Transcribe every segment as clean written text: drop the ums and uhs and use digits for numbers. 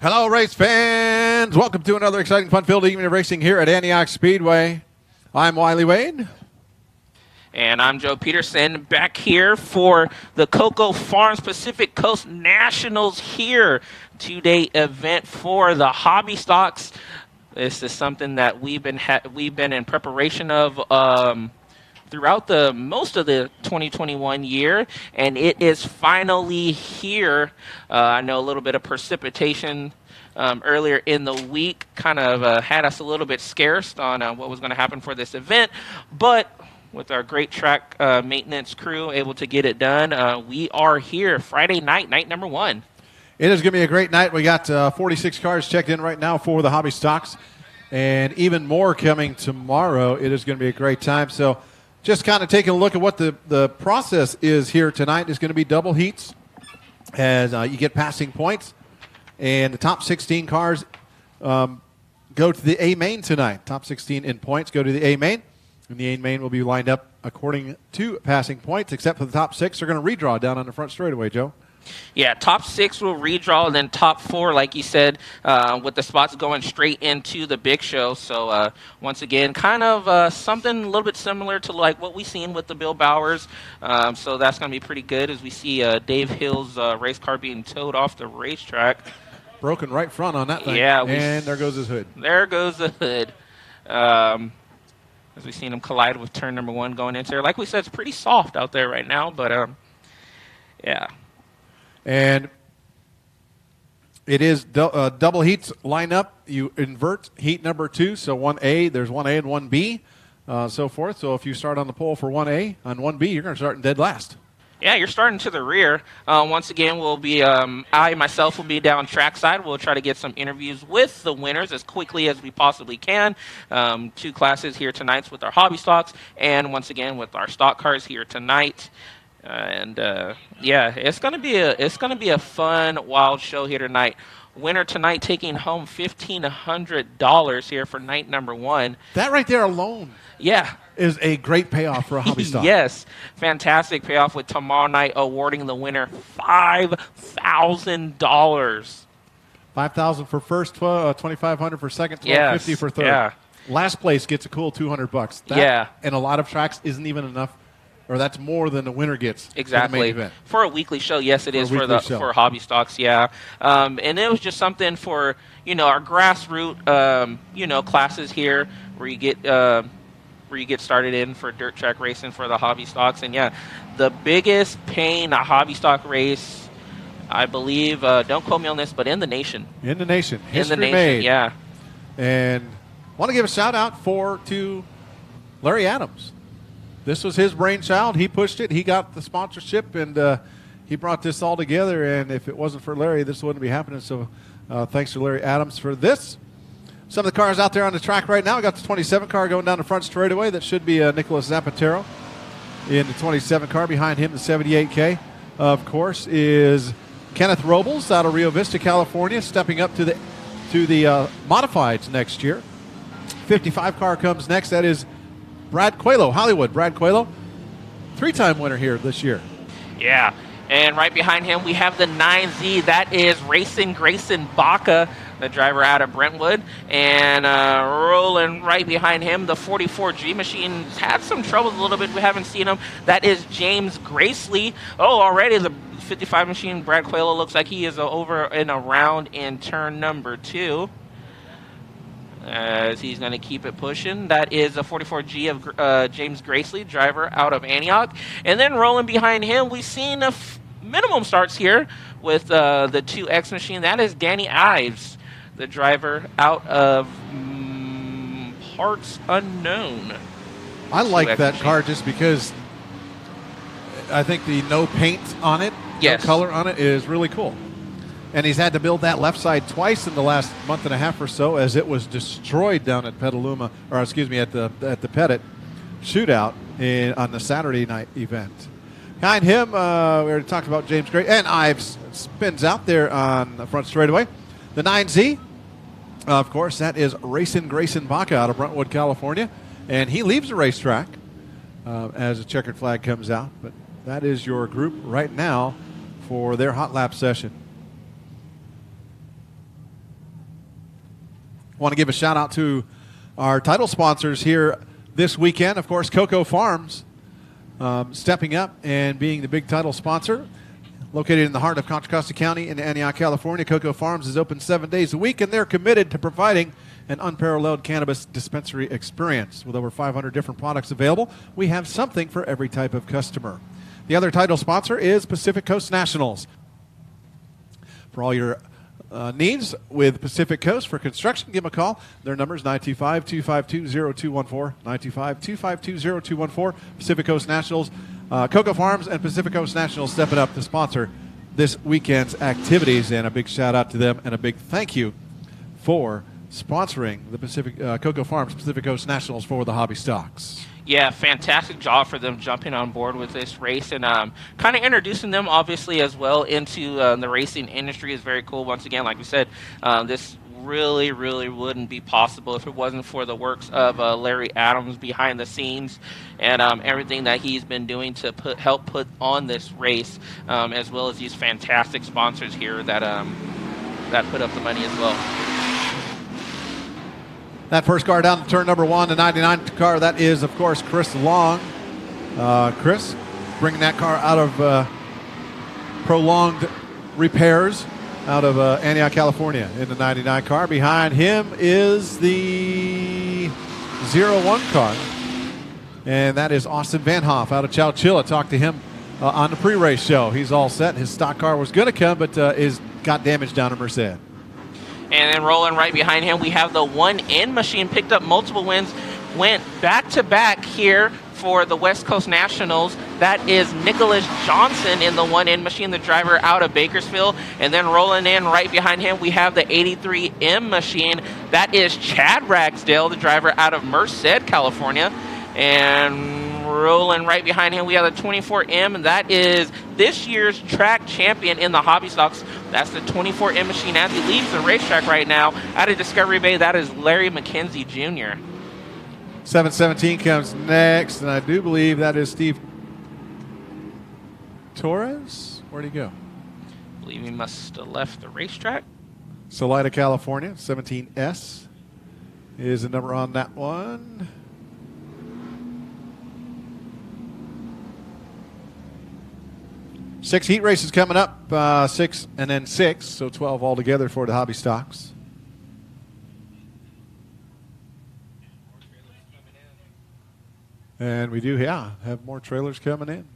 Hello, race fans. Welcome to another exciting, fun-filled evening of racing here at Antioch Speedway. I'm Wiley Wade. And I'm Joe Peterson, back here for the CoCo Farms Pacific Coast Nationals here. Two-day event for the hobby stocks. This is something that we've been in preparation of throughout most of the 2021 year, and it is finally here. I know a little bit of precipitation earlier in the week kind of had us a little bit scarce on what was going to happen for this event, but with our great track maintenance crew able to get it done, we are here Friday night number one. It is going to be a great night. We got 46 cars checked in right now for the hobby stocks, and even more coming tomorrow. It is going to be a great time. So just kind of taking a look at what the process is here tonight. Is going to be double heats as you get passing points, and the top 16 cars go to the A main tonight. Top 16 in points go to the A main, and the A main will be lined up according to passing points, except for the top six are going to redraw down on the front straightaway, Joe. Yeah, top six will redraw, and then top four, like you said, with the spots going straight into the big show. So once again, kind of something a little bit similar to like what we've seen with the Bill Bowers. So that's going to be pretty good as we see Dave Hill's race car being towed off the racetrack. Broken right front on that thing. Yeah, and there goes his hood. There goes the hood. As we've seen him collide with turn number one going into there. Like we said, it's pretty soft out there right now, but yeah. And it is double heats line up. You invert heat number two, so 1A, there's 1A and 1B, so forth. So if you start on the pole for 1A, on 1B, you're going to start in dead last. Yeah, you're starting to the rear. Once again, we'll be I myself will be down trackside. We'll try to get some interviews with the winners as quickly as we possibly can. Two classes here tonight with our hobby stocks, and once again with our stock cars here tonight. Yeah, it's gonna be a fun, wild show here tonight. Winner tonight taking home $1,500 here for night number one. That right there alone, is a great payoff for a hobby stock. Yes, fantastic payoff with tomorrow night awarding the winner $5,000. $5,000 for first, $2,500 for second, $1,250 for third. Yeah. Last place gets a cool $200. That, and a lot of tracks isn't even enough. Or that's more than the winner gets. Exactly. For the main event. For a weekly show, yes, it is for hobby stocks, yeah. And it was just something for our grassroots classes here where you get started in for dirt track racing for the hobby stocks. And yeah, the biggest paying a hobby stock race, I believe, don't quote me on this, but in the nation. In the nation. History in the nation, made. yeah. And want to give a shout out to Larry Adams. This was his brainchild. He pushed it. He got the sponsorship, and he brought this all together. And if it wasn't for Larry, this wouldn't be happening. So thanks to Larry Adams for this. Some of the cars out there on the track right now. We got the 27 car going down the front straightaway. That should be Nicholas Zapatero in the 27 car. Behind him, the 78K, of course, is Kenneth Robles out of Rio Vista, California, stepping up to the modifieds next year. 55 car comes next. That is Brad Coelho, Hollywood. Brad Coelho, three-time winner here this year. Yeah, and right behind him we have the 9Z. That is Racing Grayson Baca, the driver out of Brentwood. And rolling right behind him, the 44G machine had some troubles a little bit. We haven't seen him. That is James Gracely. Oh, already the 55 machine, Brad Coelho, looks like he is over and around in turn number two. As he's going to keep it pushing. That is a 44G of James Gracely, driver out of Antioch. And then rolling behind him, we've seen minimum starts here with the 2X machine. That is Danny Ives, the driver out of Parts Unknown. I like that car just because I think the no paint on it, no color on it, is really cool. And he's had to build that left side twice in the last month and a half or so, as it was destroyed down at Petaluma, or excuse me, at the Pettit shootout on the Saturday night event. Behind him, we already talked about James Gray, and Ives spins out there on the front straightaway. The 9Z, of course, that is Racing Grayson Baca out of Brentwood, California, and he leaves the racetrack as a checkered flag comes out. But that is your group right now for their hot lap session. Want to give a shout out to our title sponsors here this weekend. Of course, CoCo Farms stepping up and being the big title sponsor. Located in the heart of Contra Costa County in Antioch, California, CoCo Farms is open 7 days a week, and they're committed to providing an unparalleled cannabis dispensary experience. With over 500 different products available, we have something for every type of customer. The other title sponsor is Pacific Coast Nationals. For all your needs with Pacific Coast for construction, give them a call. Their number is 925-252-0214, 925-252-0214. Pacific Coast Nationals, CoCo Farms, and Pacific Coast Nationals stepping up to sponsor this weekend's activities. And a big shout out to them and a big thank you for sponsoring the CoCo Farms Pacific Coast Nationals for the Hobby Stocks. Yeah, fantastic job for them jumping on board with this race and kind of introducing them, obviously, as well into the racing industry is very cool. Once again, like we said, this really wouldn't be possible if it wasn't for the works of Larry Adams behind the scenes and everything that he's been doing to help put on this race, as well as these fantastic sponsors here that put up the money as well. That first car down to turn number 1, the 99 car, that is, of course, Chris Long. Chris bringing that car out of prolonged repairs out of Antioch, California in the 99 car. Behind him is the 01 car, and that is Austin Van Hoff out of Chowchilla. Talked to him on the pre-race show. He's all set. His stock car was going to come, but got damaged down in Merced. And then rolling right behind him, we have the 1N machine, picked up multiple wins, went back-to-back here for the West Coast Nationals. That is Nicholas Johnson in the 1N machine, the driver out of Bakersfield. And then rolling in right behind him, we have the 83M machine. That is Chad Ragsdale, the driver out of Merced, California. And rolling right behind him, we have the 24M, and that is this year's track champion in the Hobby Stocks. That's the 24M machine as he leaves the racetrack right now out of Discovery Bay. That is Larry McKenzie Jr. 717 comes next, and I do believe that is Steve Torres. Where'd he go? I believe he must have left the racetrack. Salida, California. 17S is the number on that one. Six heat races coming up, 6 and then 6, so 12 altogether for the Hobby Stocks. And we do, have more trailers coming in.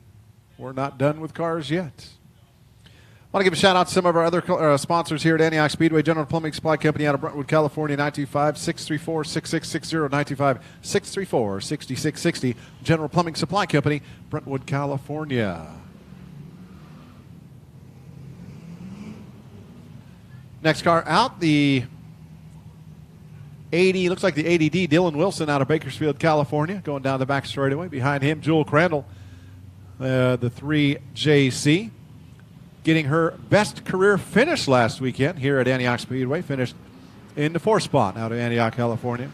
We're not done with cars yet. I want to give a shout out to some of our other sponsors here at Antioch Speedway. General Plumbing Supply Company out of Brentwood, California, 925-634-6660, 925-634-6660. General Plumbing Supply Company, Brentwood, California. Next car out, the 80, looks like the 80D, Dylan Wilson out of Bakersfield, California, going down the back straightaway. Behind him, Jewel Crandall, the 3JC, getting her best career finish last weekend here at Antioch Speedway, finished in the 4th spot out of Antioch, California.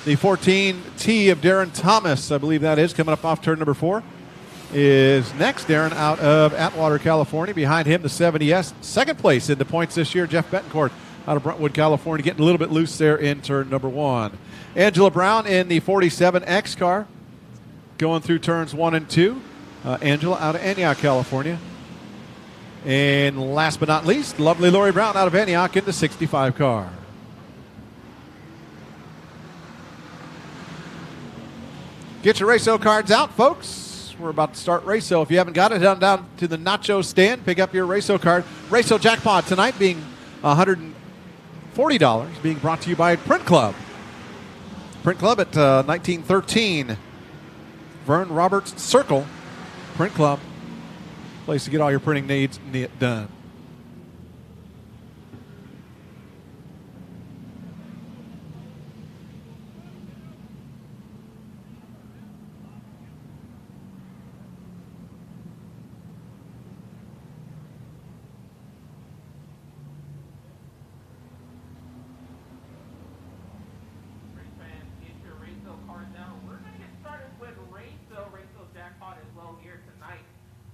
The 14T of Darren Thomas, I believe that is, coming up off turn number 4. Is next. Darren out of Atwater, California. Behind him, the 70S. Second place in the points this year, Jeff Betancourt out of Brentwood, California, getting a little bit loose there in turn number 1. Angela Brown in the 47X car, going through turns 1 and 2. Angela out of Antioch, California. And last but not least, lovely Lori Brown out of Antioch in the 65 car. Get your Race-O cards out, folks. We're about to start Race-O. If you haven't got it, head down to the Nacho stand. Pick up your Race-O card. Race-O Jackpot tonight being $140, being brought to you by Print Club. Print Club at 1913 Vern Roberts Circle. Print Club, place to get all your printing needs done. Jackpot as well here tonight.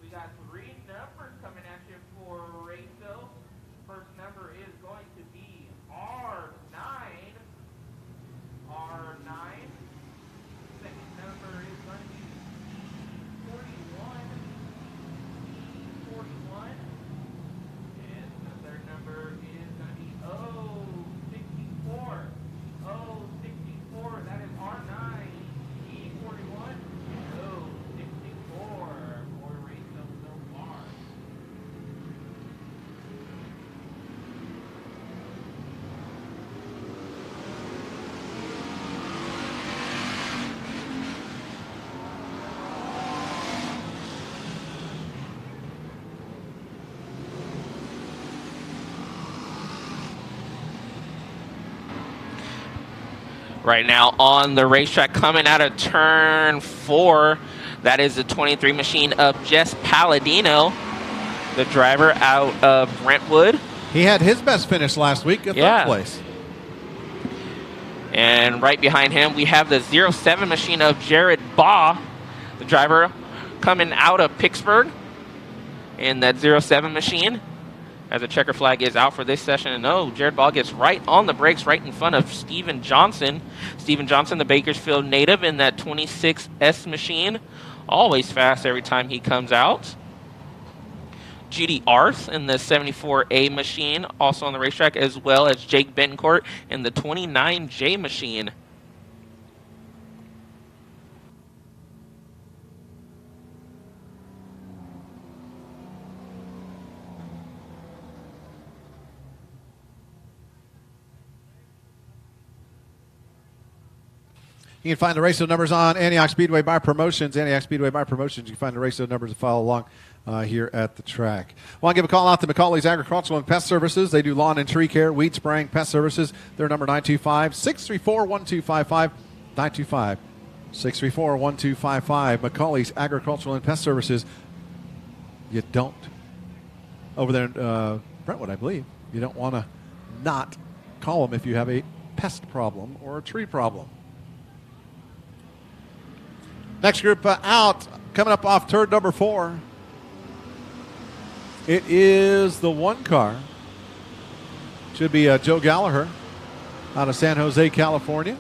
We got 3 numbers coming at you for Right now on the racetrack, coming out of turn 4, that is the 23 machine of Jess Palladino, the driver out of Brentwood. He had his best finish last week at third place. And right behind him, we have the 07 machine of Jared Baugh, the driver coming out of Pittsburgh in that 07 machine. As the checker flag is out for this session. And no, Jared Baugh gets right on the brakes right in front of Steven Johnson. Steven Johnson, the Bakersfield native in that 26S machine. Always fast every time he comes out. Judy Arth in the 74A machine, also on the racetrack, as well as Jake Bencourt in the 29J machine. You can find the race numbers on Antioch Speedway by Promotions. Antioch Speedway by Promotions. You can find the race numbers to follow along here at the track. I want to give a call out to McCauley's Agricultural and Pest Services. They do lawn and tree care, weed spraying, pest services. Their number 925-634-1255. 925-634-1255. McCauley's Agricultural and Pest Services. You don't, over there in Brentwood, I believe, you don't want to not call them if you have a pest problem or a tree problem. Next group out, coming up off turn number 4. It is the 1 car. Should be Joe Gallagher out of San Jose, California.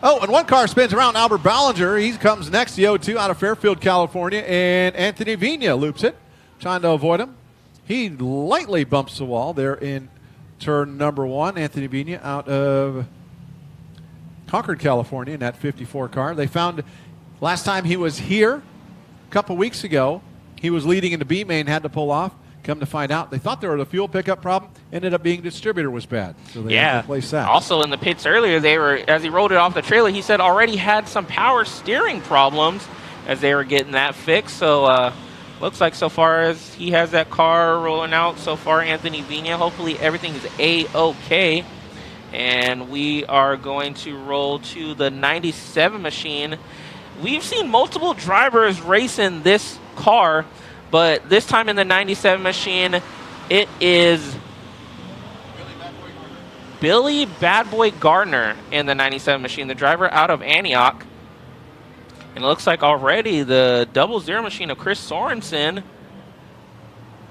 Oh, and 1 car spins around Albert Ballinger. He comes next, the 02 out of Fairfield, California. And Anthony Vina loops it, trying to avoid him. He lightly bumps the wall there in turn number 1. Anthony Vina out of Concord, California in that 54 car. They found... Last time he was here, a couple weeks ago, he was leading into B main, had to pull off. Come to find out, they thought there was a fuel pickup problem. Ended up being distributor was bad, so they had to replace that. Also in the pits earlier, they were, as he rolled it off the trailer, he said already had some power steering problems as they were getting that fixed. So looks like so far as he has that car rolling out so far, Anthony Vina, hopefully everything is A-OK. And we are going to roll to the 97 machine. We've seen multiple drivers race in this car, but this time in the 97 machine, it is Billy Bad Boy Gardner in the 97 machine, the driver out of Antioch. And it looks like already the 00 machine of Chris Sorensen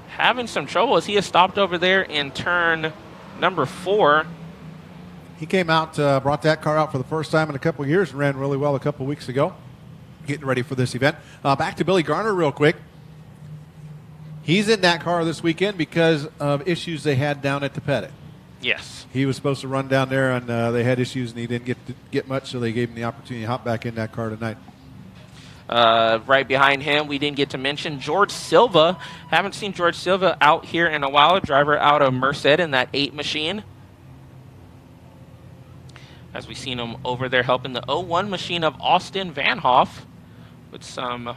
having some trouble as he has stopped over there in turn number 4. He came out, brought that car out for the first time in a couple of years and ran really well a couple of weeks ago. Getting ready for this event. Back to Billy Garner real quick. He's in that car this weekend because of issues they had down at the Pettit. Yes. He was supposed to run down there, and they had issues, and he didn't get much, so they gave him the opportunity to hop back in that car tonight. Right behind him, we didn't get to mention George Silva. Haven't seen George Silva out here in a while. A driver out of Merced in that 8 machine. As we seen him over there helping the 01 machine of Austin Van Hoff with some...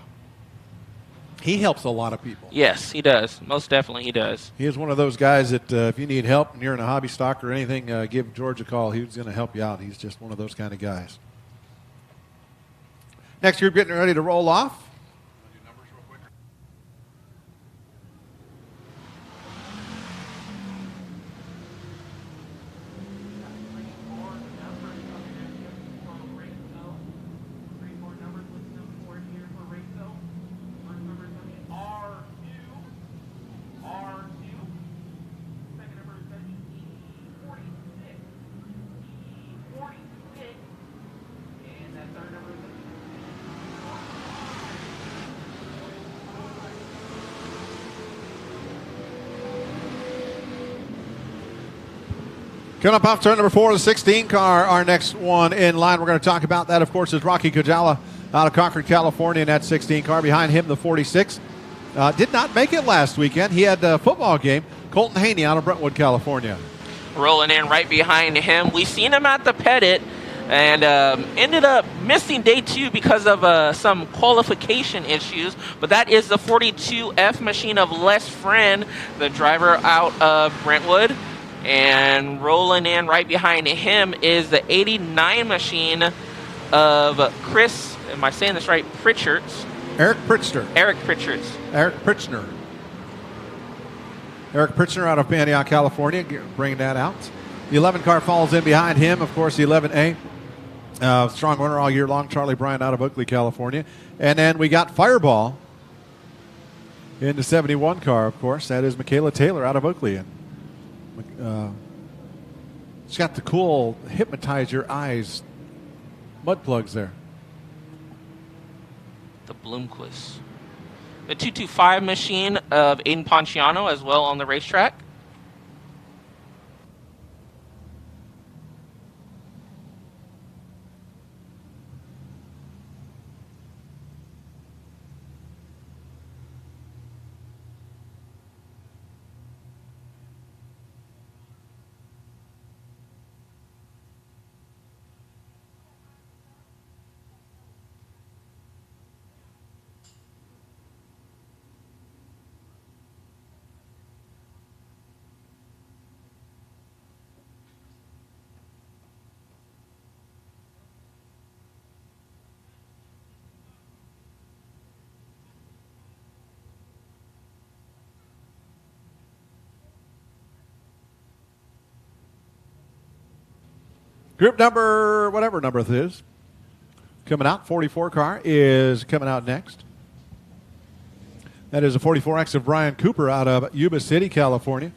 He helps a lot of people. Yes, he does. Most definitely he does. He is one of those guys that if you need help and you're in a hobby stock or anything, give George a call. He's going to help you out. He's just one of those kind of guys. Next group getting ready to roll off. Coming up off turn number 4, the 16 car, our next one in line. We're going to talk about that, of course, is Rocky Kojala out of Concord, California in that 16 car. Behind him, the 46. Did not make it last weekend. He had a football game. Colton Haney out of Brentwood, California. Rolling in right behind him. We seen him at the Pettit and ended up missing day 2 because of some qualification issues. But that is the 42F machine of Les Friend, the driver out of Brentwood. And rolling in right behind him is the 89 machine of Chris, am I saying this right, Pritchards? Eric Pritchner. Eric Pritchards. Eric Pritchner. Eric Pritchner out of Antioch, California, bringing that out. The 11 car falls in behind him, of course, the 11A. Strong winner all year long, Charlie Bryant out of Oakley, California. And then we got Fireball in the 71 car, of course. That is Michaela Taylor out of Oakley. And she's got the cool hypnotize your eyes mud plugs there. The Bloomquist. The 225 machine of Aiden Ponciano as well on the racetrack. Group number, whatever number it is, coming out. 44 car is coming out next. That is a 44X of Brian Cooper out of Yuba City, California.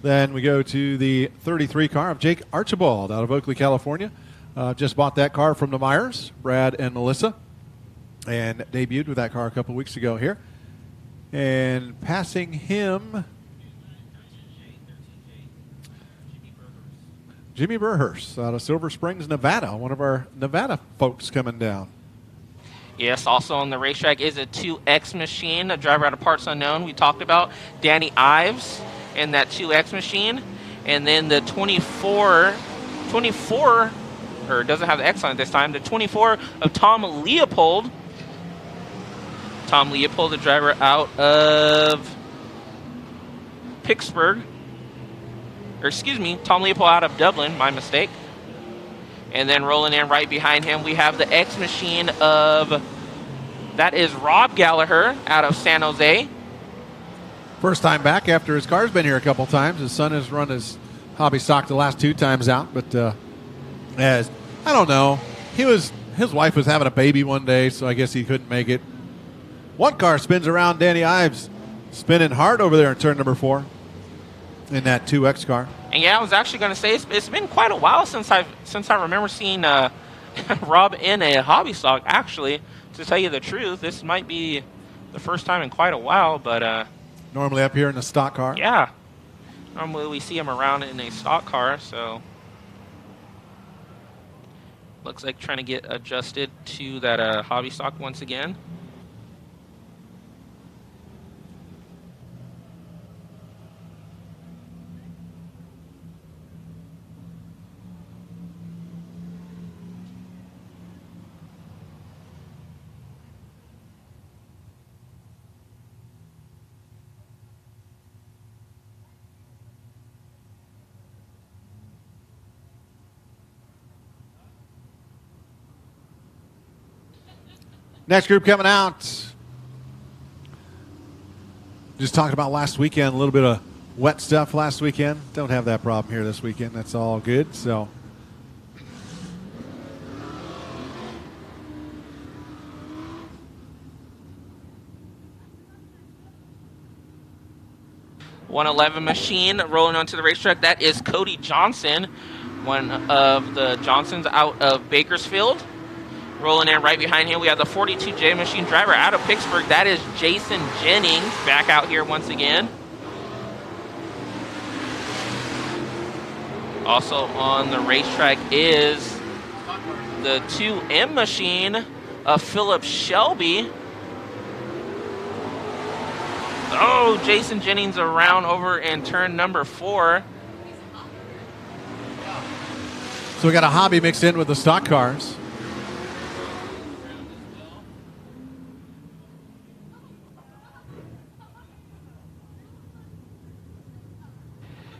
Then we go to the 33 car of Jake Archibald out of Oakley, California. Just bought that car from the Myers, Brad and Melissa, and debuted with that car a couple weeks ago here. And passing him, Jimmy Burhurst out of Silver Springs, Nevada. One of our Nevada folks coming down. Yes, also on the racetrack is a 2X machine, a driver out of Parts Unknown. We talked about Danny Ives in that 2X machine. And then the 24, or doesn't have the X on it this time, the 24 of Tom Leopold. Tom Leopold, the driver out of Pittsburgh. Or excuse me, Tom Leopold out of Dublin, my mistake. And then rolling in right behind him, we have the X machine of, that is Rob Gallagher out of San Jose. First time back after his car's been here a couple times. His son has run his hobby stock the last 2 times out, but as I don't know, his wife was having a baby one day, so I guess he couldn't make it. One car spins around Danny Ives, spinning hard over there in turn number 4. In that 2X car. And yeah, I was actually going to say it's been quite a while since I remember seeing Rob in a hobby stock. Actually, to tell you the truth, this might be the first time in quite a while. But normally up here in the stock car. Yeah, normally we see him around in a stock car. So looks like trying to get adjusted to that hobby stock once again. Next group coming out. Just talked about last weekend, a little bit of wet stuff last weekend. Don't have that problem here this weekend. That's all good. So, .111 machine rolling onto the racetrack. That is Cody Johnson, one of the Johnsons out of Bakersfield. Rolling in right behind him, we have the 42J machine driver out of Pittsburgh. That is Jason Jennings, back out here once again. Also on the racetrack is the 2M machine of Philip Shelby. Oh, Jason Jennings around over in turn number 4. So we got a hobby mixed in with the stock cars.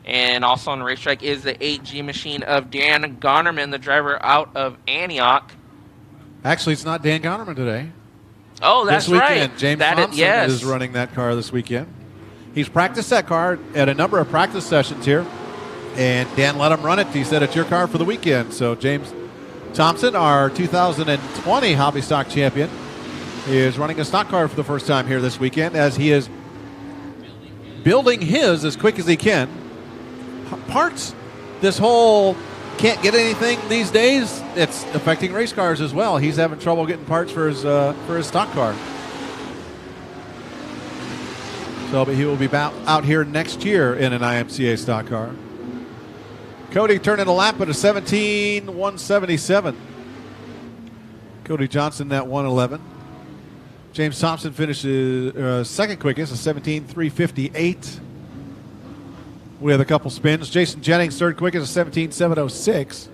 And also on the racetrack is the 8G machine of Dan Garnerman, the driver out of Antioch. Actually, it's not Dan Garnerman today. Oh, that's this weekend, right. James Thompson is running that car this weekend. He's practiced that car at a number of practice sessions here, and Dan let him run it. He said, it's your car for the weekend. So James Thompson, our 2020 Hobby Stock champion, is running a stock car for the first time here this weekend as he is building his as quick as he can. Parts, this whole can't get anything these days, it's affecting race cars as well. He's having trouble getting parts for his stock car. So, but he will be out here next year in an IMCA stock car. Cody turning a lap at a 17.177. Cody Johnson at 111. James Thompson finishes second quickest, a 17.358. We have a couple spins. Jason Jennings, third quickest, a 17.706.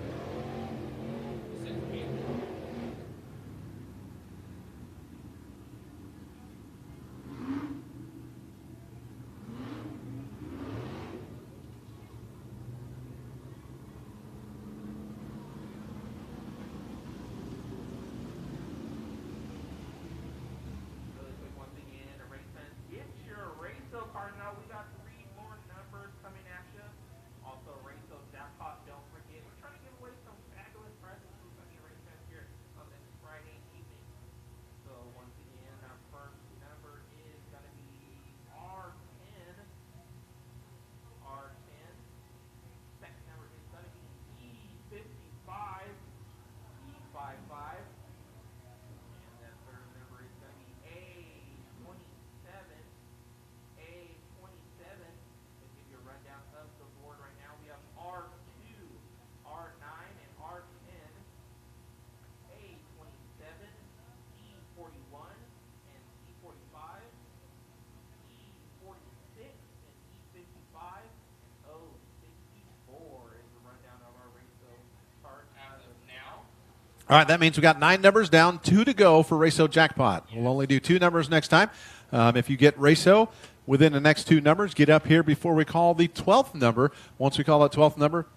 All right, that means we got 9 numbers down, 2 to go for Raceho Jackpot. We'll only do 2 numbers next time. If you get Raceho within the next 2 numbers, get up here before we call the 12th number. Once we call that 12th number,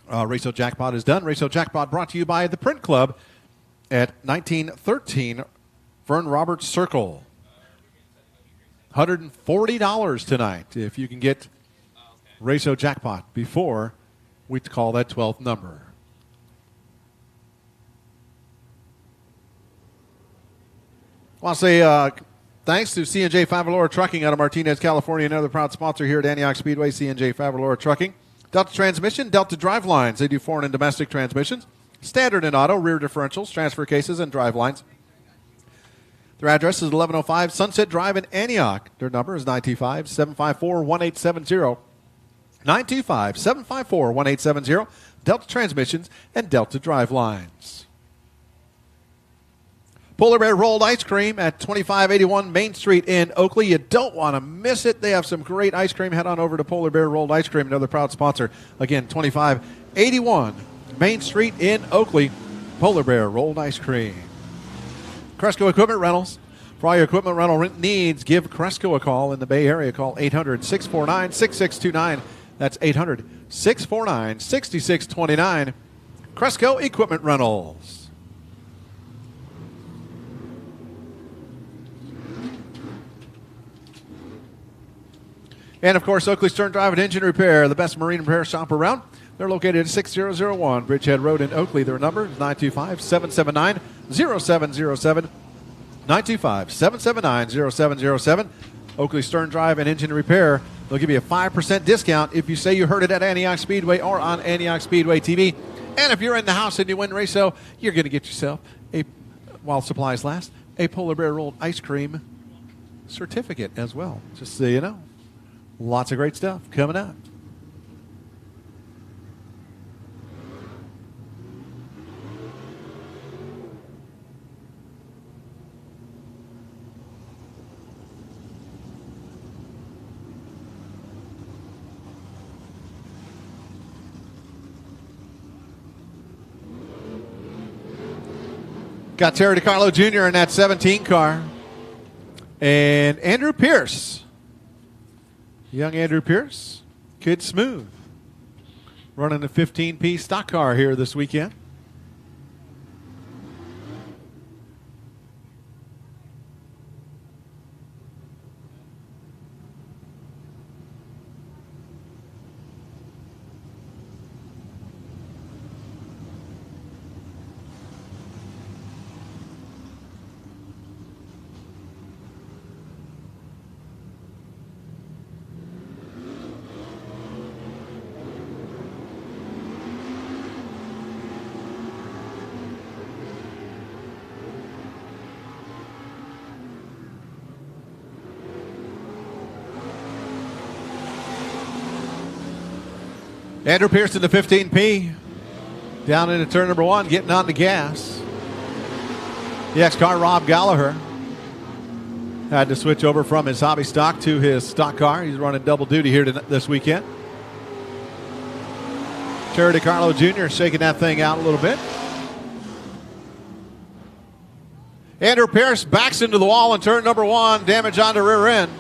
Raceho Jackpot is done. Raceho Jackpot brought to you by the Print Club at 1913 Vern Roberts Circle. $140 tonight if you can get Raceho Jackpot before we call that 12th number. I want to say thanks to C&J Favalora Trucking out of Martinez, California, another proud sponsor here at Antioch Speedway, C&J Favalora Trucking. Delta Transmission, Delta Drive Lines. They do foreign and domestic transmissions, standard and auto, rear differentials, transfer cases, and drive lines. Their address is 1105 Sunset Drive in Antioch. Their number is 925-754-1870. 925-754-1870. Delta Transmissions and Delta Drive Lines. Polar Bear Rolled Ice Cream at 2581 Main Street in Oakley. You don't want to miss it. They have some great ice cream. Head on over to Polar Bear Rolled Ice Cream, another proud sponsor. Again, 2581 Main Street in Oakley. Polar Bear Rolled Ice Cream. Cresco Equipment Rentals. For all your equipment rental needs, give Cresco a call in the Bay Area. Call 800-649-6629. That's 800-649-6629. Cresco Equipment Rentals. And, of course, Oakley Stern Drive and Engine Repair, the best marine repair shop around. They're located at 6001 Bridgehead Road in Oakley. Their number is 925-779-0707. 925-779-0707. Oakley Stern Drive and Engine Repair. They'll give you a 5% discount if you say you heard it at Antioch Speedway or on Antioch Speedway TV. And if you're in the house and you win Raceho, you're going to get yourself, while supplies last, a Polar Bear Rolled Ice Cream certificate as well, just so you know. Lots of great stuff coming up. Got Terry DiCarlo Jr. in that 17 car. And Andrew Pierce. Young Andrew Pierce Kid Smooth running a 15P stock car here this weekend. Andrew Pearson, the 15P, down into turn number 1, getting on the gas. The X-car, Rob Gallagher, had to switch over from his hobby stock to his stock car. He's running double duty here this weekend. Terry DiCarlo Jr. shaking that thing out a little bit. Andrew Pierce backs into the wall in turn number 1, damage on the rear end.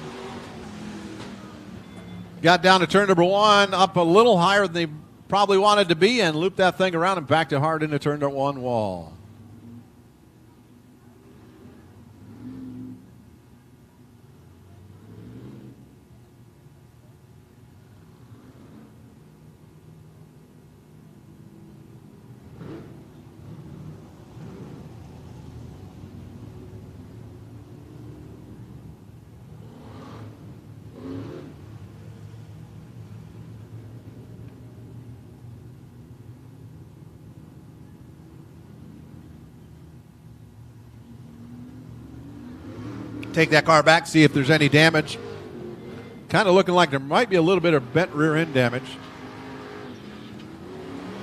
Got down to turn number 1, up a little higher than they probably wanted to be, and looped that thing around and backed it hard into turn number 1 wall. Take that car back, see if there's any damage. Kind of looking like there might be a little bit of bent rear end damage.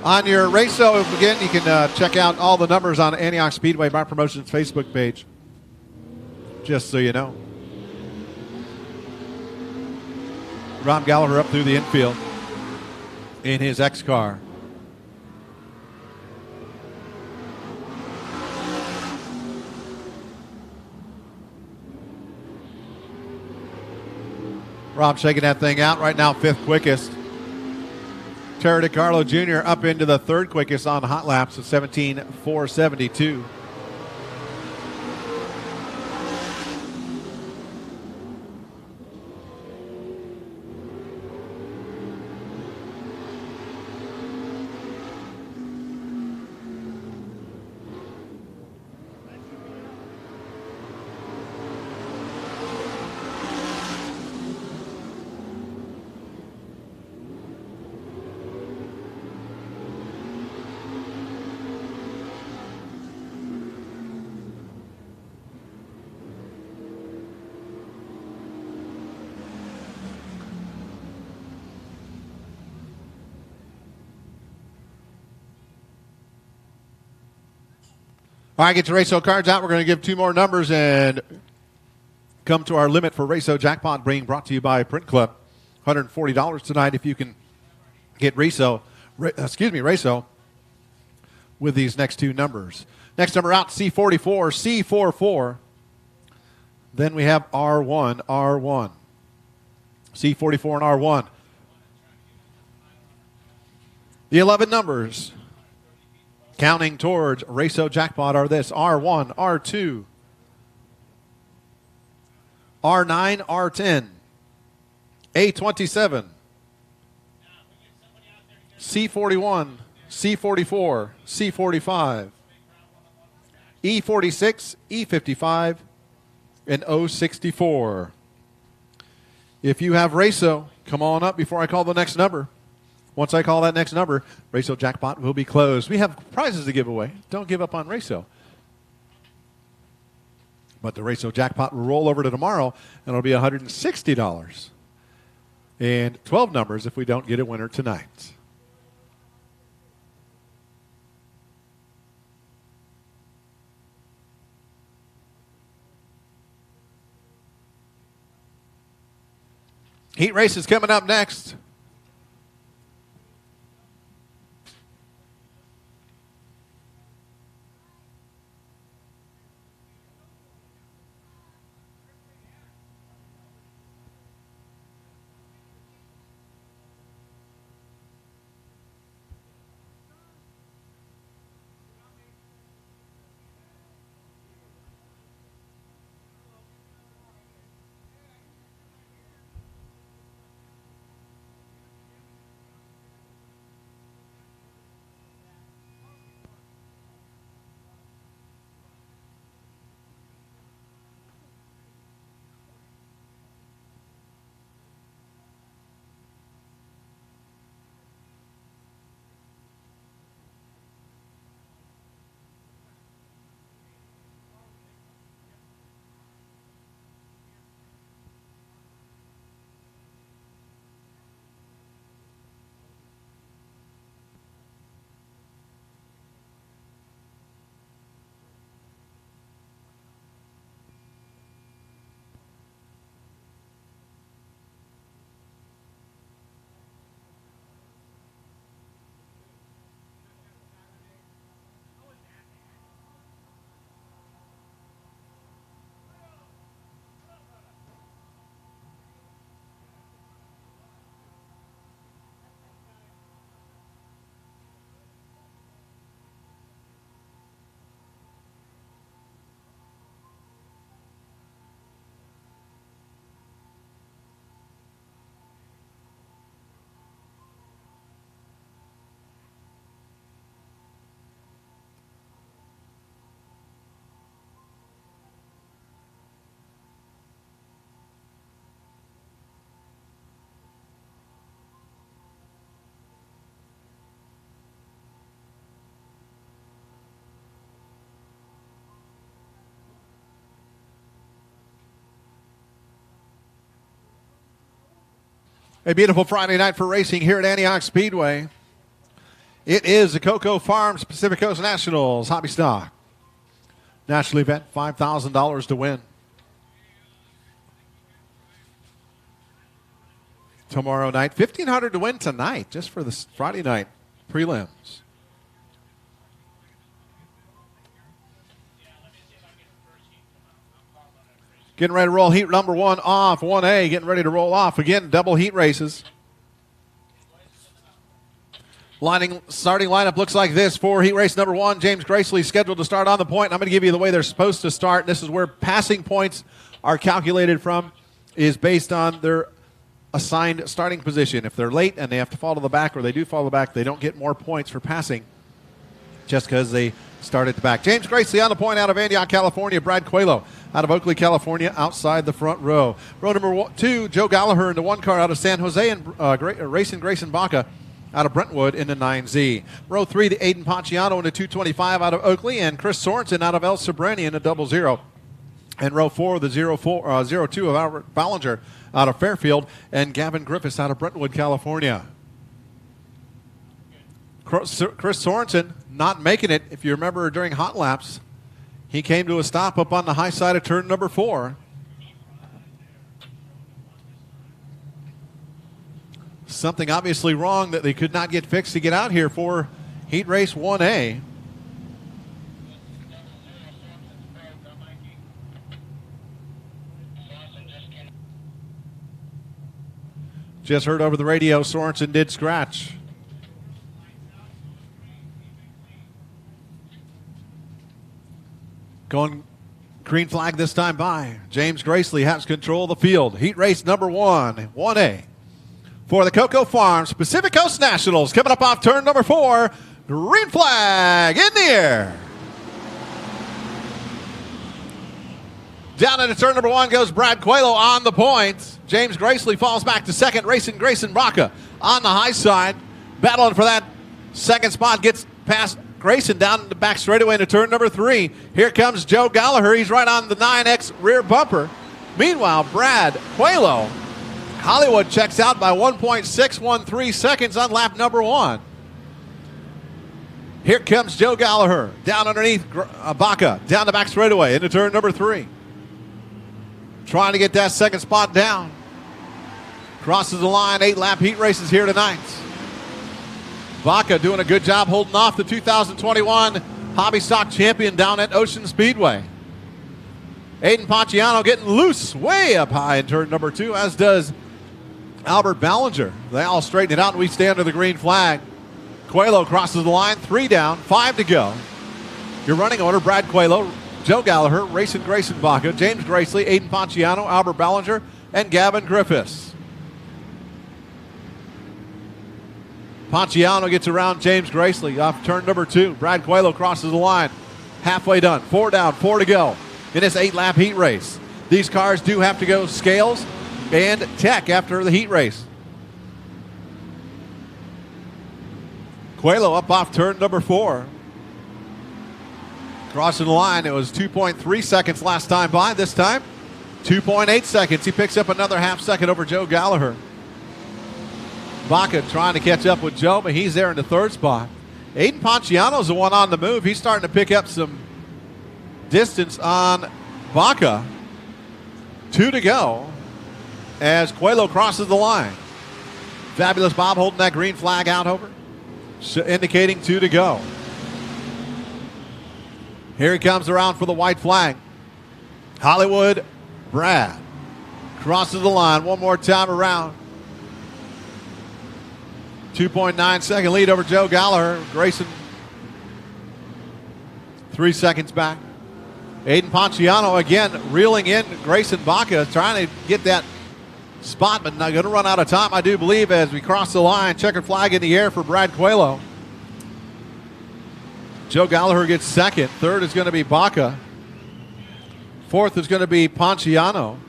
On your Raceau, again, you can check out all the numbers on Antioch Speedway by Promotions Facebook page, just so you know. Rob Gallagher up through the infield in his X car. Rob shaking that thing out right now, 5th quickest. Terry DiCarlo Jr. up into the 3rd quickest on hot laps of 17.472. All right, get your Raceau cards out. We're going to give 2 more numbers and come to our limit for Raceau Jackpot, being brought to you by Print Club. $140 tonight if you can get Raceau with these next 2 numbers. Next number out, C44, C44. Then we have R1, R1. C44 and R1. The 11 numbers counting towards Raceau Jackpot are this: R1, R2, R9, R10, A27, C41, C44, C45, E46, E55, and O64. If you have Raceau, come on up before I call the next number. Once I call that next number, Raceau Jackpot will be closed. We have prizes to give away. Don't give up on Raceau. But the Raceau Jackpot will roll over to tomorrow, and it'll be $160. And 12 numbers if we don't get a winner tonight. Heat race is coming up next. A beautiful Friday night for racing here at Antioch Speedway. It is the CoCo Farms Pacific Coast Nationals Hobby Stock National Event, $5,000 to win. Tomorrow night, $1,500 to win tonight, just for the Friday night prelims. Getting ready to roll heat number 1 off. 1A getting ready to roll off. Again, double heat races. Starting lineup looks like this for heat race number 1. James Gracely scheduled to start on the point. I'm going to give you the way they're supposed to start. This is where passing points are calculated from, is based on their assigned starting position. If they're late and they have to fall to the back, or they do fall to the back, they don't get more points for passing just because they start at the back. James Gracely on the point out of Antioch, California. Brad Coelho out of Oakley, California, outside the front row. Row number 2, Joe Gallagher in the 1 car out of San Jose, and racing Grayson Baca out of Brentwood in the 9Z. Row 3, the Aiden Paciano in the 225 out of Oakley, and Chris Sorensen out of El Sobrani in the 00. And row 4, the 02 of Albert Ballinger out of Fairfield, and Gavin Griffiths out of Brentwood, California. Chris Sorensen not making it. If you remember during hot laps, he came to a stop up on the high side of turn number 4. Something obviously wrong that they could not get fixed to get out here for heat race 1A. Just heard over the radio, Sorensen did scratch. Going green flag this time by James Gracely has control of the field. Heat race number 1, 1A. For the CoCo Farms Pacific Coast Nationals, coming up off turn number 4, green flag in the air. Down into turn number 1 goes Brad Coelho on the point. James Gracely falls back to second, racing Grayson Baca on the high side. Battling for that second spot, gets past Grayson down the back straightaway into turn number 3. Here comes Joe Gallagher. He's right on the 9X rear bumper. Meanwhile, Brad Coelho, Hollywood checks out by 1.613 seconds on lap number 1. Here comes Joe Gallagher down underneath Baca, down the back straightaway into turn number 3. Trying to get that second spot down. Crosses the line, 8-lap heat races here tonight. Baca doing a good job holding off the 2021 Hobby Stock champion down at Ocean Speedway. Aiden Paciano getting loose way up high in turn number 2, as does Albert Ballinger. They all straighten it out, and we stay under the green flag. Coelho crosses the line, 3 down, 5 to go. Your running order: Brad Coelho, Joe Gallagher, racing Grayson Baca, James Gracely, Aiden Paciano, Albert Ballinger, and Gavin Griffiths. Paciano gets around James Gracely off turn number 2. Brad Coelho crosses the line. Halfway done. 4 down, 4 to go in this 8-lap heat race. These cars do have to go scales and tech after the heat race. Coelho up off turn number 4. Crossing the line, it was 2.3 seconds last time by. This time, 2.8 seconds. He picks up another half second over Joe Gallagher. Baca trying to catch up with Joe, but he's there in the 3rd spot. Aiden Paciano's the one on the move. He's starting to pick up some distance on Baca. 2 to go as Coelho crosses the line. Fabulous Bob holding that green flag out over, indicating 2 to go. Here he comes around for the white flag. Hollywood Brad crosses the line one more time around. 2.9 second lead over Joe Gallagher. Grayson 3 seconds back. Aiden Paciano again reeling in Grayson Baca, trying to get that spot, but not going to run out of time, I do believe, as we cross the line. Checkered flag in the air for Brad Coelho. Joe Gallagher gets second. 3rd is going to be Baca. 4th is going to be Paciano.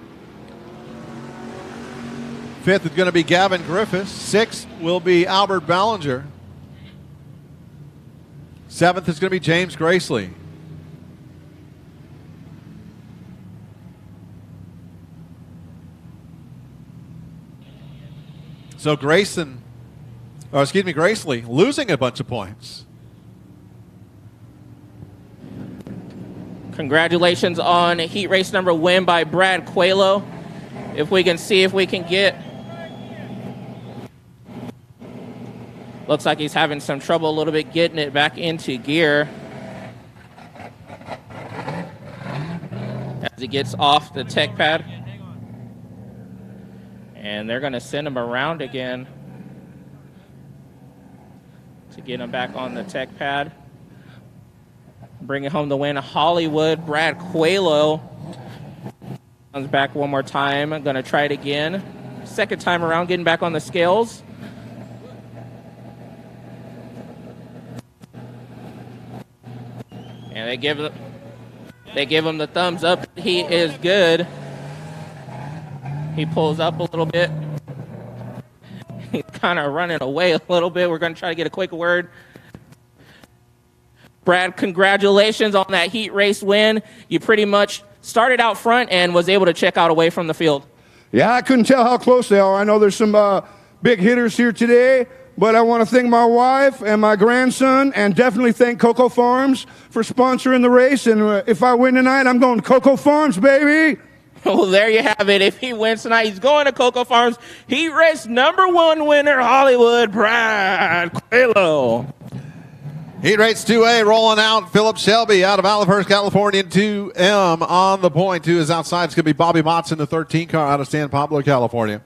5th is going to be Gavin Griffiths. 6th will be Albert Ballinger. 7th is going to be James Gracely. So Graysley losing a bunch of points. Congratulations on heat race number win by Brad Coelho. If we can see if we can get... Looks like he's having some trouble a little bit getting it back into gear. As he gets off the tech pad. And they're going to send him around again to get him back on the tech pad. Bringing home the win, Hollywood. Brad Coelho comes back one more time. I'm going to try it again. Second time around, getting back on the scales. And they give him the thumbs up. He is good. He pulls up a little bit. He's kind of running away a little bit. We're going to try to get a quick word. Brad, congratulations on that heat race win. You pretty much started out front and was able to check out away from the field. Yeah, I couldn't tell how close they are. I know there's some big hitters here today, but I want to thank my wife and my grandson and definitely thank CoCo Farms for sponsoring the race. And if I win tonight, I'm going to CoCo Farms, baby. Well, there you have it. If he wins tonight, he's going to CoCo Farms. Heat race number 1 winner, Hollywood, Brad Coelho. Heat race 2A rolling out. Philip Shelby out of Olivehurst, California, 2M on the point. 2 is outside. It's going to be Bobby Motts in the 13 car out of San Pablo, California.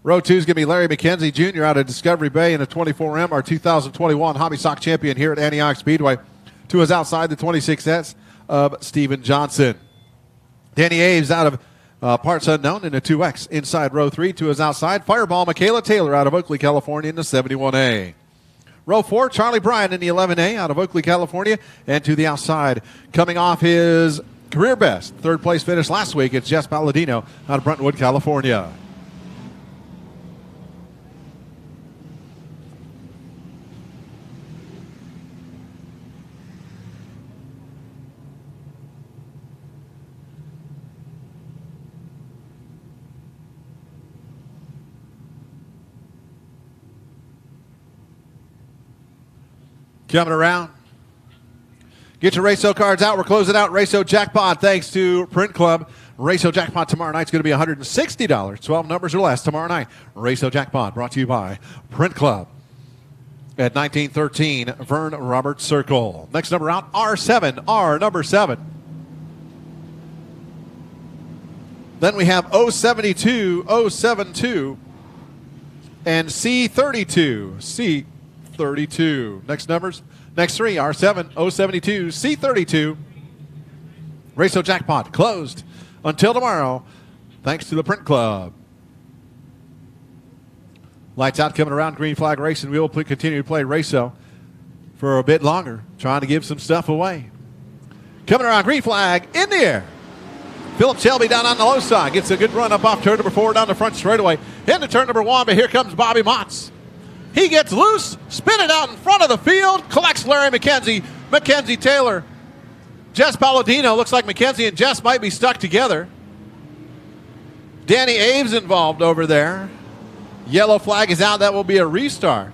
Row 2 is going to be Larry McKenzie Jr. out of Discovery Bay in the 24M, our 2021 Hobby Stock champion here at Antioch Speedway. 2 is outside the 26S of Steven Johnson. Danny Aves out of Parts Unknown in the 2X inside row 3. 2 is outside. Fireball Michaela Taylor out of Oakley, California in the 71A. Row 4, Charlie Bryan in the 11A out of Oakley, California, and to the outside, coming off his career best, third place finish last week, it's Jess Palladino out of Brentwood, California. Coming around. Get your Racio cards out. We're closing out Racio Jackpot thanks to Print Club. Racio Jackpot tomorrow night is going to be $160. 12 numbers or less tomorrow night. Racio Jackpot brought to you by Print Club at 1913 Vern Roberts Circle. Next number out, R7, R number 7. Then we have 072, 072, and C32, C32. Next numbers, next 3, R7, 072, C32. Racio Jackpot closed until tomorrow, thanks to the Print Club. Lights out coming around, green flag racing. We will continue to play Racio for a bit longer, trying to give some stuff away. Coming around, green flag in the air. Philip Shelby down on the low side. Gets a good run up off turn number 4 down the front straightaway. Into turn number 1, but here comes Bobby Motts. He gets loose, spin it out in front of the field, collects Larry McKenzie, Mackenzie Taylor. Jess Palladino, looks like McKenzie and Jess might be stuck together. Danny Aves involved over there. Yellow flag is out. That will be a restart.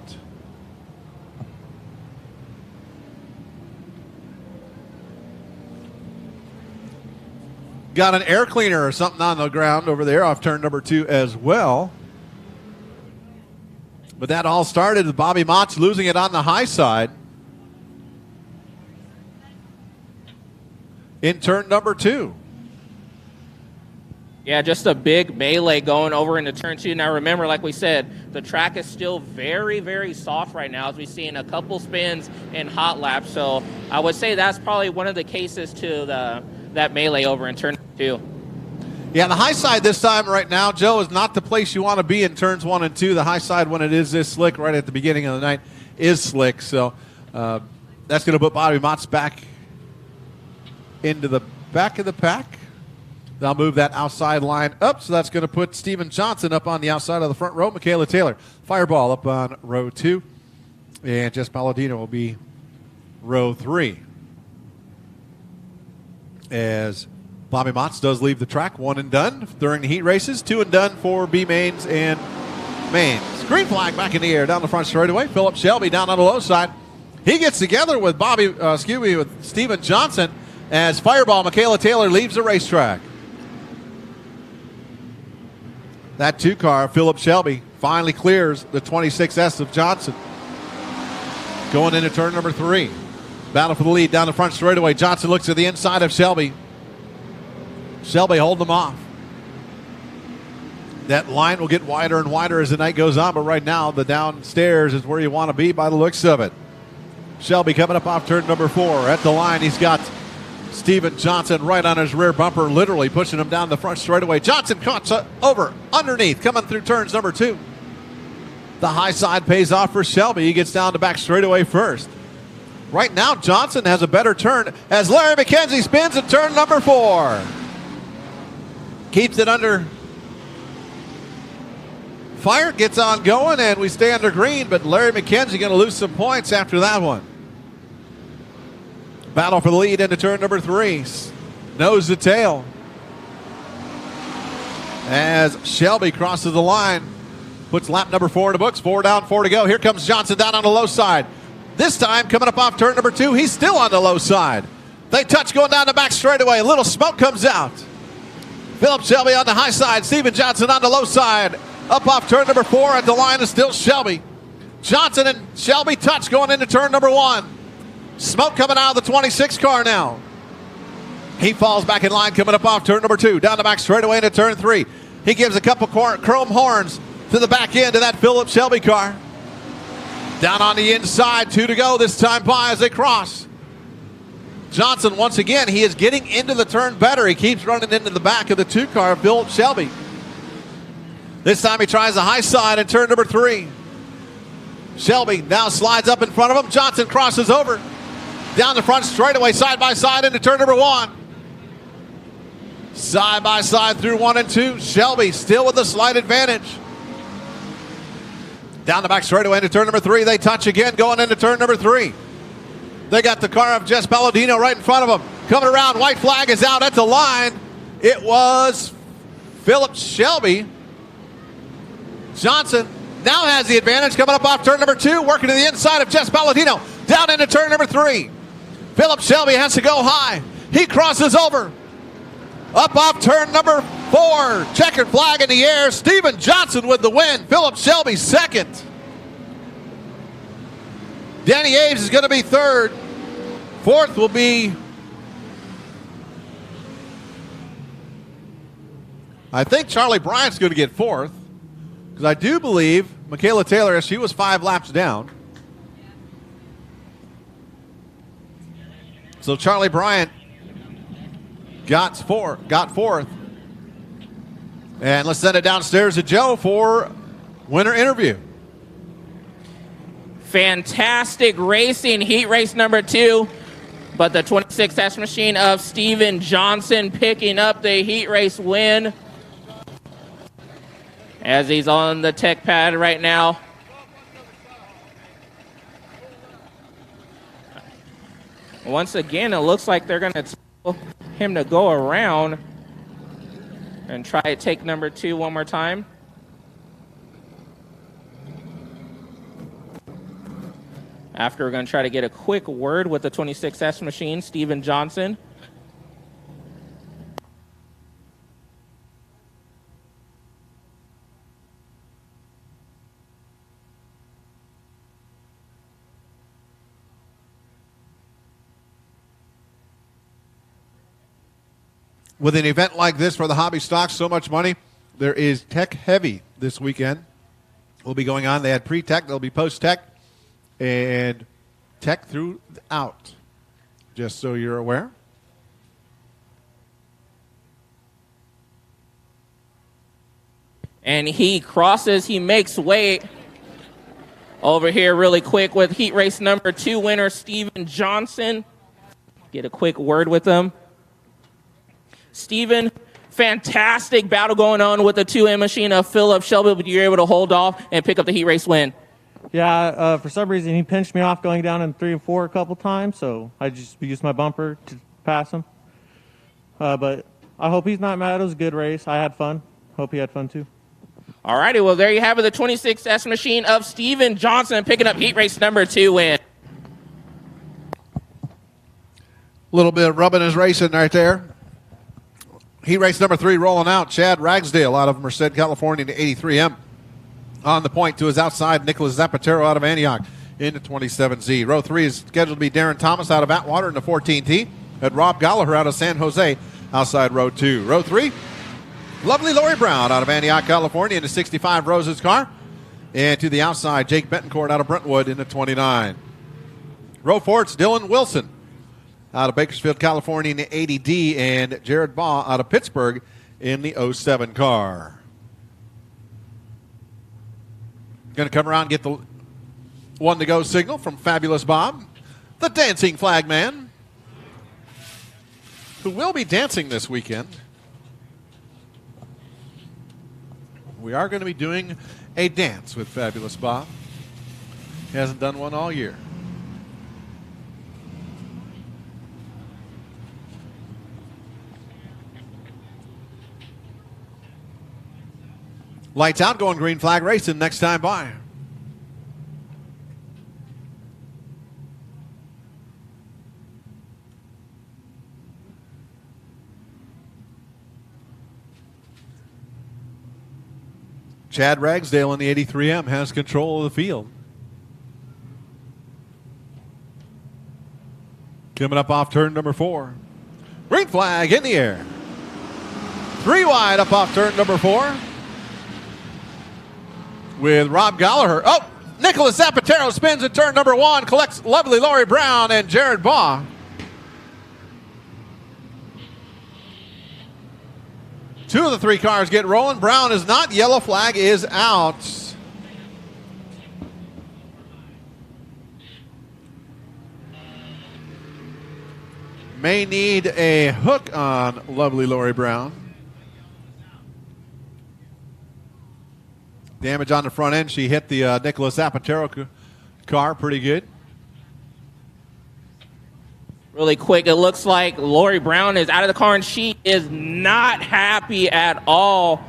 Got an air cleaner or something on the ground over there off turn number 2 as well. But that all started with Bobby Motts losing it on the high side in turn number 2. Yeah, just a big melee going over into turn 2. Now remember, like we said, the track is still very, very soft right now as we've seen a couple spins in hot laps. So I would say that's probably one of the cases to that melee over in turn 2. Yeah, the high side this time right now, Joe, is not the place you want to be in turns 1 and 2. The high side, when it is this slick right at the beginning of the night, is slick. So that's going to put Bobby Motts back into the back of the pack. They'll move that outside line up, so that's going to put Steven Johnson up on the outside of the front row. Michaela Taylor, Fireball up on row 2. And Jess Palladino will be row 3. As Bobby Motts does leave the track, 1 and done during the heat races, 2 and done for B Mains and mains. Green flag back in the air down the front straightaway. Philip Shelby down on the low side. He gets together with with Steven Johnson as Fireball Michaela Taylor leaves the racetrack. That 2-car, Philip Shelby, finally clears the 26S of Johnson. Going into turn number 3. Battle for the lead down the front straightaway. Johnson looks to the inside of Shelby. Shelby holding them off. That line will get wider and wider as the night goes on, but right now the downstairs is where you want to be by the looks of it. Shelby coming up off turn number 4. At the line, he's got Steven Johnson right on his rear bumper, literally pushing him down the front straightaway. Johnson caught over underneath, coming through turns number 2. The high side pays off for Shelby. He gets down the back straightaway first. Right now, Johnson has a better turn as Larry McKenzie spins at turn number 4. Keeps it under fire, gets on going, and we stay under green, but Larry McKenzie going to lose some points after that one. Battle for the lead into turn number 3. Nose to tail. As Shelby crosses the line, puts lap number 4 in the books. 4 down, 4 to go. Here comes Johnson down on the low side. This time, coming up off turn number 2, he's still on the low side. They touch going down the back straightaway. A little smoke comes out. Philip Shelby on the high side. Steven Johnson on the low side. Up off turn number 4 at the line is still Shelby. Johnson and Shelby touch going into turn number 1. Smoke coming out of the 26 car now. He falls back in line coming up off turn number 2. Down the back straightaway into turn 3. He gives a couple chrome horns to the back end of that Philip Shelby car. Down on the inside, 2 to go this time by as they cross. Johnson, once again, he is getting into the turn better. He keeps running into the back of the 2 car, Philip Shelby. This time he tries the high side in turn number 3. Shelby now slides up in front of him. Johnson crosses over. Down the front straightaway, side by side into turn number 1. Side by side through 1 and 2. Shelby still with a slight advantage. Down the back straightaway into turn number 3. They touch again going into turn number 3. They got the car of Jess Palladino right in front of them. Coming around, white flag is out at the line. It was Philip Shelby. Johnson now has the advantage coming up off turn number 2, working to the inside of Jess Palladino. Down into turn number 3. Philip Shelby has to go high. He crosses over. Up off turn number 4. Checkered flag in the air. Steven Johnson with the win. Philip Shelby second. Danny Aves is going to be third. Fourth will be, I think Charlie Bryant's going to get fourth. Because I do believe Michaela Taylor, she was 5 laps down. So Charlie Bryant got fourth. And let's send it downstairs to Joe for winner interview. Fantastic racing, heat race number 2. But the 26S machine of Steven Johnson picking up the heat race win. As he's on the tech pad right now. Once again, it looks like they're going to tell him to go around and try to take number 2 one more time. After we're going to try to get a quick word with the 26S machine, Steven Johnson. With an event like this for the hobby stocks, so much money, there is tech heavy this weekend. Will be going on. They had pre-tech, there'll be post-tech, and tech throughout, just so you're aware. And he crosses, he makes way over here really quick with heat race number 2 winner, Steven Johnson. Get a quick word with him. Steven, fantastic battle going on with the 2M machine of Philip Shelby, but you're able to hold off and pick up the heat race win. Yeah, for some reason he pinched me off going down in 3 and 4 a couple times, so I just used my bumper to pass him. But I hope he's not mad. It was a good race. I had fun. Hope he had fun too. All righty, well, there you have it, the 26S machine of Steven Johnson picking up heat race number 2 win. A little bit of rubbing his racing right there. Heat race number 3 rolling out. Chad Ragsdale out of Merced, California to 83M. On the point to his outside, Nicholas Zapatero out of Antioch in the 27Z. Row 3 is scheduled to be Darren Thomas out of Atwater in the 14T. And Rob Gallagher out of San Jose outside row 2. Row 3, lovely Lori Brown out of Antioch, California in the 65 Roses car. And to the outside, Jake Betancourt out of Brentwood in the 29. Row 4, it's Dylan Wilson out of Bakersfield, California in the 80D, and Jared Baugh out of Pittsburgh in the 07 car. Going to come around and get the one to go signal from Fabulous Bob, the dancing flag man, who will be dancing this weekend. We are going to be doing a dance with Fabulous Bob. He hasn't done one all year. Lights out, going green flag racing next time by. Chad Ragsdale in the 83M has control of the field. Coming up off turn number 4. Green flag in the air. 3 wide up off turn number 4. With Rob Gallagher. Oh, Nicholas Zapatero spins at turn number 1, collects lovely Lori Brown and Jared Baugh. Two of the 3 cars get rolling. Brown is not. Yellow flag is out. May need a hook on lovely Lori Brown. Damage on the front end. She hit the Nicholas Zapatero car pretty good. Really quick, it looks like Lori Brown is out of the car, and she is not happy at all,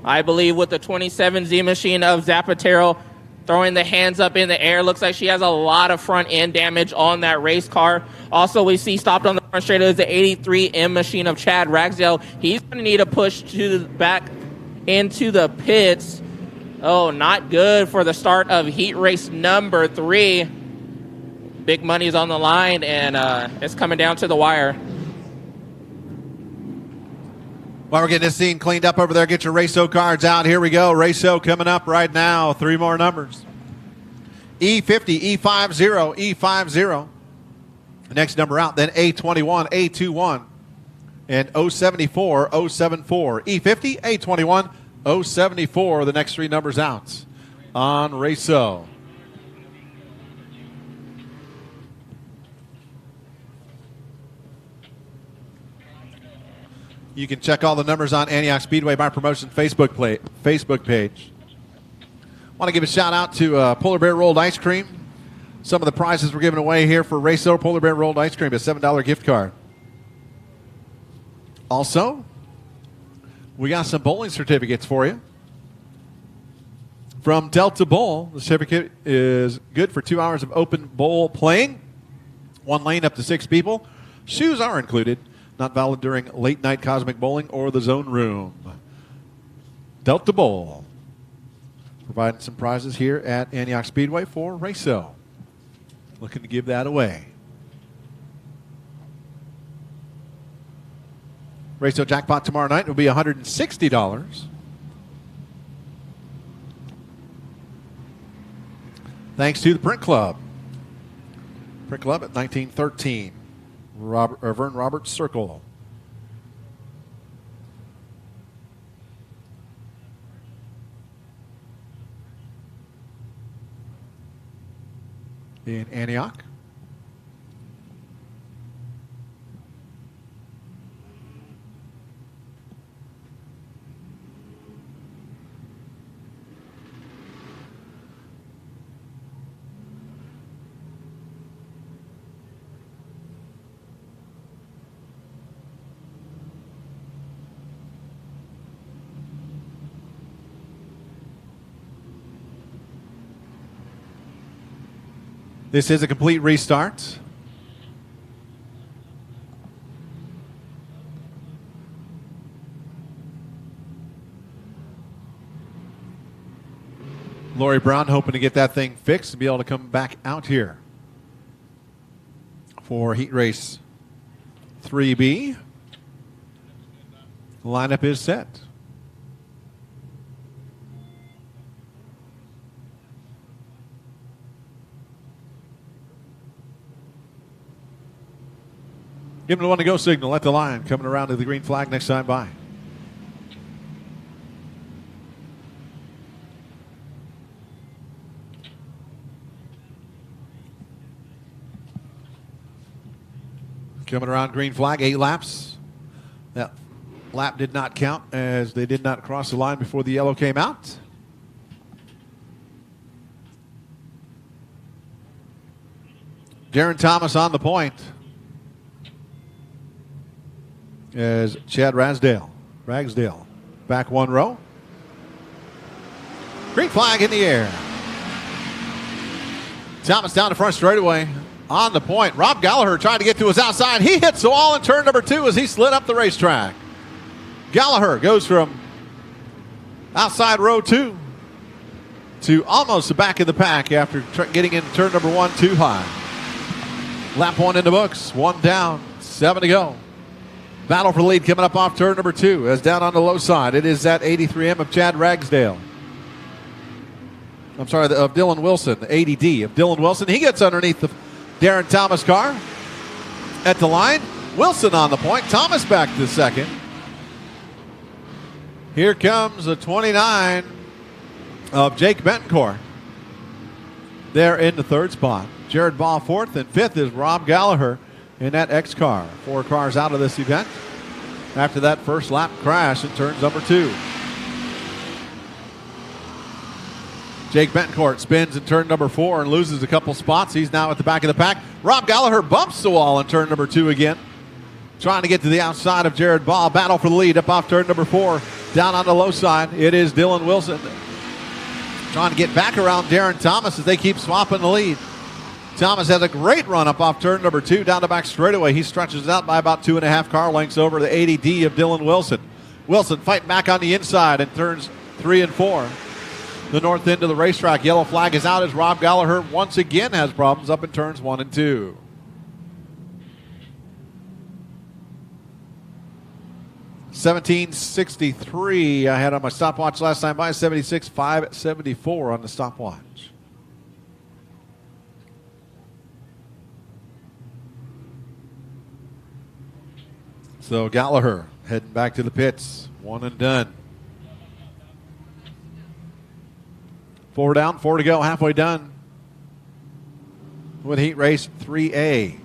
I believe, with the 27Z machine of Zapatero throwing the hands up in the air. Looks like she has a lot of front end damage on that race car. Also, we see stopped on the front straight is the 83M machine of Chad Ragsdale. He's going to need a push to the back into the pits. Oh, not good for the start of heat race number 3. Big money is on the line, and it's coming down to the wire. While we're getting this scene cleaned up over there, get your Race-O cards out. Here we go. Race-O coming up right now. 3 more numbers. E50, E50, E50. The next number out, then A21, A21, and 074, 074. E50, A21, 074, the next 3 numbers out on Race-O. You can check all the numbers on Antioch Speedway by Promotion Facebook page. Want to give a shout out to Polar Bear Rolled Ice Cream. Some of the prizes we're giving away here for Race-O Polar Bear Rolled Ice Cream, a $7 gift card. Also, we got some bowling certificates for you. From Delta Bowl, the certificate is good for 2 hours of open bowl playing. 1 lane up to 6 people. Shoes are included. Not valid during late night Cosmic Bowling or the Zone Room. Delta Bowl. Providing some prizes here at Antioch Speedway for Race-O. Looking to give that away. Race-O jackpot tomorrow night will be $160. Thanks to the Print Club. Print Club at 1913. Vern Roberts Circle. In Antioch. This is a complete restart. Lori Brown hoping to get that thing fixed and be able to come back out here for heat race 3B. The lineup is set. Give him the one to go signal at the line. Coming around to the green flag next time by. Coming around green flag, 8 laps. That lap did not count as they did not cross the line before the yellow came out. Darren Thomas on the point as Chad Ragsdale back one row. Green flag in the air. Thomas down the front straightaway. On the point, Rob Gallagher trying to get to his outside. He hits the wall in turn number 2 as he slid up the racetrack. Gallagher goes from outside row 2 to almost the back of the pack after getting into turn number 1 too high. Lap 1 in the books, 1 down, 7 to go. Battle for the lead coming up off turn number 2 as down on the low side. It is that 83M of Chad Ragsdale. I'm sorry, of Dylan Wilson, the 80D of Dylan Wilson. He gets underneath the Darren Thomas car at the line. Wilson on the point. Thomas back to second. Here comes the 29 of Jake Betancourt. There in the third spot. Jared Ball fourth, and fifth is Rob Gallagher in that X car. 4 cars out of this event after that first lap crash in turns number 2. Jake Betancourt spins in turn number 4 and loses a couple spots. He's now at the back of the pack. Rob Gallagher bumps the wall in turn number 2 again. Trying to get to the outside of Jared Ball. Battle for the lead up off turn number 4. Down on the low side, it is Dylan Wilson. Trying to get back around Darren Thomas as they keep swapping the lead. Thomas has a great run up off turn number 2 down the back straightaway. He stretches it out by about 2.5 car lengths over the 80D of Dylan Wilson. Wilson fighting back on the inside in turns 3 and 4. The north end of the racetrack. Yellow flag is out as Rob Gallagher once again has problems up in turns 1 and 2. $17.63 I had on my stopwatch last time by. 76.574 on the stopwatch. So Gallagher heading back to the pits. 1 and done. 4 down, 4 to go, halfway done with heat race 3A.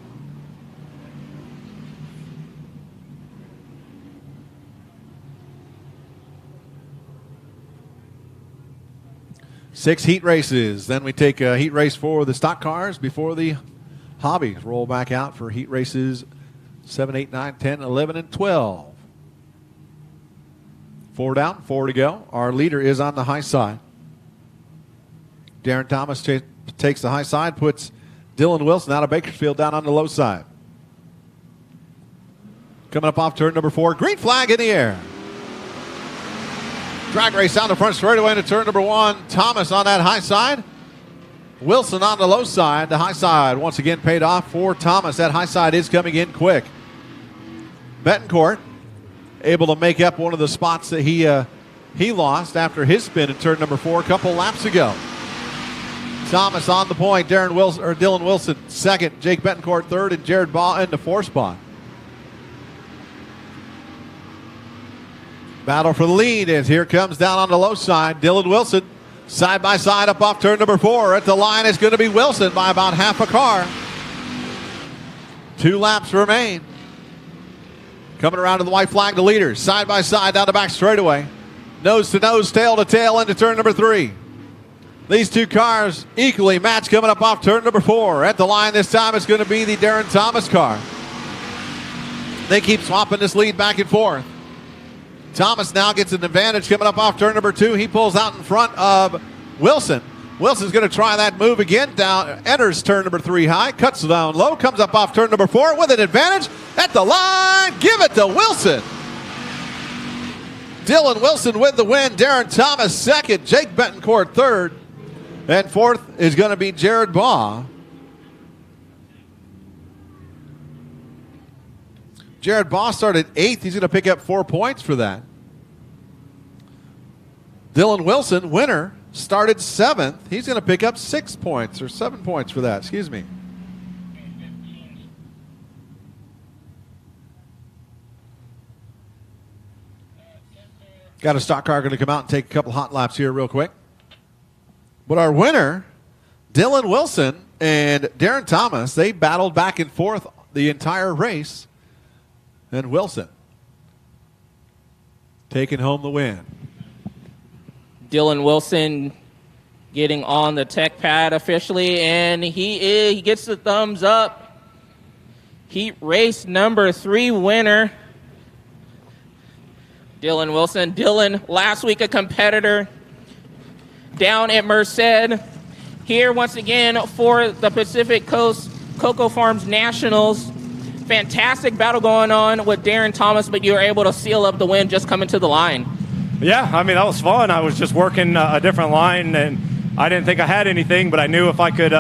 Six heat races. Then we take a heat race for the stock cars before the hobbies roll back out for heat races 7, 8, 9, 10, 11, and 12. 4 down, 4 to go. Our leader is on the high side. Darren Thomas takes the high side, puts Dylan Wilson out of Bakersfield down on the low side. Coming up off turn number 4, green flag in the air. Drag race down the front straightaway into turn number 1. Thomas on that high side. Wilson on the low side. The high side once again paid off for Thomas. That high side is coming in quick. Betancourt able to make up one of the spots that he lost after his spin in turn number 4 a couple laps ago. Thomas on the point. Dylan Wilson second. Jake Betancourt third, and Jared Ball in the 4th spot. Battle for the lead as here comes down on the low side. Dylan Wilson side by side up off turn number 4. At the line is going to be Wilson by about half a car. 2 laps remain. Coming around to the white flag, the leaders side by side down the back straightaway. Nose to nose, tail to tail into turn number 3. These 2 cars equally matched coming up off turn number 4. At the line this time it's going to be the Darren Thomas car. They keep swapping this lead back and forth. Thomas now gets an advantage coming up off turn number 2. He pulls out in front of Wilson. Wilson's going to try that move again. Down, enters turn number 3 high, cuts down low, comes up off turn number 4 with an advantage at the line. Give it to Wilson. Dylan Wilson with the win. Darren Thomas second. Jake Betancourt third. And fourth is going to be Jared Baugh. Jared Baugh started 8th. He's going to pick up 4 points for that. Dylan Wilson, winner, started 7th. He's going to pick up 6 points or 7 points for that. Excuse me. Got a stock car going to come out and take a couple hot laps here real quick. But our winner, Dylan Wilson and Darren Thomas, they battled back and forth the entire race. And Wilson taking home the win. Dylan Wilson getting on the tech pad officially, and he gets the thumbs up. Heat race number 3 winner, Dylan Wilson. Dylan, last week a competitor down at Merced. Here once again for the Pacific Coast CoCo Farms Nationals. Fantastic battle going on with Darren Thomas, but you were able to seal up the win just coming to the line. Yeah, I mean, that was fun. I was just working a different line, and I didn't think I had anything, but I knew if I could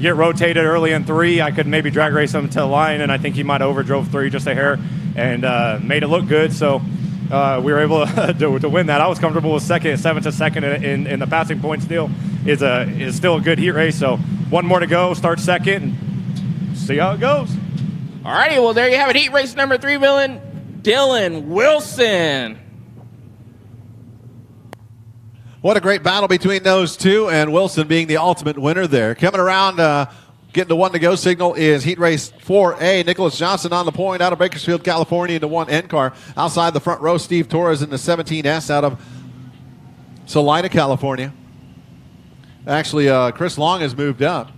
get rotated early in 3, I could maybe drag race him to the line, and I think he might have overdrove 3 just a hair and made it look good. So we were able to win that. I was comfortable with second, 7th to second in the passing point still. Is still a good heat race. So one more to go, start second, and see how it goes. All righty, well, there you have it. Heat race number 3, Dylan Wilson. What a great battle between those two, and Wilson being the ultimate winner there. Coming around, getting the 1 to go signal is heat race 4A. Nicholas Johnson on the point out of Bakersfield, California, in the 1N car. Outside the front row, Steve Torres in the 17S out of Salina, California. Actually, Chris Long has moved up.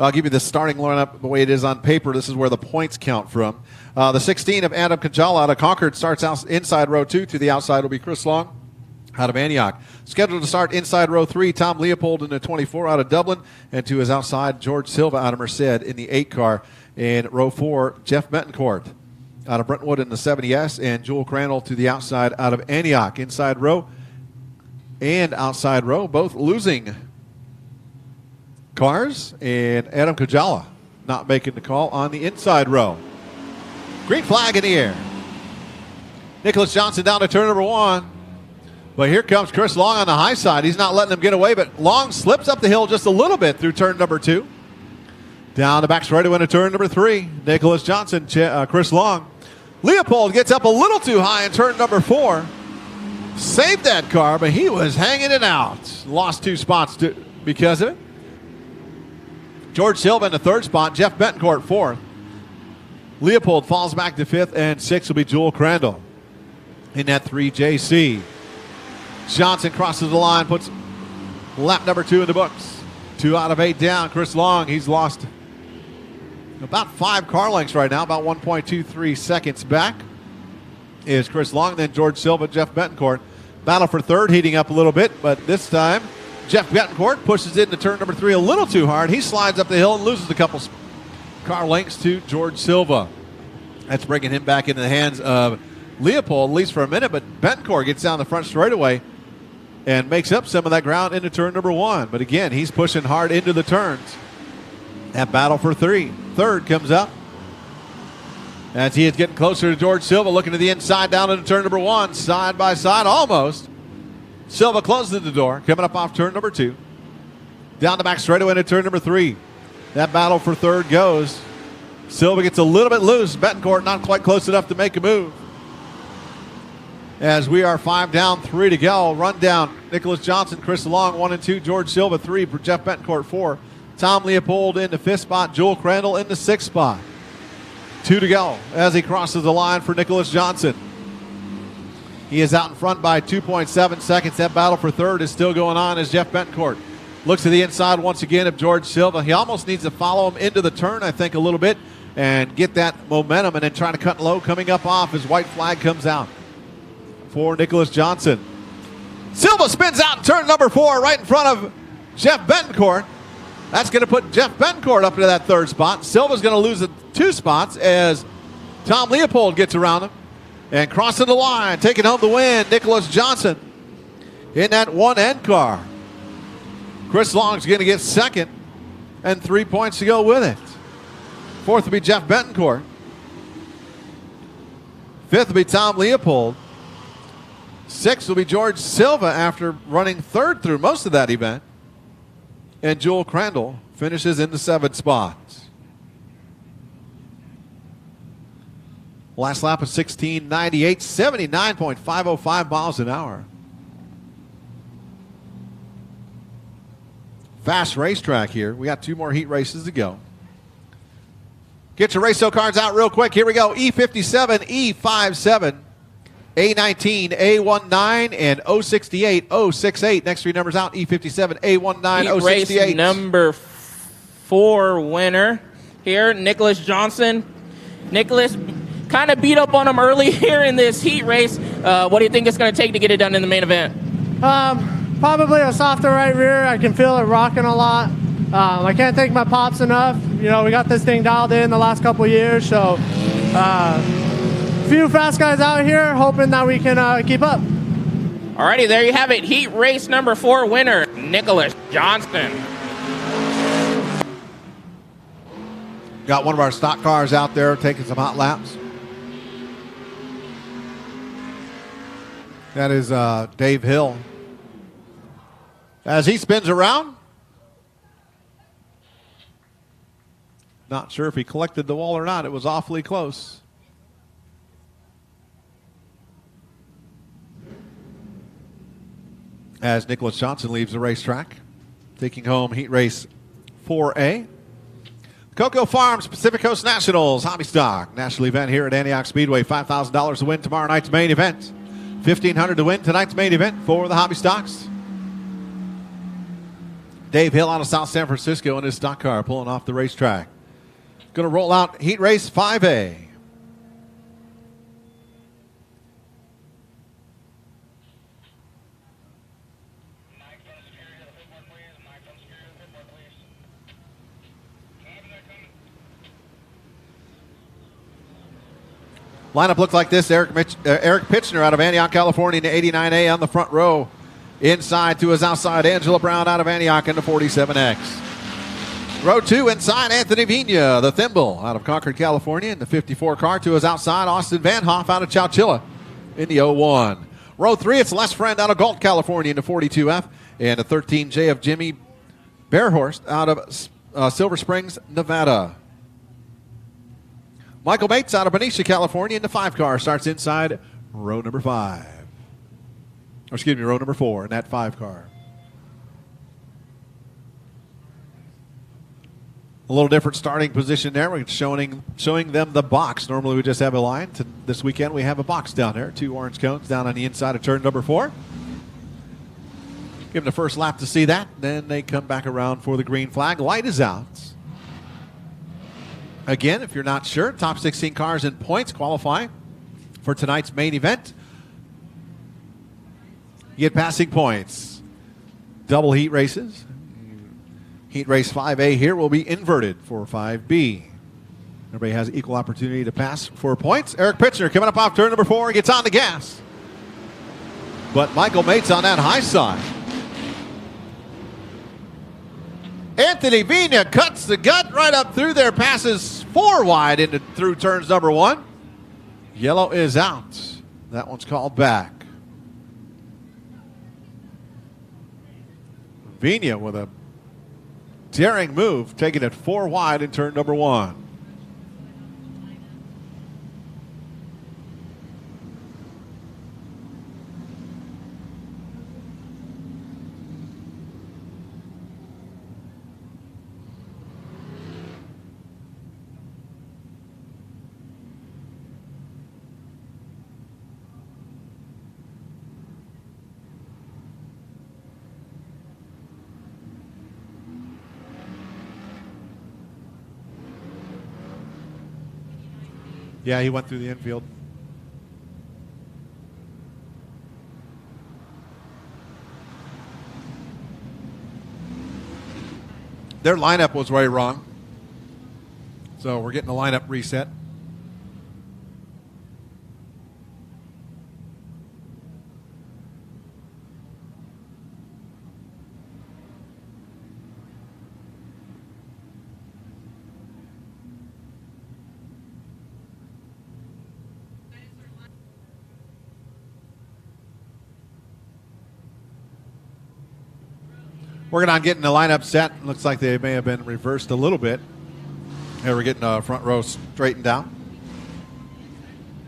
I'll give you the starting lineup the way it is on paper. This is where the points count from. The 16 of Adam Kajala out of Concord starts out inside row 2. To the outside will be Chris Long out of Antioch. Scheduled to start inside row 3, Tom Leopold in the 24 out of Dublin. And to his outside, George Silva out of Merced in the 8 car. In row 4, Jeff Betancourt out of Brentwood in the 70S. And Jewel Crandall to the outside out of Antioch. Inside row and outside row, both losing cars, and Adam Kajala not making the call on the inside row. Green flag in the air. Nicholas Johnson down to turn number 1. But here comes Chris Long on the high side. He's not letting him get away, but Long slips up the hill just a little bit through turn number 2. Down the back straightaway into turn number 3. Nicholas Johnson, Chris Long. Leopold gets up a little too high in turn number 4. Saved that car, but he was hanging it out. Lost 2 spots because of it. George Silva in the 3rd spot. Jeff Betancourt 4th. Leopold falls back to 5th, and 6th will be Jewel Crandall in that 3JC. Johnson crosses the line, puts lap number 2 in the books. 2 out of 8 down. Chris Long, he's lost about 5 car lengths right now, about 1.23 seconds back is Chris Long, then George Silva, Jeff Betancourt. Battle for 3rd heating up a little bit, but this time Jeff Betancourt pushes into turn number 3 a little too hard. He slides up the hill and loses a couple car lengths to George Silva. That's bringing him back into the hands of Leopold, at least for a minute, but Betancourt gets down the front straightaway and makes up some of that ground into turn number 1. But again, he's pushing hard into the turns. That battle for 3rd comes up as he is getting closer to George Silva, looking to the inside down into turn number 1, side by side almost. Silva closes the door, coming up off turn number 2. Down the back straightaway into turn number 3. That battle for 3rd goes. Silva gets a little bit loose. Betancourt not quite close enough to make a move. As we are 5 down, 3 to go. Run down. Nicholas Johnson, Chris Long, 1 and 2. George Silva, 3. For Jeff Betancourt, 4. Tom Leopold in the 5th spot. Jewel Crandall in the 6th spot. 2 to go as he crosses the line for Nicholas Johnson. He is out in front by 2.7 seconds. That battle for 3rd is still going on as Jeff Betancourt looks to the inside once again of George Silva. He almost needs to follow him into the turn, I think, a little bit and get that momentum and then try to cut low coming up off as white flag comes out for Nicholas Johnson. Silva spins out in turn number 4 right in front of Jeff Betancourt. That's going to put Jeff Betancourt up into that 3rd spot. Silva's going to lose the 2 spots as Tom Leopold gets around him. And crossing the line, taking home the win, Nicholas Johnson in that 1N car. Chris Long's going to get 2nd and 3 points to go with it. 4th will be Jeff Betancourt. 5th will be Tom Leopold. 6th will be George Silva after running 3rd through most of that event. And Joel Crandall finishes in the 7th spot. Last lap of 16:98, 79.505 miles an hour. Fast racetrack here. We got 2 more heat races to go. Get your race cards out real quick. Here we go. E57, E57, A19, A19, and 068, 068. Next 3 numbers out. E57, A19, Heat 068. race number 4 winner here, Nicholas Johnson. Nicholas kind of beat up on him early here in this heat race. What do you think it's going to take to get it done in the main event? Probably a softer right rear. I can feel it rocking a lot. I can't thank my pops enough. You know, we got this thing dialed in the last couple of years, so few fast guys out here hoping that we can keep up. Alrighty, there you have it. Heat race number 4 winner, Nicholas Johnson. Got one of our stock cars out there taking some hot laps. That is Dave Hill. As he spins around, not sure if he collected the wall or not. It was awfully close. As Nicholas Johnson leaves the racetrack, taking home heat race 4A. CoCo Farms Pacific Coast Nationals Hobby Stock National event here at Antioch Speedway. $5,000 to win tomorrow night's main event. $1,500 to win tonight's main event for the Hobby Stocks. Dave Hill out of South San Francisco in his stock car pulling off the racetrack. Going to roll out heat race 5A. Lineup looks like this. Eric Pitchner out of Antioch, California in the 89A on the front row. Inside to his outside, Angela Brown out of Antioch in the 47X. Row 2 inside, Anthony Vina, the Thimble out of Concord, California in the 54 car. To his outside, Austin Van Hoff out of Chowchilla in the 01. Row 3, it's Les Friend out of Galt, California in the 42F. And the 13J of Jimmy Bearhorst out of Silver Springs, Nevada. Michael Bates out of Benicia, California in the 5 car starts inside row number 5. Or excuse me, row number 4 in that 5 car. A little different starting position there. We're showing them the box. Normally we just have a line. This weekend we have a box down there. 2 orange cones down on the inside of turn number 4. Give them the first lap to see that. Then they come back around for the green flag. Light is out. Again, if you're not sure, top 16 cars in points qualify for tonight's main event. You get passing points. Double heat races. Heat race 5A here will be inverted for 5B. Everybody has equal opportunity to pass for points. Eric Pitchner coming up off turn number 4 gets on the gas. But Michael Bates on that high side. Anthony Vina cuts the gut right up through there, passes 4 wide through turns number 1. Yellow is out. That one's called back. Vina with a daring move, taking it 4 wide in turn number 1. Yeah, he went through the infield. Their lineup was way wrong. So we're getting the lineup reset. Working on getting the lineup set. Looks like they may have been reversed a little bit. Here we're getting the front row straightened out.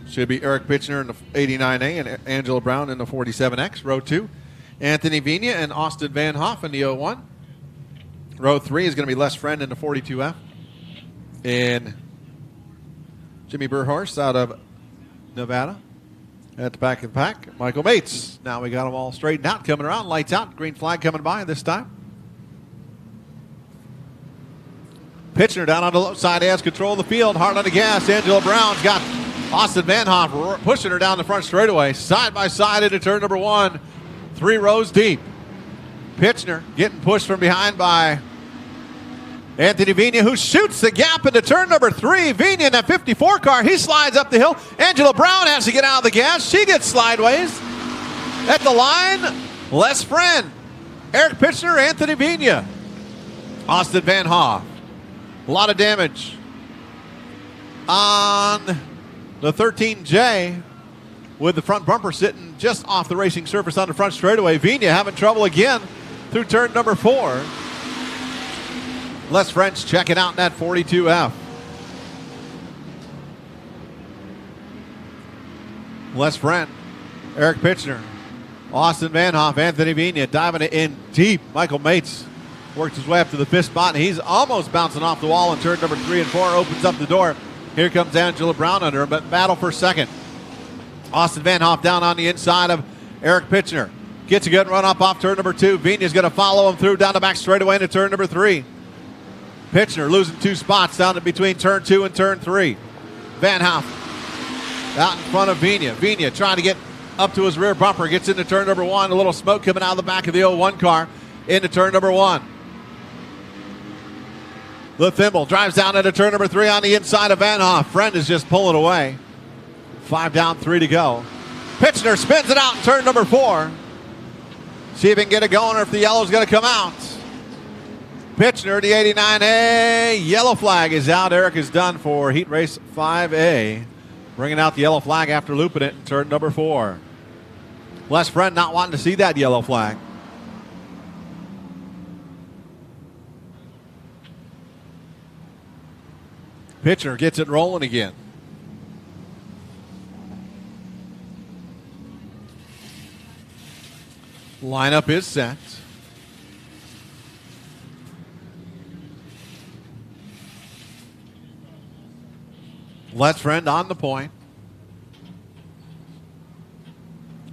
Should be Eric Pitchner in the 89A and Angela Brown in the 47X. Row 2, Anthony Vina and Austin Van Hoff in the 01. Row 3 is going to be Les Friend in the 42F. And Jimmy Burhorst out of Nevada. At the back of the pack, Michael Mates. Now we got them all straightened out, coming around, lights out, green flag coming by this time. Pitchner down on the low side, has control of the field, hard on the gas. Angela Brown's got Austin Van Hoff pushing her down the front straightaway, side by side into turn number 1, 3 rows deep. Pitchner getting pushed from behind by Anthony Vina, who shoots the gap into turn number 3. Vina in that 54 car. He slides up the hill. Angela Brown has to get out of the gas. She gets slideways. At the line, Les Friend, Eric Pitchner, Anthony Vina, Austin Van Hoff. A lot of damage on the 13J with the front bumper sitting just off the racing surface on the front straightaway. Vina having trouble again through turn number 4. Les French checking out in that 42F. Les Friend, Eric Pitchner, Austin Van Hoff, Anthony Vina diving in deep. Michael Mates worked his way up to the 5th spot, and he's almost bouncing off the wall in turn number 3 and 4. Opens up the door. Here comes Angela Brown under him, but battle for second. Austin Van Hoff down on the inside of Eric Pitchner. Gets a good run up off turn number 2. Vina's going to follow him through down the back straightaway into turn number 3. Pitchner losing 2 spots down in between turn 2 and turn 3. Van Hoff out in front of Vina. Vina trying to get up to his rear bumper. Gets into turn number 1. A little smoke coming out of the back of the 01 car into turn number 1. The Thimble drives down into turn number 3 on the inside of Van Hoff. Friend is just pulling away. 5 down, 3 to go. Pitchner spins it out in turn number 4. See if he can get it going or if the yellow's going to come out. Pitchner, the 89A, yellow flag is out. Eric is done for heat race 5A. Bringing out the yellow flag after looping it in turn number 4. Les Friend not wanting to see that yellow flag. Pitchner gets it rolling again. Lineup is set. Les Friend on the point.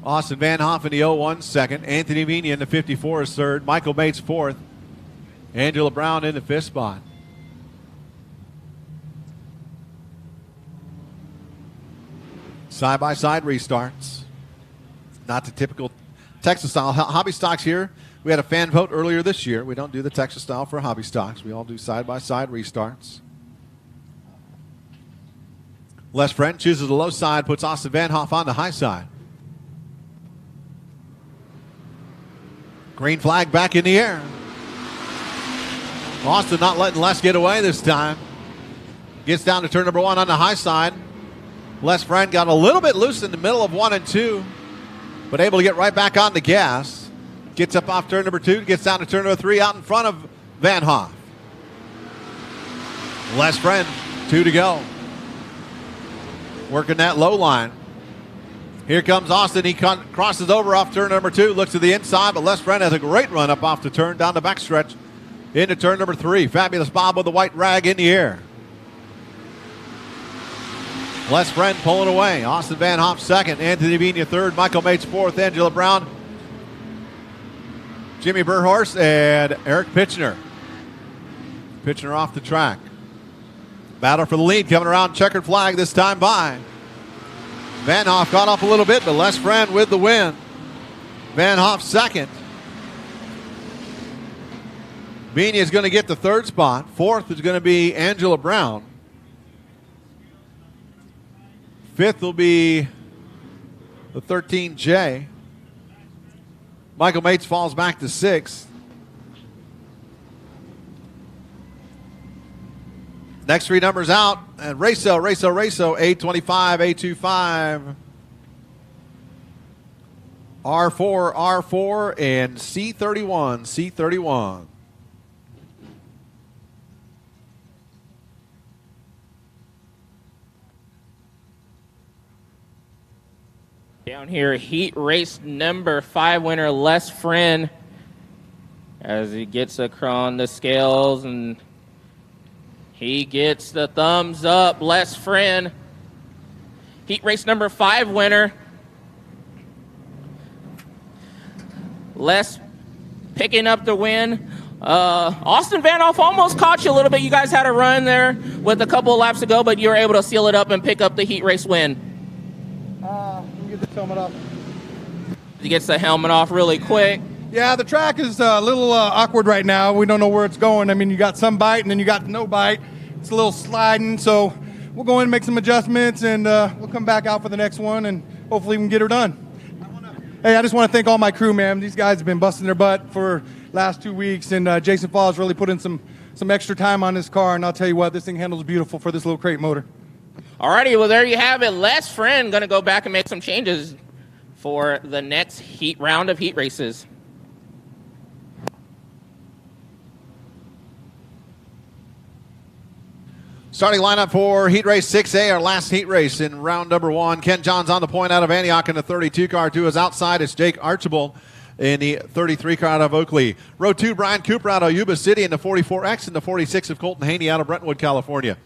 Austin Van Hoff in the 01 second. Anthony Vina in the 54 is third. Michael Bates fourth. Angela Brown in the 5th spot. Side-by-side restarts. Not the typical Texas style. Hobby stocks here. We had a fan vote earlier this year. We don't do the Texas style for hobby stocks. We all do side-by-side restarts. Les Friend chooses the low side, puts Austin Van Hoff on the high side. Green flag back in the air. Austin not letting Les get away this time. Gets down to turn number 1 on the high side. Les Friend got a little bit loose in the middle of 1 and 2, but able to get right back on the gas. Gets up off turn number 2, gets down to turn number 3 out in front of Van Hoff. Les Friend, 2 to go. Working that low line. Here comes Austin. He crosses over off turn number 2, looks to the inside, but Les Friend has a great run up off the turn, down the backstretch into turn number 3. Fabulous Bob with the white rag in the air. Les Friend pulling away. Austin Van Hoff second. Anthony Vina third. Michael Mates fourth. Angela Brown, Jimmy Burhorst, and Eric Pitchner. Pitchner off the track. Battle for the lead coming around. Checkered flag this time by. Van Hoff got off a little bit, but Les Friend with the win. Van Hoff second. Beanie is going to get the third spot. Fourth is going to be Angela Brown. Fifth will be the 13J. Michael Mates falls back to sixth. Next three numbers out, and Raso, 825, 825, R4, R4, and C31, C31. Down here, heat race number 5 winner, Les Friend, as he gets across the scales, and he gets the thumbs up. Les Friend, heat race number 5 winner. Les picking up the win. Austin Vanoff almost caught you a little bit. You guys had a run there with a couple of laps to go, but you were able to seal it up and pick up the heat race win. Get the helmet off. He gets the helmet off really quick. Yeah, the track is a little awkward right now. We don't know where it's going. I mean, you got some bite and then you got no bite. It's a little sliding, so we'll go in and make some adjustments, and we'll come back out for the next one, and hopefully we can get her done. Hey, I just want to thank all my crew, man. These guys have been busting their butt for last 2 weeks, and Jason Falls really put in some extra time on this car, and I'll tell you what, this thing handles beautiful for this little crate motor. Alrighty, well, there you have it. Les Friend going to go back and make some changes for the next round of heat races. Starting lineup for heat race 6A, our last heat race in round number 1. Ken Johns on the point out of Antioch in the 32 car. To his outside, it's Jake Archibald in the 33 car out of Oakley. Row 2, Brian Cooper out of Yuba City in the 44X, and the 46 of Colton Haney out of Brentwood, California.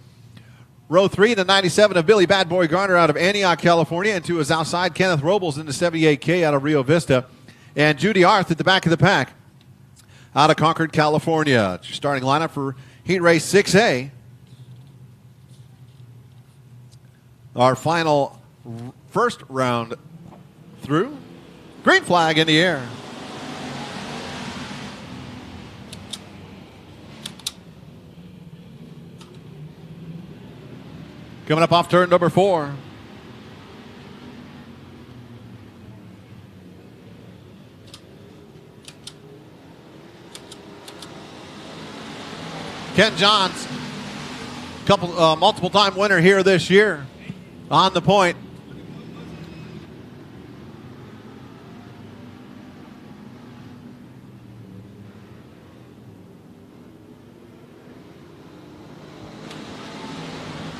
Row 3, the 97 of Billy Bad Boy Garner out of Antioch, California. And to his outside, Kenneth Robles in the 78K out of Rio Vista. And Judy Arth at the back of the pack out of Concord, California. It's your starting lineup for heat race 6A. Our final first round through. Green flag in the air. Coming up off turn number 4. Ken Johns, multiple time winner here this year. On the point.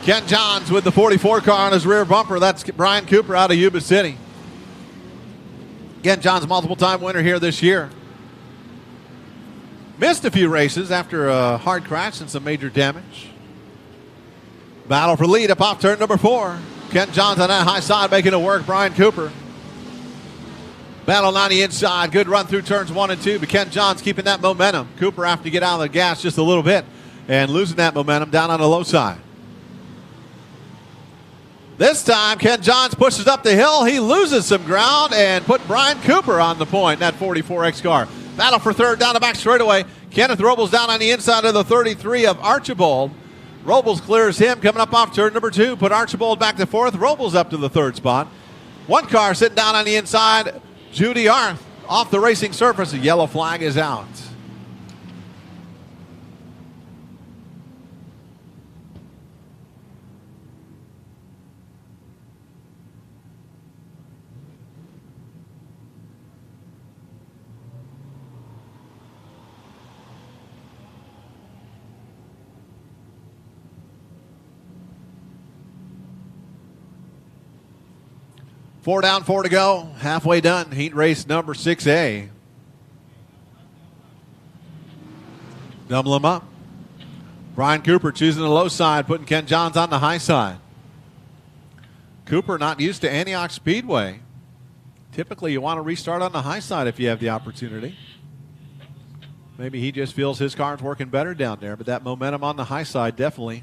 Ken Johns with the 44 car on his rear bumper. That's Brian Cooper out of Yuba City. Ken Johns, multiple time winner here this year. Missed a few races after a hard crash and some major damage. Battle for lead up off turn number 4. Ken Johns on that high side making it work. Brian Cooper. Battle on the inside. Good run through turns 1 and 2. But Ken Johns keeping that momentum. Cooper having to get out of the gas just a little bit and losing that momentum down on the low side. This time, Ken Johns pushes up the hill. He loses some ground and put Brian Cooper on the point in that 44X car. Battle for third down the back straightaway. Kenneth Robles down on the inside of the 33 of Archibald. Robles clears him coming up off turn number 2. Put Archibald back to 4th. Robles up to the 3rd spot. One car sitting down on the inside. Judy Arth off the racing surface. The yellow flag is out. Four down, 4 to go. Halfway done. Heat race number 6A. Double them up. Brian Cooper choosing the low side, putting Ken Johns on the high side. Cooper not used to Antioch Speedway. Typically, you want to restart on the high side if you have the opportunity. Maybe he just feels his car's working better down there, but that momentum on the high side definitely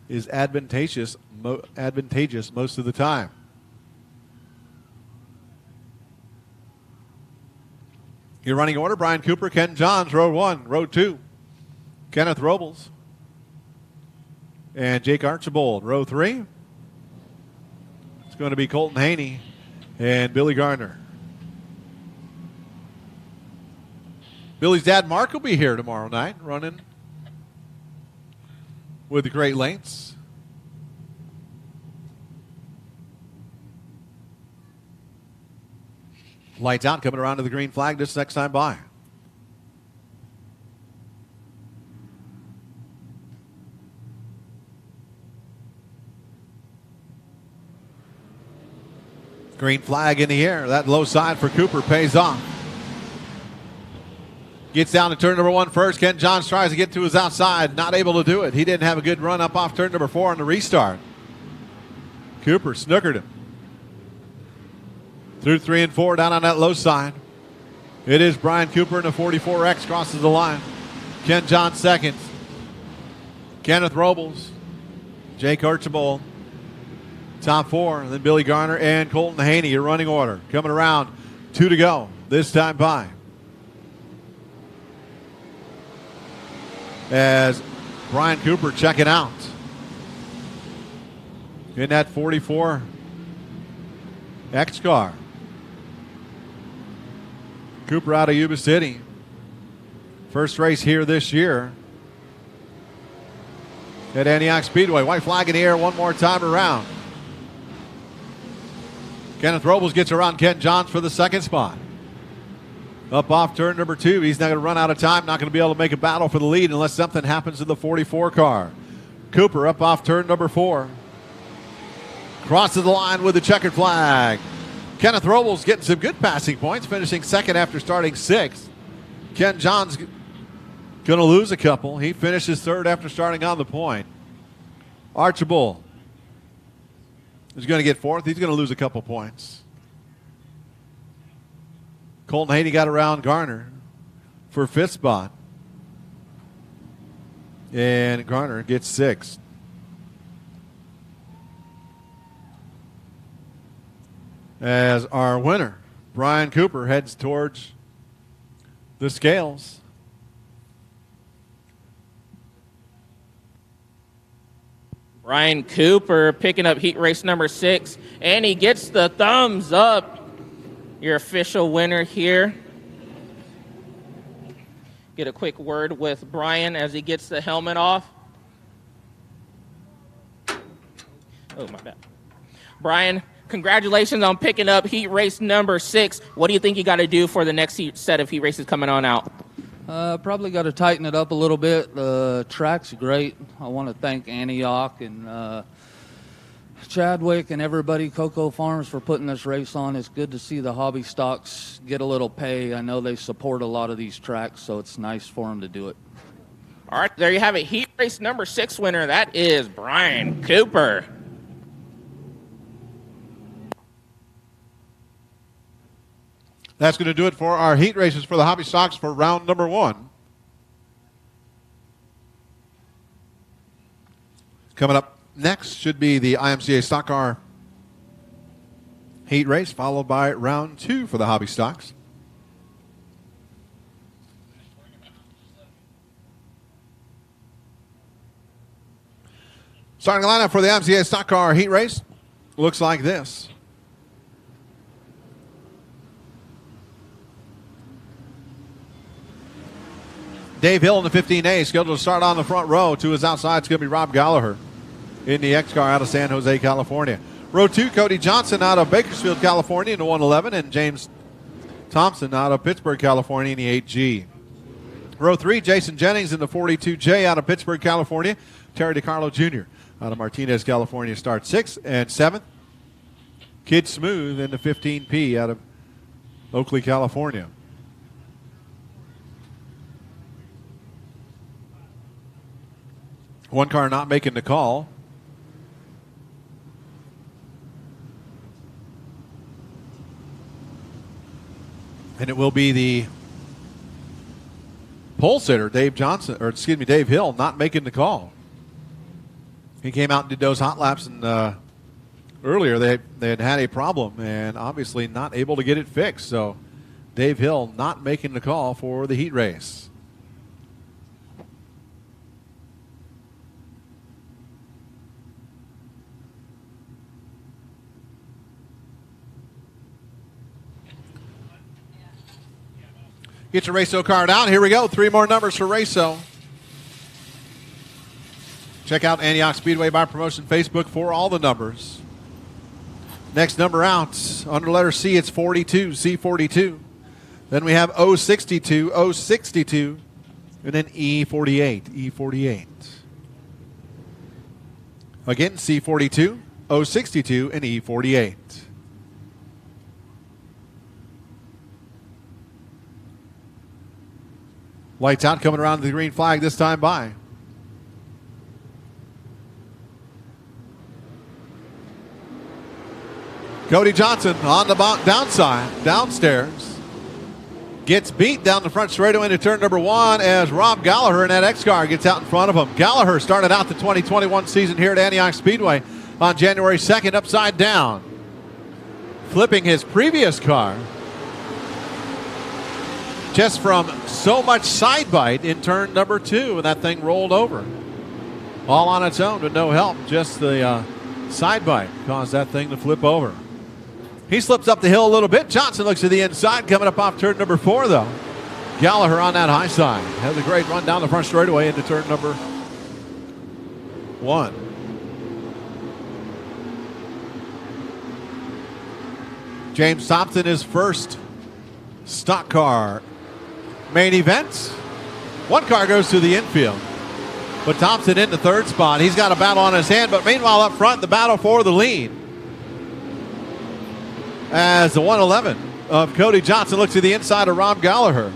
is advantageous most of the time. Your running order, Brian Cooper, Ken Johns, row 1. Row 2, Kenneth Robles and Jake Archibald. Row 3, it's going to be Colton Haney and Billy Gardner. Billy's dad, Mark, will be here tomorrow night running with the Great Lengths. Lights out, coming around to the green flag this next time by. Green flag in the air. That low side for Cooper pays off. Gets down to turn number 1 first. Ken Johns tries to get to his outside. Not able to do it. He didn't have a good run up off turn number 4 on the restart. Cooper snookered him. Through 3 and 4 down on that low side. It is Brian Cooper in the 44X crosses the line. Ken Johns second. Kenneth Robles. Jake Archibald. Top 4. And then Billy Garner and Colton Haney, your running order. Coming around. 2 to go. This time by. As Brian Cooper checking out. In that 44 X car. Cooper out of Yuba City. First race here this year at Antioch Speedway. White flag in the air one more time around. Kenneth Robles gets around Ken Johns for the second spot. Up off turn number 2. He's not going to run out of time. Not going to be able to make a battle for the lead unless something happens to the 44 car. Cooper up off turn number 4. Crosses the line with the checkered flag. Kenneth Robles getting some good passing points, finishing second after starting 6th. Ken Johns going to lose a couple. He finishes third after starting on the point. Archibald is going to get 4th. He's going to lose a couple points. Colton Haney got around Garner for 5th spot. And Garner gets 6th. As our winner, Brian Cooper, heads towards the scales. Brian Cooper picking up heat race number 6, and he gets the thumbs up. Your official winner here. Get a quick word with Brian as he gets the helmet off. Oh, my bad. Brian, congratulations on picking up heat race number 6. What do you think you got to do for the next set of heat races coming on out? Probably got to tighten it up a little bit. The track's great. I want to thank Antioch and Chadwick and everybody, CoCo Farms, for putting this race on. It's good to see the hobby stocks get a little pay. I know they support a lot of these tracks, so it's nice for them to do it. All right, there you have it. Heat race number 6 winner. That is Brian Cooper. That's going to do it for our heat races for the hobby stocks for round number 1. Coming up next should be the IMCA Stock Car heat race, followed by round 2 for the hobby stocks. Starting lineup for the IMCA Stock Car heat race looks like this. Dave Hill in the 15A, scheduled to start on the front row. To his outside, it's going to be Rob Gallagher in the X car out of San Jose, California. Row 2, Cody Johnson out of Bakersfield, California in the 111, and James Thompson out of Pittsburgh, California in the 8G. Row 3, Jason Jennings in the 42J out of Pittsburgh, California. Terry DiCarlo Jr. out of Martinez, California starts 6th and 7th. Kid Smooth in the 15P out of Oakley, California. One car not making the call. And it will be the pole sitter, Dave Hill, not making the call. He came out and did those hot laps, and earlier they had a problem and obviously not able to get it fixed. So Dave Hill not making the call for the heat race. Get your Raceau card out. Here we go. 3 more numbers for Raceau. Check out Antioch Speedway by Promotion Facebook for all the numbers. Next number out, under letter C, it's 42, C42. Then we have 062, 062, and then E48, E48. Again, C42, 062, and E48. Lights out, coming around the green flag this time by. Cody Johnson on the downside, downstairs. Gets beat down the front straightaway into turn number 1 as Rob Gallagher in that X-Car gets out in front of him. Gallagher started out the 2021 season here at Antioch Speedway on January 2nd upside down, flipping his previous car just from so much side bite in turn number 2, and that thing rolled over. All on its own with no help, just the side bite caused that thing to flip over. He slips up the hill a little bit. Johnson looks to the inside, coming up off turn number 4, though. Gallagher on that high side. Has a great run down the front straightaway into turn number 1. James Thompson, his first stock car main event. 1 car goes to the infield. But Thompson in the 3rd spot. He's got a battle on his hand, but meanwhile up front, the battle for the lead. As the 111 of Cody Johnson looks to the inside of Rob Gallagher.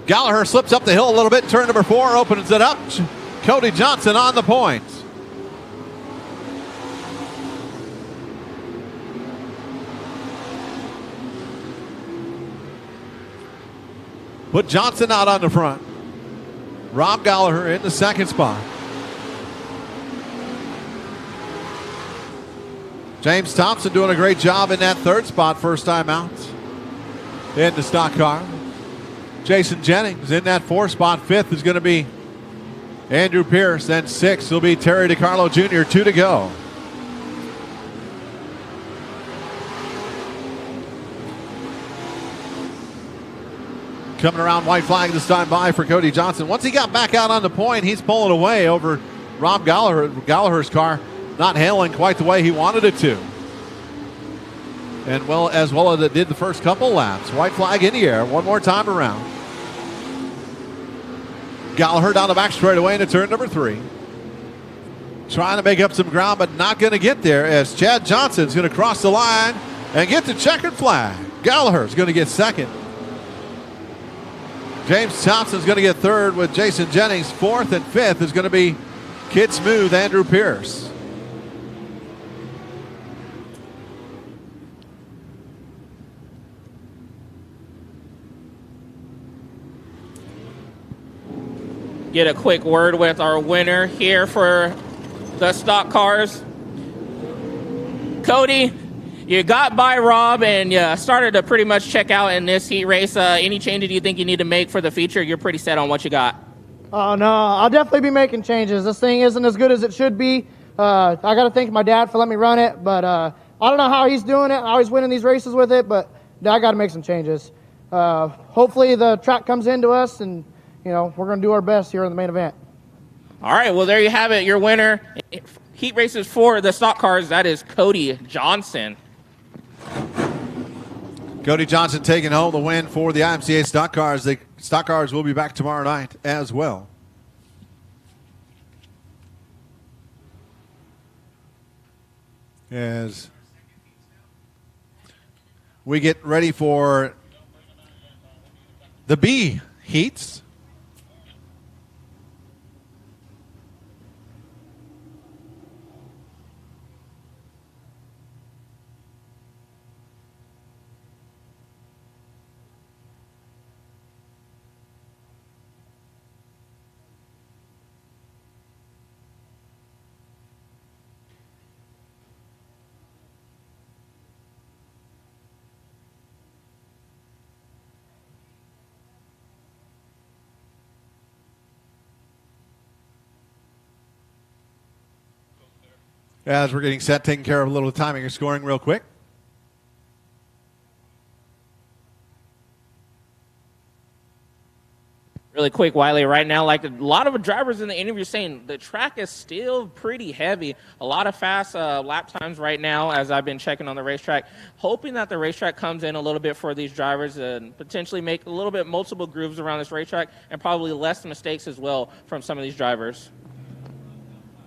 Gallagher slips up the hill a little bit. Turn number 4 opens it up. Cody Johnson on the point. Put Johnson out on the front. Rob Gallagher in the 2nd spot. James Thompson doing a great job in that 3rd spot, first time out in the stock car. Jason Jennings in that 4th spot. 5th is going to be Andrew Pierce. Then 6th will be Terry DiCarlo Jr. 2 to go. Coming around, white flag this time by for Cody Johnson. Once he got back out on the point, he's pulling away over Rob Gallagher's car, not handling quite the way he wanted it to. And as well as it did the first couple laps. White flag in the air, one more time around. Gallagher down the back straightaway into turn number 3. Trying to make up some ground, but not going to get there as Chad Johnson's going to cross the line and get the checkered flag. Gallagher's going to get 2nd. James Thompson's going to get 3rd with Jason Jennings. 4th and 5th is going to be Kid Smooth Andrew Pierce. Get a quick word with our winner here for the stock cars. Cody, you got by Rob and you started to pretty much check out in this heat race. Any changes you think you need to make for the future? You're pretty set on what you got. Oh, no, I'll definitely be making changes. This thing isn't as good as it should be. I got to thank my dad for letting me run it, but I don't know how he's doing it. How he's winning these races with it, but I got to make some changes. Hopefully the track comes into us and, you know, we're going to do our best here in the main event. All right, well, there you have it. Your winner, heat races for the stock cars, that is Cody Johnson. Cody Johnson taking home the win for the IMCA stock cars. The stock cars will be back tomorrow night as well. As we get ready for the B heats. as we're getting set, taking care of a little timing and scoring real quick. Really quick, Wiley, right now, like a lot of drivers in the interview saying the track is still pretty heavy. A lot of fast lap times right now as I've been checking on the racetrack. Hoping that the racetrack comes in a little bit for these drivers and potentially make a little bit multiple grooves around this racetrack and probably less mistakes as well from some of these drivers.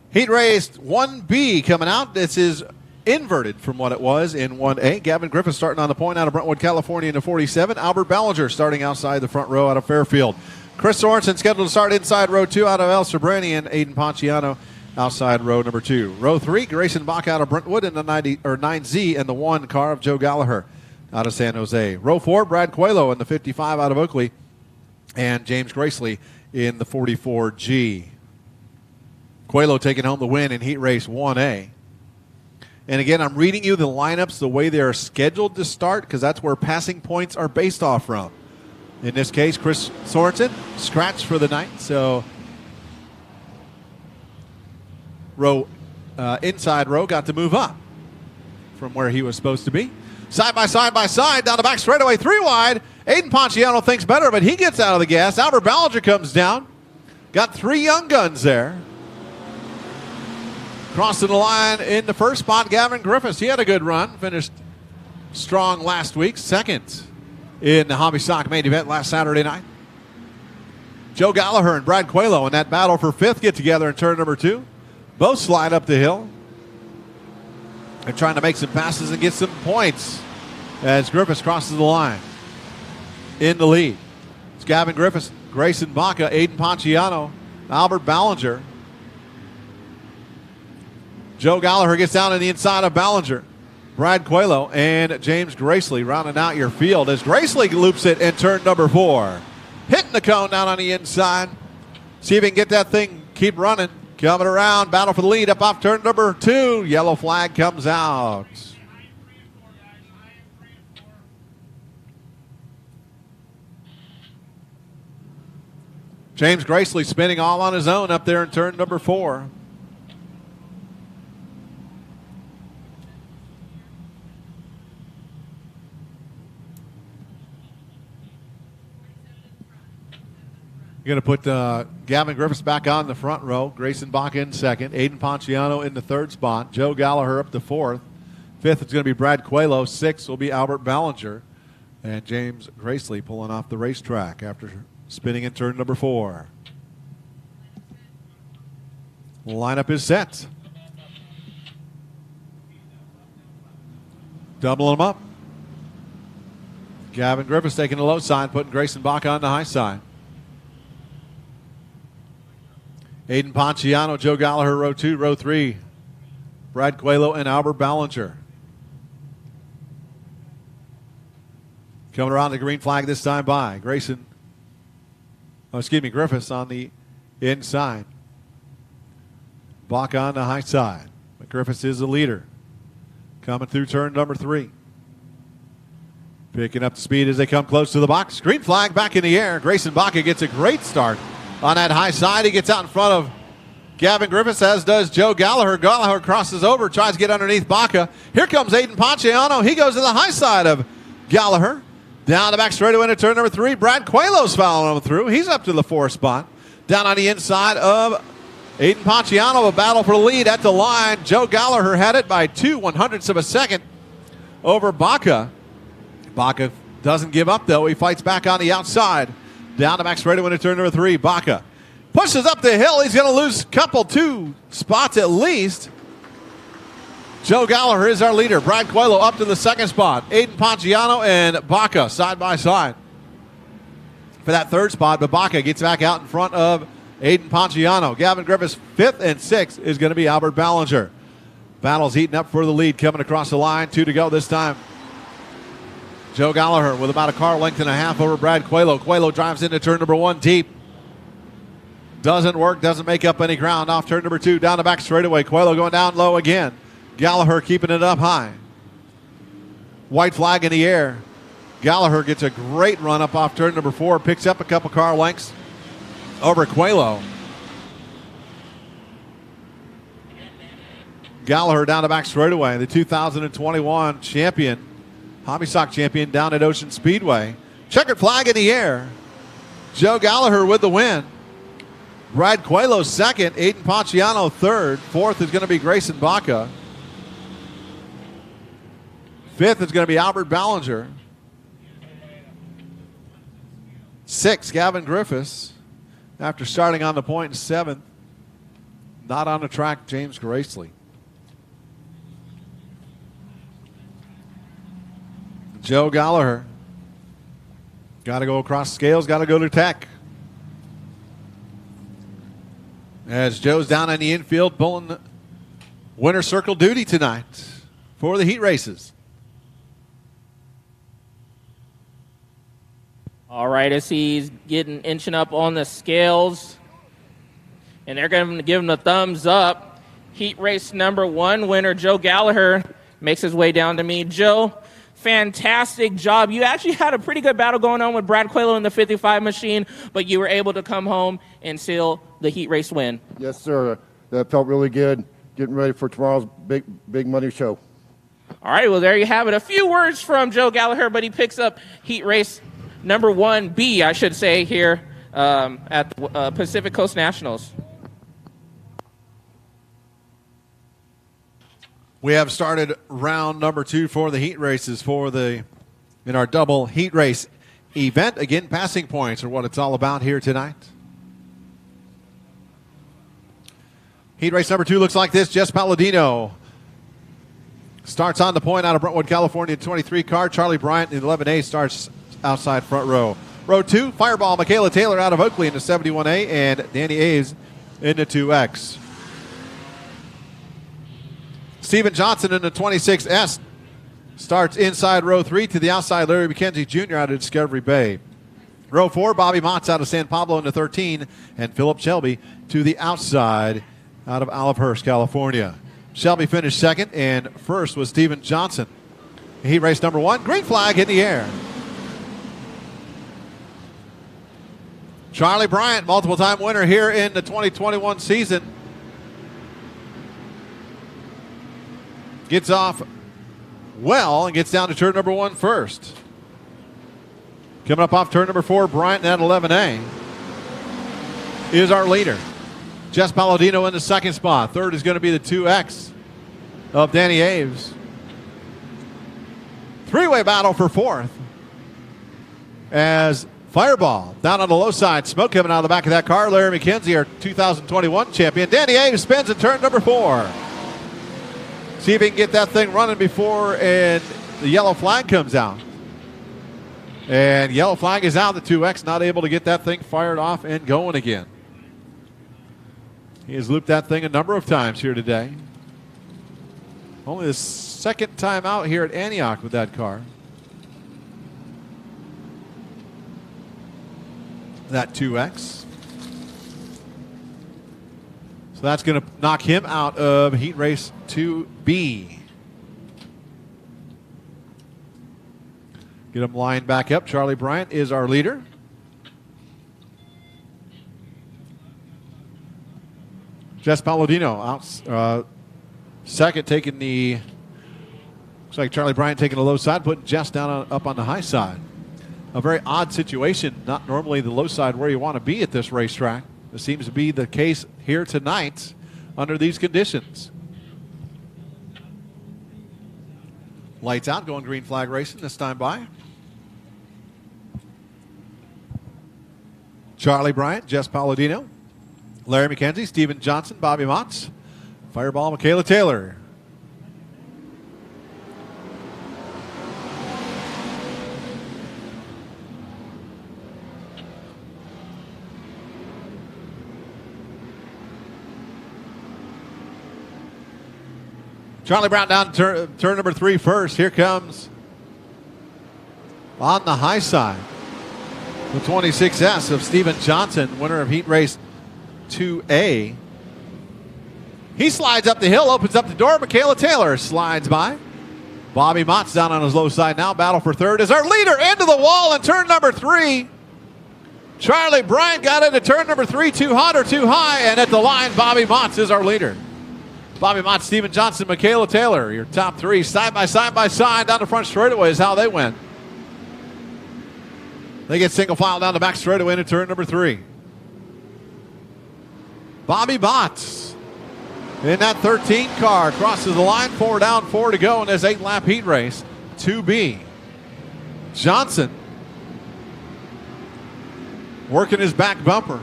Heat race 1B coming out. This is inverted from what it was in 1A. Gavin Griffith starting on the point out of Brentwood, California in the 47. Albert Ballinger starting outside the front row out of Fairfield. Chris Sorensen scheduled to start inside row 2 out of El Sobrani, and Aiden Ponciano outside row number 2. Row 3, Grayson Bach out of Brentwood in the 9Z and the 1 car of Joe Gallagher out of San Jose. Row 4, Brad Coelho in the 55 out of Oakley, and James Gracely in the 44G. Coelho taking home the win in heat race 1A. And again, I'm reading you the lineups the way they are scheduled to start because that's where passing points are based off from. In this case, Chris Sorensen scratched for the night, so inside row got to move up from where he was supposed to be. Side by side, down the back straightaway, 3 wide. Aiden Ponciano thinks better, but he gets out of the gas. Albert Ballinger comes down. Got 3 young guns there. Crossing the line in the first spot, Gavin Griffiths. He had a good run, finished strong last week, second in the Hobby Stock main event last Saturday night. Joe Gallagher and Brad Coelho in that battle for 5th get together in turn number 2. Both slide up the hill. They're trying to make some passes and get some points as Griffiths crosses the line. In the lead, it's Gavin Griffiths, Grayson Baca, Aiden Ponciano, Albert Ballinger. Joe Gallagher gets down in the inside of Ballinger. Brad Coelho and James Gracely rounding out your field as Gracely loops it in turn number 4. Hitting the cone down on the inside. See if he can get that thing, keep running. Coming around, battle for the lead up off turn number 2. Yellow flag comes out. James Gracely spinning all on his own up there in turn number 4. You're going to put Gavin Griffiths back on the front row. Grayson Bach in second. Aiden Ponciano in the 3rd spot. Joe Gallagher up to 4th. 5th is going to be Brad Coelho. 6th will be Albert Ballinger. And James Gracely pulling off the racetrack after spinning in turn number 4. Lineup is set. Doubling them up. Gavin Griffiths taking the low side, putting Grayson Bach on the high side. Aiden Ponciano, Joe Gallagher, row 2, row 3. Brad Coelho and Albert Ballinger. Coming around the green flag this time by Griffiths on the inside. Bach on the high side. But Griffiths is the leader. Coming through turn number 3. Picking up the speed as they come close to the box. Green flag back in the air. Grayson Baca gets a great start on that high side. He gets out in front of Gavin Griffiths, as does Joe Gallagher. Gallagher crosses over, tries to get underneath Baca. Here comes Aiden Ponciano. He goes to the high side of Gallagher. Down the back straightaway into turn number 3. Brad Coelho's following him through. He's up to the 4th spot. Down on the inside of Aiden Ponciano, a battle for the lead at the line. Joe Gallagher had it by 0.02 of a second over Baca. Baca doesn't give up, though. He fights back on the outside. Down the back straightaway into turn number 3. Baca pushes up the hill. He's going to lose two spots at least. Joe Gallagher is our leader. Brad Coelho up to the 2nd spot. Aiden Ponciano and Baca side by side for that 3rd spot. But Baca gets back out in front of Aiden Ponciano. Gavin Griffiths 5th and 6th is going to be Albert Ballinger. Battle's heating up for the lead. Coming across the line. 2 to go this time. Joe Gallagher with about a car length and a half over Brad Coelho. Coelho drives into turn number 1 deep. Doesn't work, doesn't make up any ground. Off turn number 2, down the back straightaway. Coelho going down low again. Gallagher keeping it up high. White flag in the air. Gallagher gets a great run up off turn number 4. Picks up a couple car lengths over Coelho. Gallagher down the back straightaway, the 2021 champion, Hobby Stock champion down at Ocean Speedway. Checkered flag in the air. Joe Gallagher with the win. Brad Coelho second, Aiden Paciano third. Fourth is going to be Grayson Baca. Fifth is going to be Albert Ballinger. Sixth, Gavin Griffiths. After starting on the point in seventh, not on the track, James Gracely. Joe Gallagher. Got to go across scales, got to go to tech. As Joe's down in the infield pulling winner circle duty tonight for the heat races. All right, as he's inching up on the scales, and they're going to give him the thumbs up. Heat race number 1 winner, Joe Gallagher, makes his way down to me. Joe, fantastic job. You actually had a pretty good battle going on with Brad Coelho in the 55 machine, but you were able to come home and seal the heat race win. Yes, sir. That felt really good. Getting ready for tomorrow's big money show. All right, well, there you have it. A few words from Joe Gallagher, but he picks up heat race number 1B, I should say, here at the Pacific Coast Nationals. We have started round number 2 for the heat races in our double heat race event. Again, passing points are what it's all about here tonight. Heat race number 2 looks like this. Jess Palladino starts on the point out of Brentwood, California, 23 car. Charlie Bryant in 11A starts outside front row. Row 2, Fireball Michaela Taylor out of Oakley in the 71A, and Danny Aves in the 2X. Steven Johnson in the 26S starts inside row 3 to the outside. Larry McKenzie Jr. out of Discovery Bay. Row 4, Bobby Motts out of San Pablo in the 13, and Philip Shelby to the outside out of Olivehurst, California. Shelby finished second, and first was Steven Johnson. Heat race number 1, green flag in the air. Charlie Bryant, multiple-time winner here in the 2021 season. Gets off well and gets down to turn number 1 first. Coming up off turn number 4, Bryant at 11A is our leader. Jess Palladino in the second spot. Third is going to be the 2X of Danny Aves. Three-way battle for fourth as Fireball down on the low side. Smoke coming out of the back of that car. Larry McKenzie, our 2021 champion. Danny Aves spins in turn number 4. See if he can get that thing running before and the yellow flag comes out. And yellow flag is out. The 2X not able to get that thing fired off and going again. He has looped that thing a number of times here today. Only the second time out here at Antioch with that car. That 2X. So that's going to knock him out of heat race 2B. Get him lined back up. Charlie Bryant is our leader. Jess Palladino out second, taking the, looks like Charlie Bryant taking the low side, putting Jess down up on the high side. A very odd situation, not normally the low side where you want to be at this racetrack. This seems to be the case here tonight under these conditions. Lights out, going green flag racing this time by. Charlie Bryant, Jess Palladino, Larry McKenzie, Steven Johnson, Bobby Motts, Fireball Michaela Taylor. Charlie Brown down to turn number 3 first. Here comes on the high side the 26S of Steven Johnson, winner of heat race 2A. He slides up the hill, opens up the door. Michaela Taylor slides by. Bobby Motts down on his low side now. Battle for third is our leader into the wall in turn number 3. Charlie Bryant got into turn number 3 too hot or too high, and at the line, Bobby Motts is our leader. Bobby Mott, Steven Johnson, Michaela Taylor, your top three, side by side down the front straightaway is how they went. They get single file down the back straightaway into turn number 3. Bobby Mott in that 13 car crosses the line, 4 down, 4 to go in this 8-lap heat race. 2B. Johnson working his back bumper.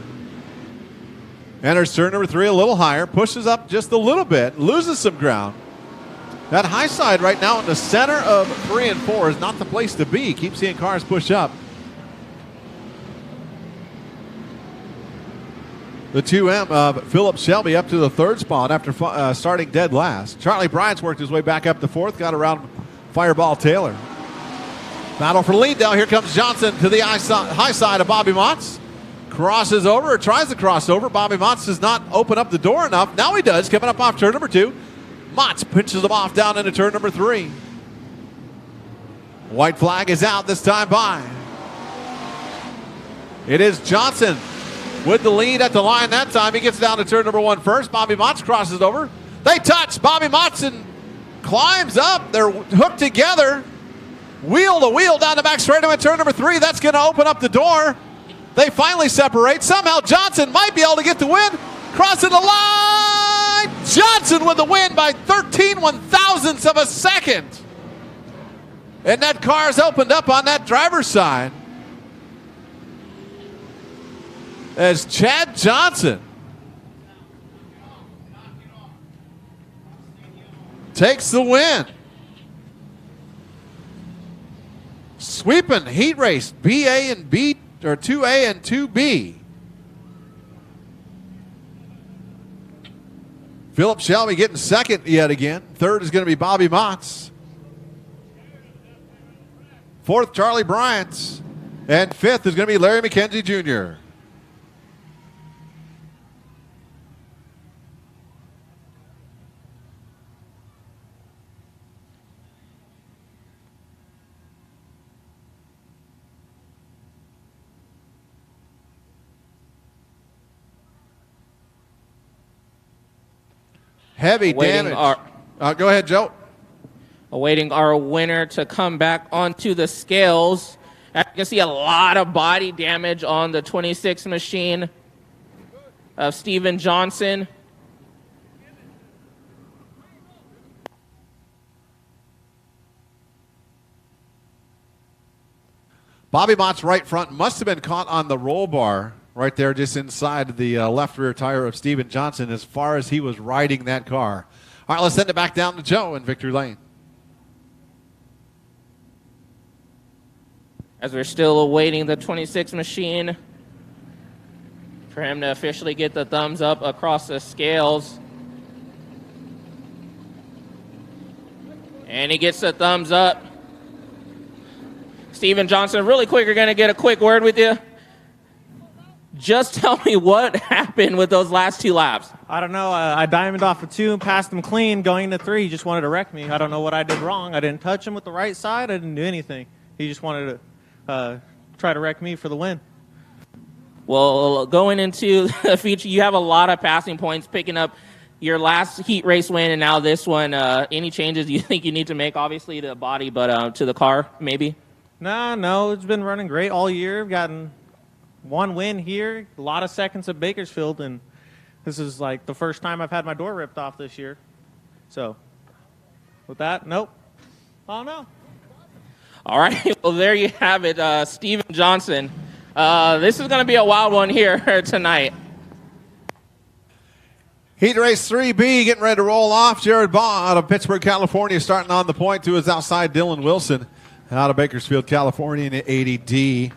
Enters turn number 3 a little higher, pushes up just a little bit, loses some ground. That high side right now in the center of 3 and 4 is not the place to be. Keep seeing cars push up. The 2M of Philip Shelby up to the 3rd spot after starting dead last. Charlie Bryant's worked his way back up to 4th, got around Fireball Taylor. Battle for lead now. Here comes Johnson to the high side of Bobby Motts. Crosses over, or tries to cross over. Bobby Motts does not open up the door enough. Now he does, coming up off turn number 2. Motts pinches him off down into turn number 3. White flag is out this time by. It is Johnson with the lead at the line that time. He gets down to turn number 1 first. Bobby Motts crosses over. They touch. Bobby Motson climbs up. They're hooked together. Wheel to wheel down the back straightaway at turn number 3. That's going to open up the door. They finally separate. Somehow Johnson might be able to get the win. Crossing the line. Johnson with the win by 13 one-thousandths of a second. And that car's opened up on that driver's side. As Chad Johnson takes the win. Sweeping heat race BA and B, or 2A and 2B. Philip Shelby getting second yet again. 3rd is going to be Bobby Motts. 4th, Charlie Bryant. And 5th is going to be Larry McKenzie Jr. Heavy damage. Go ahead, Joe. Awaiting our winner to come back onto the scales. You can see a lot of body damage on the 26 machine of Steven Johnson. Bobby Mott's right front must have been caught on the roll bar right there just inside the left rear tire of Steven Johnson as far as he was riding that car. All right, let's send it back down to Joe in victory lane. As we're still awaiting the 26 machine for him to officially get the thumbs up across the scales. And he gets the thumbs up. Steven Johnson, really quick, you're going to get a quick word with you. Just tell me what happened with those last 2 laps. I don't know. I diamonded off of 2 and passed him clean going into 3. He just wanted to wreck me. I don't know what I did wrong. I didn't touch him with the right side. I didn't do anything. He just wanted to try to wreck me for the win. Well, going into the feature, you have a lot of passing points, picking up your last heat race win and now this one. Any changes you think you need to make, obviously, to the body, but to the car, maybe? No. It's been running great all year. I've gotten 1 win here, a lot of seconds at Bakersfield, and this is like the first time I've had my door ripped off this year. So, with that, nope. Oh, no. All right, well, there you have it, Steven Johnson. This is going to be a wild one here tonight. Heat race 3B getting ready to roll off. Jared Baugh out of Pittsburgh, California, starting on the point to his outside Dylan Wilson out of Bakersfield, California in the 80D.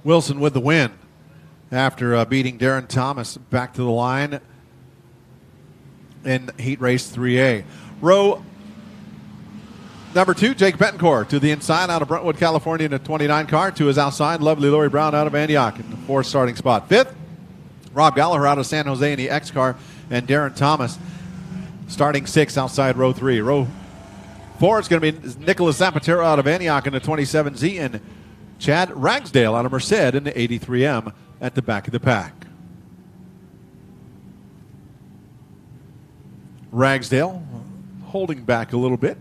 Wilson with the win after beating Darren Thomas back to the line in heat race 3A. Row number 2, Jake Betancourt to the inside out of Brentwood, California in the 29 car. To his outside, lovely Lori Brown out of Antioch in the 4th starting spot. 5th, Rob Gallagher out of San Jose in the X car, and Darren Thomas starting 6th outside row 3. Row 4 is going to be Nicholas Zapatero out of Antioch in the 27Z, and Chad Ragsdale out of Merced in the 83M at the back of the pack. Ragsdale holding back a little bit.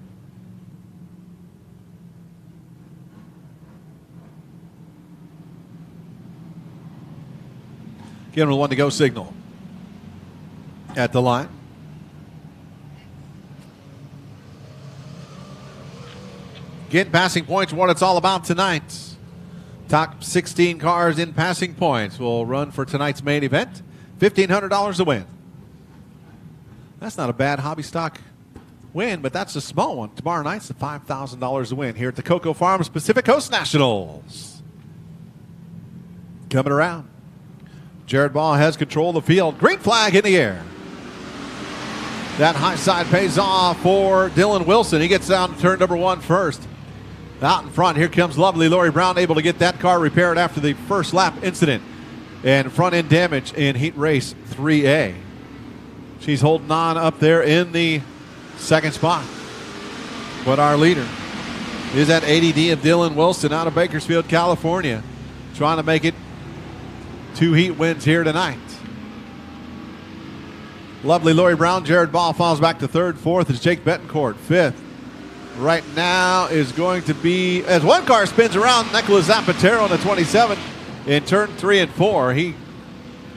Give him a 1 to go signal at the line. Getting passing points, what it's all about tonight. Top 16 cars in passing points will run for tonight's main event. $1,500 to win. That's not a bad hobby stock win, but that's a small one. Tomorrow night's the $5,000 to win here at the CoCo Farms Pacific Coast Nationals. Coming around. Jared Ball has control of the field. Green flag in the air. That high side pays off for Dylan Wilson. He gets down to turn number 1 first. Out in front, here comes lovely Lori Brown, able to get that car repaired after the first lap incident and front end damage in heat race 3A. She's holding on up there in the second spot. But our leader is that ADD of Dylan Wilson out of Bakersfield, California, trying to make it 2 heat wins here tonight. Lovely Lori Brown. Jared Ball falls back to 3rd. 4th is Jake Betancourt. 5th right now is going to be, as one car spins around, Nicholas Zapatero in the 27 in turn 3 and 4. He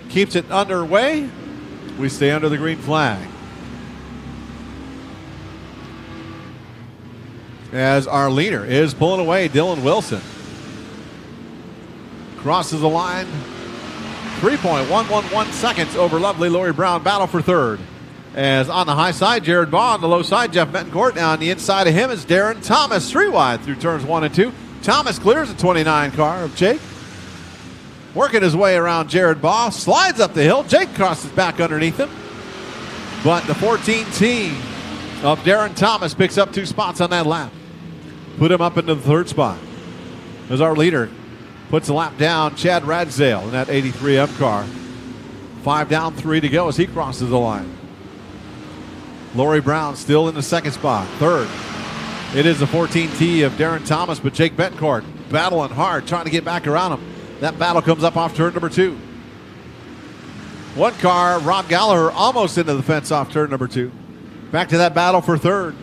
keeps it underway. We stay under the green flag. As our leader is pulling away, Dylan Wilson crosses the line. 3.111 seconds over lovely Lori Brown. Battle for 3rd. As on the high side, Jared Baugh. On the low side, Jeff Betancourt. On the inside of him is Darren Thomas. 3 wide through turns 1 and 2. Thomas clears the 29 car of Jake. Working his way around Jared Baugh. Slides up the hill. Jake crosses back underneath him. But the 14T of Darren Thomas picks up 2 spots on that lap. Put him up into the 3rd spot. As our leader puts a lap down, Chad Radsdale in that 83M car. 5 down, 3 to go as he crosses the line. Lori Brown still in the 2nd spot. 3rd. It is the 14T of Darren Thomas, but Jake Betancourt battling hard, trying to get back around him. That battle comes up off turn number 2. One car, Rob Gallagher, almost into the fence off turn number 2. Back to that battle for 3rd.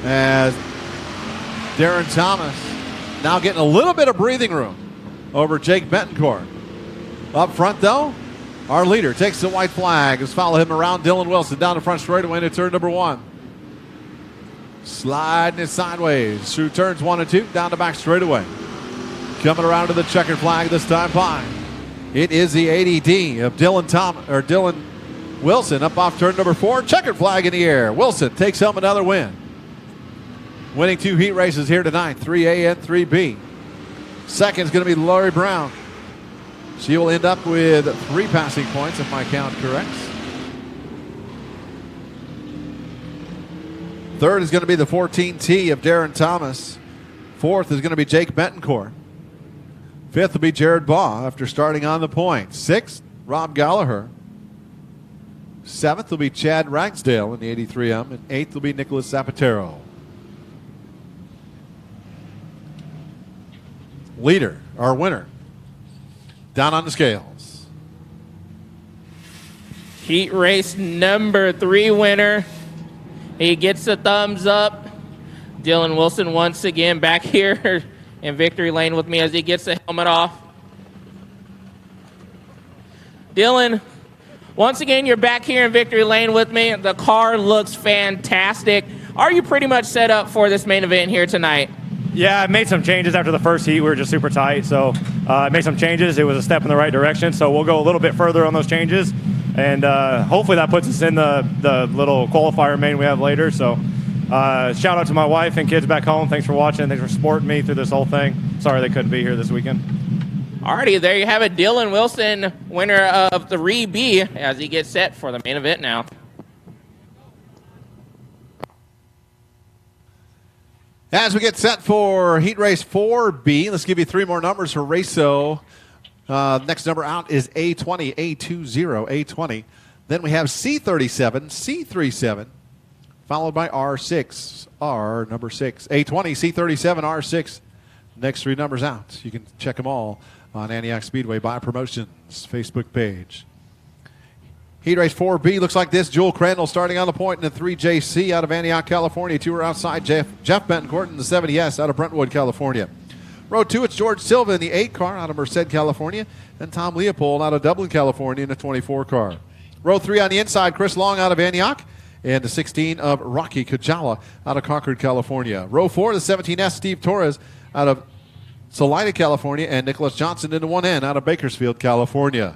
As Darren Thomas now getting a little bit of breathing room over Jake Betancourt. Up front, though, our leader takes the white flag. Let's follow him around. Dylan Wilson down the front straightaway into turn number 1. Sliding it sideways through turns 1 and 2, down the back straightaway. Coming around to the checkered flag this time by. It is the ADD of Dylan Wilson up off turn number 4. Checkered flag in the air. Wilson takes home another win. Winning 2 heat races here tonight, 3A and 3B. Second is going to be Lori Brown. She will end up with 3 passing points, if my count corrects. Third is going to be the 14T of Darren Thomas. 4th is going to be Jake Betancourt. 5th will be Jared Baugh after starting on the point. 6th, Rob Gallagher. 7th will be Chad Ragsdale in the 83M. And 8th will be Nicholas Zapatero. Leader, our winner, down on the scales. Heat race number 3 winner. He gets a thumbs up. Dylan Wilson once again back here in victory lane with me as he gets the helmet off. Dylan, once again, you're back here in victory lane with me. The car looks fantastic. Are you pretty much set up for this main event here tonight? Yeah, I made some changes after the first heat. We were just super tight, so I made some changes. It was a step in the right direction, so we'll go a little bit further on those changes, and hopefully that puts us in the little qualifier main we have later. So shout out to my wife and kids back home. Thanks for watching. Thanks for supporting me through this whole thing. Sorry they couldn't be here this weekend. Alrighty, there you have it. Dylan Wilson, winner of 3B, as he gets set for the main event now. As we get set for heat race 4B, let's give you 3 more numbers for Raceso. Next number out is A20, A20, A20. Then we have C37, C37, followed by R6, R number 6. A20, C37, R6. Next 3 numbers out. You can check them all on Antioch Speedway by Promotions Facebook page. Heat race 4B looks like this. Jewel Crandall starting on the point in the 3JC out of Antioch, California. 2 are outside. Jeff Betancourt in the 70S out of Brentwood, California. Row 2, it's George Silva in the 8 car out of Merced, California. And Tom Leopold out of Dublin, California in the 24 car. Row 3 on the inside, Chris Long out of Antioch. And the 16 of Rocky Kajala out of Concord, California. Row 4, the 17S, Steve Torres out of Salida, California. And Nicholas Johnson in the 1N out of Bakersfield, California.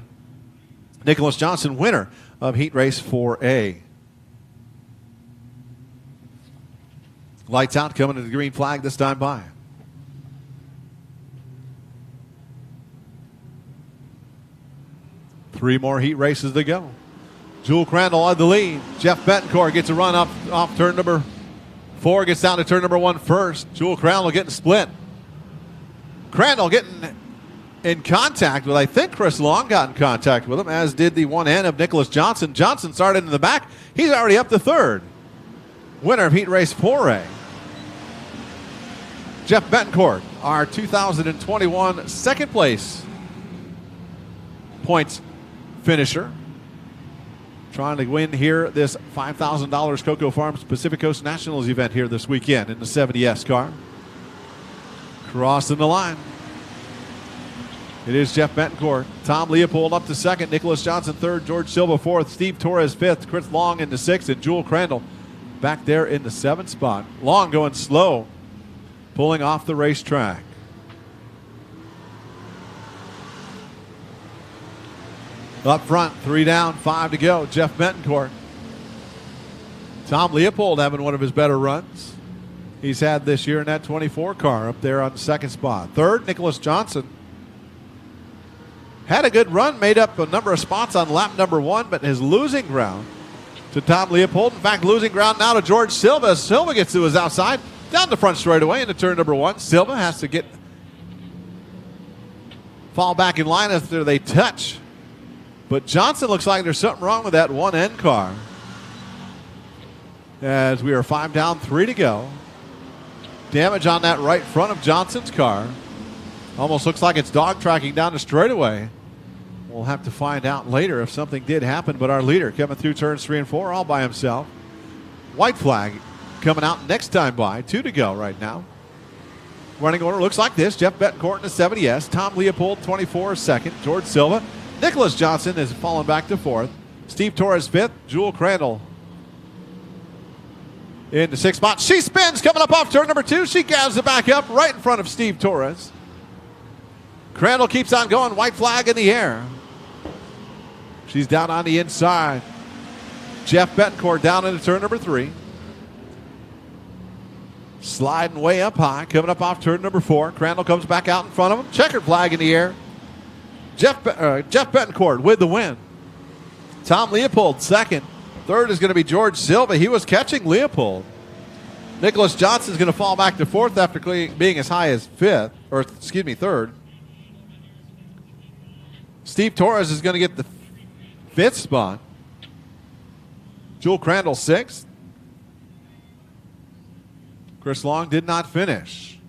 Nicholas Johnson, winner of Heat Race 4A. Lights out, coming to the green flag this time by. Three more heat races to go. Jewel Crandall on the lead. Jeff Betancourt gets a run off turn number 4, gets down to turn number 1 first. Jewel Crandall getting split. Crandall getting in contact with, I think Chris Long got in contact with him, as did the 1N of Nicholas Johnson. Johnson started in the back. He's already up to third. Winner of Heat Race 4A. Jeff Betancourt, our 2021 second place points finisher. Trying to win here this $5,000 CoCo Farms Pacific Coast Nationals event here this weekend in the 70S car. Crossing the line. It is Jeff Betancourt. Tom Leopold up to second. Nicholas Johnson third. George Silva fourth. Steve Torres fifth. Chris Long in the sixth. And Jewel Crandall back there in the 7th spot. Long going slow, pulling off the racetrack. Up front, 3 down, 5 to go. Jeff Betancourt. Tom Leopold having one of his better runs he's had this year in that 24 car up there on the 2nd spot. Third, Nicholas Johnson. Had a good run, made up a number of spots on lap number 1, but is losing ground to Tom Leopold. In fact, losing ground now to George Silva. Silva gets to his outside, down the front straightaway into turn number 1. Silva has to fall back in line after they touch. But Johnson looks like there's something wrong with that 1N car. As we are 5 down, 3 to go. Damage on that right front of Johnson's car. Almost looks like it's dog tracking down the straightaway. We'll have to find out later if something did happen, but our leader coming through turns 3 and 4 all by himself. White flag coming out next time by. 2 to go right now. Running order looks like this. Jeff Betancourt in the 70S. Tom Leopold, 24, second. George Silva. Nicholas Johnson has fallen back to 4th. Steve Torres, 5th. Jewel Crandall in the 6th spot. She spins coming up off turn number 2. She gathers it back up right in front of Steve Torres. Crandall keeps on going. White flag in the air. She's down on the inside. Jeff Betancourt down into turn number 3. Sliding way up high, coming up off turn number 4. Crandall comes back out in front of him. Checkered flag in the air. Jeff Betancourt with the win. Tom Leopold second. Third is going to be George Silva. He was catching Leopold. Nicholas Johnson is going to fall back to 4th after being as high as 3rd. Steve Torres is going to get the 5th spot. Jewel Crandall 6th. Chris Long did not finish.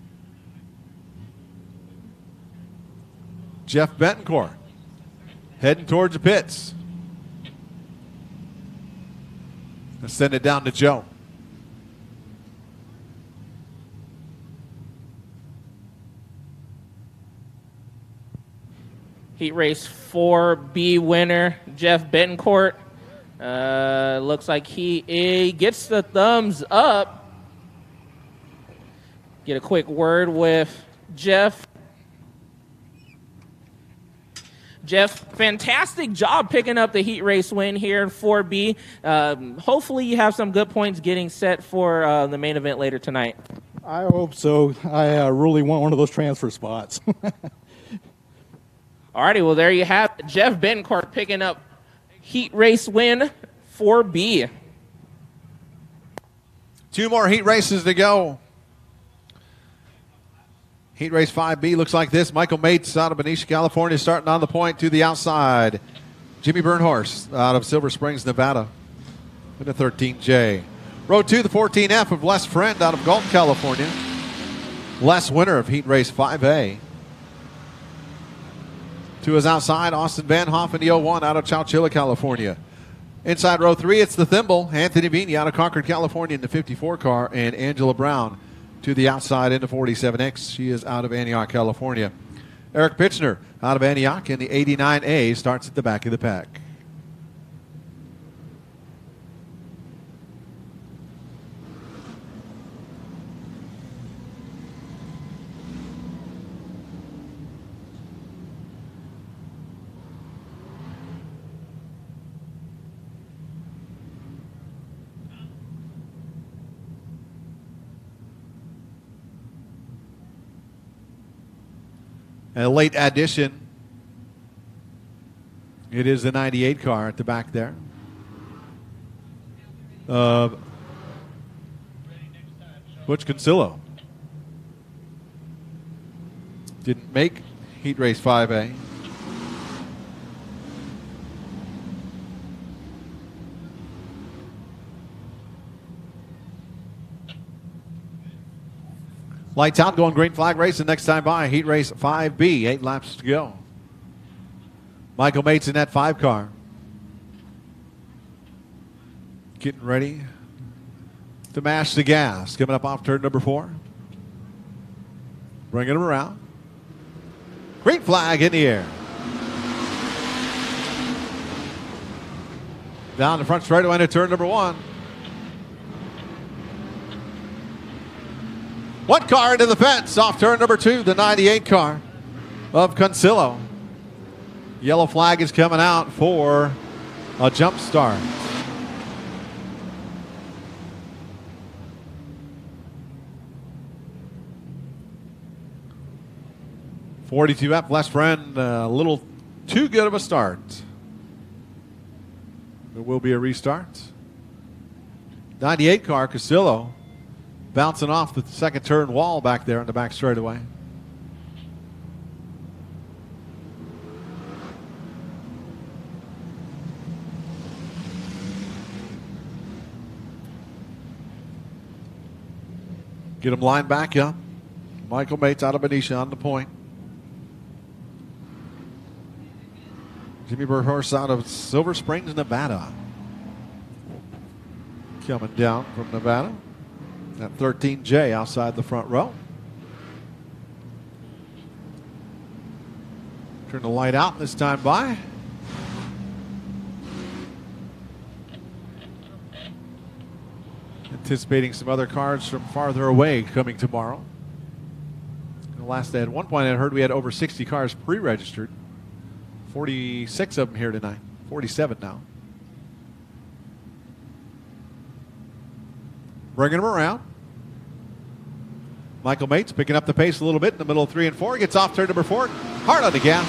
Jeff Betancourt heading towards the pits. Let's send it down to Joe. Heat race 4B winner, Jeff Betancourt. Looks like he gets the thumbs up. Get a quick word with Jeff. Jeff, fantastic job picking up the heat race win here in 4B. Hopefully you have some good points getting set for the main event later tonight. I hope so. I really want one of those transfer spots. Alrighty, well, there you have it. Jeff Betancourt picking up heat race win 4B. 2 more heat races to go. Heat race 5B looks like this. Michael Mates out of Benicia, California, starting on the point to the outside. Jimmy Bernhorst out of Silver Springs, Nevada, in the 13J. Row 2, the 14F of Les Friend out of Galton, California. Les, winner of heat race 5A. To his outside, Austin Van Hoff in the 01 out of Chowchilla, California. Inside row 3, it's the Thimble. Anthony Vini out of Concord, California in the 54 car, and Angela Brown to the outside in the 47X. She is out of Antioch, California. Eric Pitchner out of Antioch in the 89A starts at the back of the pack. A late addition. It is the 98 car at the back there. Butch Consillo. Didn't make Heat Race 5A. Lights out, going green flag race the next time by. Heat race 5B, 8 laps to go. Michael Mates in that 5 car. Getting ready to mash the gas. Coming up off turn number 4. Bringing him around. Green flag in the air. Down the front straightaway into turn number 1. One car into the fence off turn number 2, the 98 car of Consillo. Yellow flag is coming out for a jump start. (42F) Les Friend, a little too good of a start. There will be a restart. 98 car, Consillo, bouncing off the second turn wall back there on the back straightaway. Get him lined back up. Michael Mates out of Benicia on the point. Jimmy Burhorse out of Silver Springs, Nevada. Coming down from Nevada. That 13J outside the front row. Turn the light out this time by. Anticipating some other cars from farther away coming tomorrow. At one point I heard we had over 60 cars pre-registered. 46 of them here tonight. 47 now. Bringing them around. Michael Mates picking up the pace a little bit in the middle of 3 and 4. Gets off turn number 4. Hard on the gas.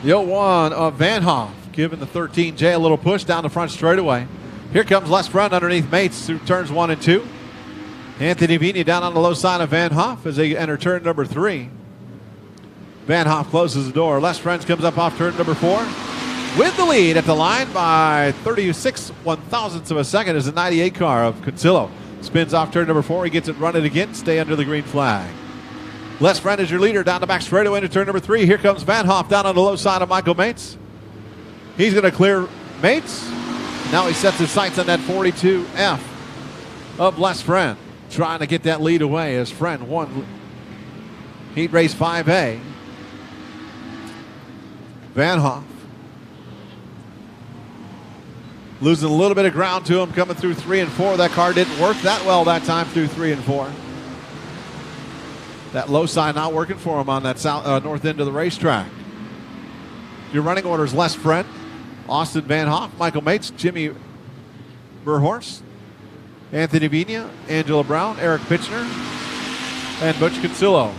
The 01 of Van Hoff giving the 13J a little push down the front straightaway. Here comes Les Friend underneath Mates through turns 1 and 2. Anthony Vini down on the low side of Van Hoff as they enter turn number 3. Van Hoff closes the door. Les Friend comes up off turn number 4. With the lead at the line by 36 1/1000ths of a second is the 98 car of Consillo. Spins off turn number 4. He gets it running again. Stay under the green flag. Les Friend is your leader down the back straightaway into turn number 3. Here comes Van Hoff down on the low side of Michael Mates. He's going to clear Mates. Now he sets his sights on that 42F of Les Friend. Trying to get that lead away as Friend won Heat Race 5A. Van Hoff losing a little bit of ground to him coming through 3 and 4. That car didn't work that well that time through 3 and 4. That low side not working for him on that south, north end of the racetrack. Your running orders: Les Friend, Austin Van Hoff, Michael Mates, Jimmy Burhorse, Anthony Vina, Angela Brown, Eric Pitchner, and Butch Consillo.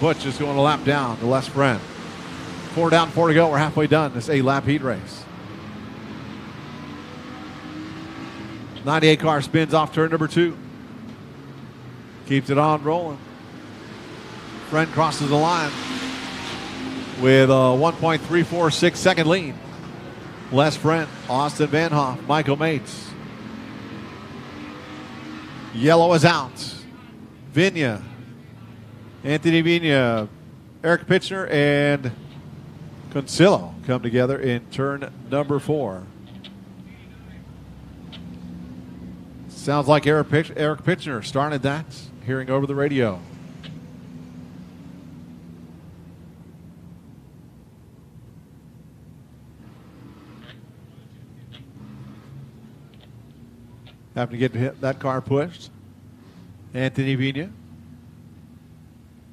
Butch is going a lap down to Les Friend. 4 down, 4 to go. We're halfway done this 8-lap heat race. 98 car spins off turn number 2. Keeps it on rolling. Friend crosses the line with a 1.346 second lead. Les Friend, Austin Van Hoff, Michael Mates. Yellow is out. Vina, Anthony Vina, Eric Pitchner, and Concillo come together in turn number 4. Sounds like Eric Pitchner started that, hearing over the radio. Having to get that car pushed. Anthony Vigna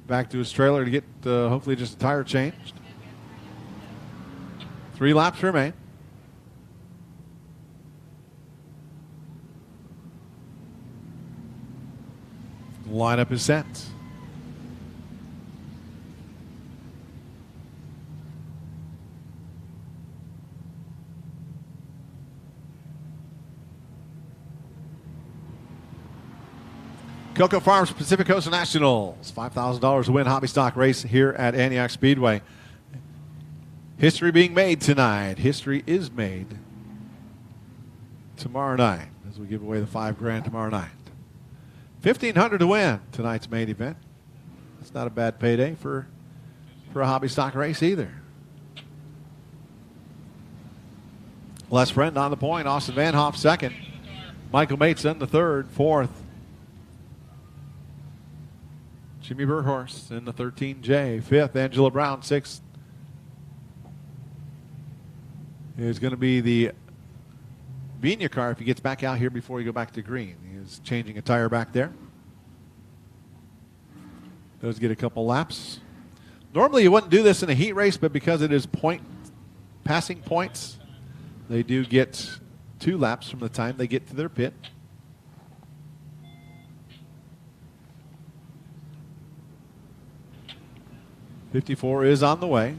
back to his trailer to get hopefully just a tire changed. 3 laps remain. Lineup is set. CoCo Farms Pacific Coast Nationals, $5,000 to win hobby stock race here at Antioch Speedway. History being made tonight. History is made tomorrow night as we give away the $5,000 tomorrow night. $1,500 to win tonight's main event. That's not a bad payday for a hobby stock race either. Les Friend on the point. Austin Van Hoff second. Michael Mates in the third. Fourth, Jimmy Burhorse in the 13J. Fifth, Angela Brown. Sixth is going to be the Vigna car if he gets back out here before you go back to green. He is changing a tire back there. Does get a couple laps. Normally you wouldn't do this in a heat race, but because it is passing points, they do get 2 laps from the time they get to their pit. '54 is on the way.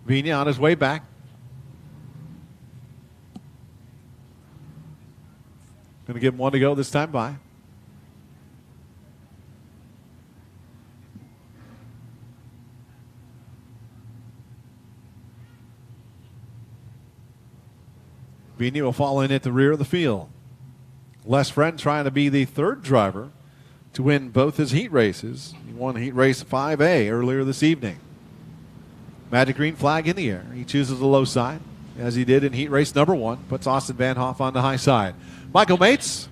Vigna on his way back. Going to give him 1 to go this time by. Vigna will fall in at the rear of the field. Les Friend trying to be the 3rd driver to win both his heat races. He won heat race 5A earlier this evening. Magic green flag in the air. He chooses the low side, as he did in heat race number 1. Puts Austin Van Hoff on the high side. Michael Mates.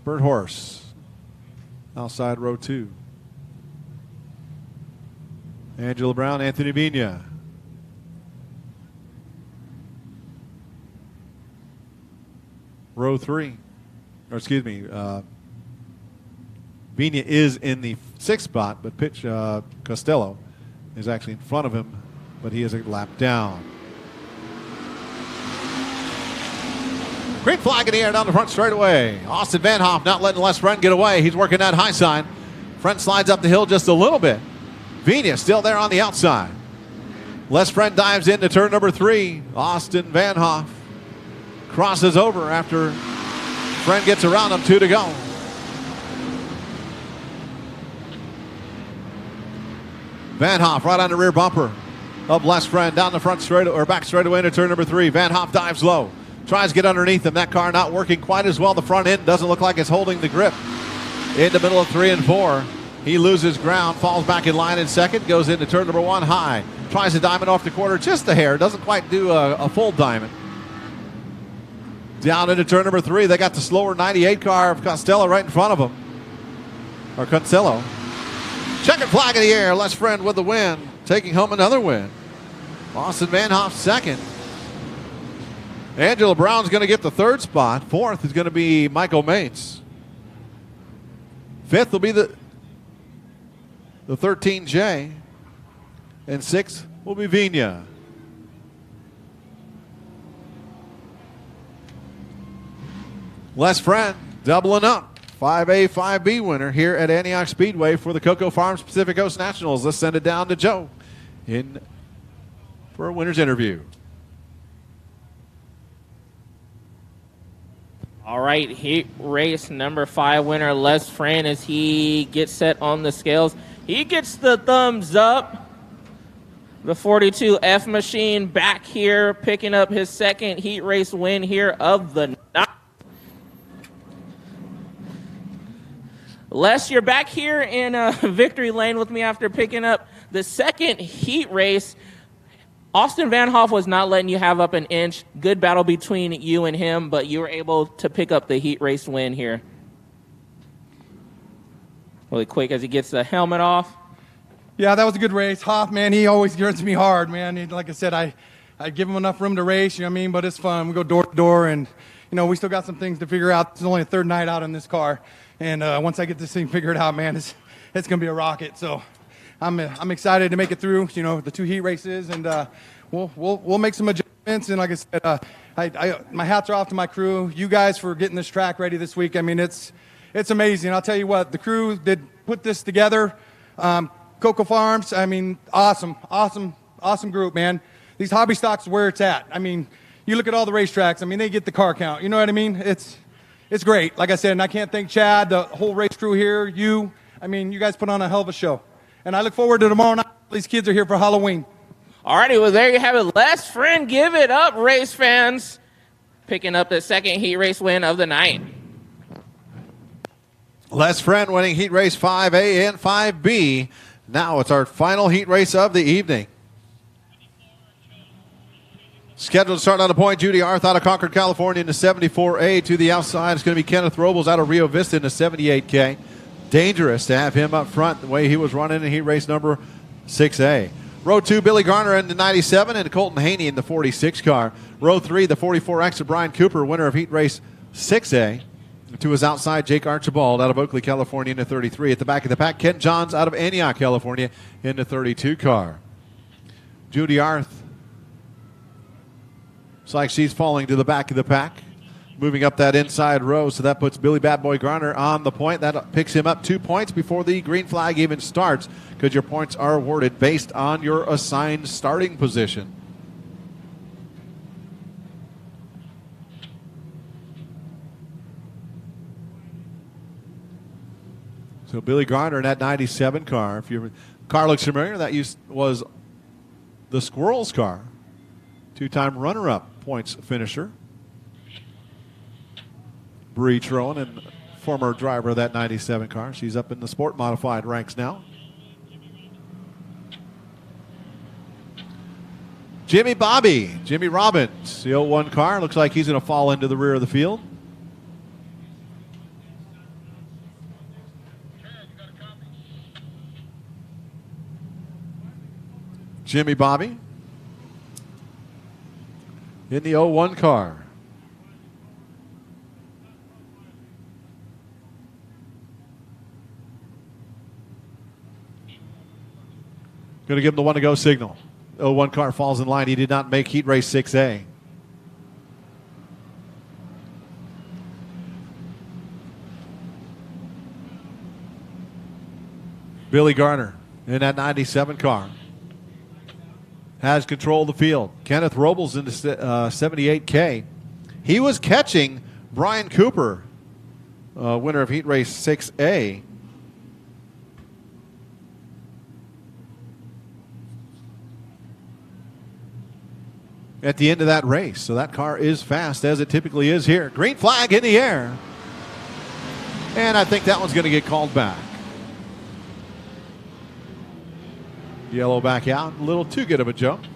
Bert Horse. Outside row 2. Angela Brown, Anthony Vigna. Row 3. Or excuse me, Vigna is in the 6th spot, but Costello is actually in front of him, but he is a lap down. Green flag in the air down the front straightaway. Austin Van Hoff not letting Les Friend get away. He's working that high side. Friend slides up the hill just a little bit. Vigna still there on the outside. Les Friend dives into turn number 3. Austin Van Hoff crosses over after Friend gets around him. 2 to go. Van Hoff right on the rear bumper of Les Friend down the front straight or back straightaway into turn number 3. Van Hoff dives low, tries to get underneath him. That car not working quite as well. The front end doesn't look like it's holding the grip. In the middle of 3 and 4, he loses ground, falls back in line in second, goes into turn number 1 high, tries a diamond off the quarter, just a hair, doesn't quite do a full diamond. Down into turn number 3, they got the slower 98 car of Costello right in front of him, or Costello. Checkered flag in the air. Les Friend with the win, taking home another win. Austin Van Hoff second. Angela Brown's going to get the 3rd spot. 4th is going to be Michael Mates. 5th will be the 13J. And 6th will be Vigna. Les Friend doubling up. 5A, 5B winner here at Antioch Speedway for the CoCo Farms Pacific Coast Nationals. Let's send it down to Joe for a winner's interview. All right, heat race number 5 winner Les Friend as he gets set on the scales. He gets the thumbs up. The 42F machine back here, picking up his second heat race win here of the night. Les, you're back here in victory lane with me after picking up the second heat race. Austin Van Hoff was not letting you have up an inch. Good battle between you and him, but you were able to pick up the heat race win here. Really quick as he gets the helmet off. Yeah, that was a good race. Hoff, man, he always gets me hard, man. Like I said, I give him enough room to race, you know what I mean? But it's fun. We go door to door, and, you know, we still got some things to figure out. It's only a third night out in this car. And once I get this thing figured out, man, it's going to be a rocket. So I'm excited to make it through, you know, the 2 heat races, and we'll make some adjustments. And like I said, my hats are off to my crew. You guys for getting this track ready this week. I mean, it's amazing. I'll tell you what, the crew that put this together, CoCo Farms, I mean, awesome group, man. These hobby stocks is where it's at. I mean, you look at all the racetracks. I mean, they get the car count. You know what I mean? It's great. Like I said, and I can't thank Chad, the whole race crew here, you. I mean, you guys put on a hell of a show. And I look forward to tomorrow night. These kids are here for Halloween. All righty, well, there you have it. Les Friend, give it up, race fans. Picking up the second heat race win of the night. Les Friend winning heat race 5A and 5B. Now it's our final heat race of the evening. Scheduled to start on the point, Judy Arth out of Concord, California in the 74A. To the outside, it's going to be Kenneth Robles out of Rio Vista in the 78K. Dangerous to have him up front the way he was running in heat race number 6A. Row 2, Billy Garner in the 97 and Colton Haney in the 46 car. Row 3, the 44X of Brian Cooper, winner of heat race 6A. To his outside, Jake Archibald out of Oakley, California in the 33. At the back of the pack, Kent Johns out of Antioch, California in the 32 car. Judy Arth looks like she's falling to the back of the pack, moving up that inside row, so that puts Billy Bad Boy Garner on the point. That picks him up 2 points before the green flag even starts, because your points are awarded based on your assigned starting position. So Billy Garner in that 97 car. If your car looks familiar, that was the Squirrels car. 2-time runner-up points finisher. Bree Troen, and former driver of that 97 car. She's up in the sport modified ranks now. Jimmy Robbins, the 01 car. Looks like he's going to fall into the rear of the field. Jimmy Bobby in the 01 car. Going to give him the one to go signal. 01 car falls in line. He did not make heat race 6A. Billy Garner in that 97 car has control of the field. Kenneth Robles in the 78K. He was catching Brian Cooper, winner of heat race 6A. At the end of that race. So that car is fast, as it typically is here. Green flag in the air. And I think that one's going to get called back. Yellow back out. A little too good of a jump.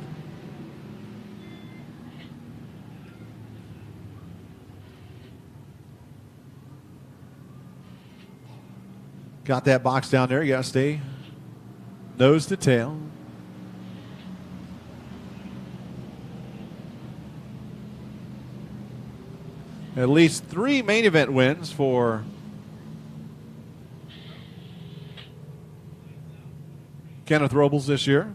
Got that box down there. You got to stay nose to tail. At least 3 main event wins for Kenneth Robles this year.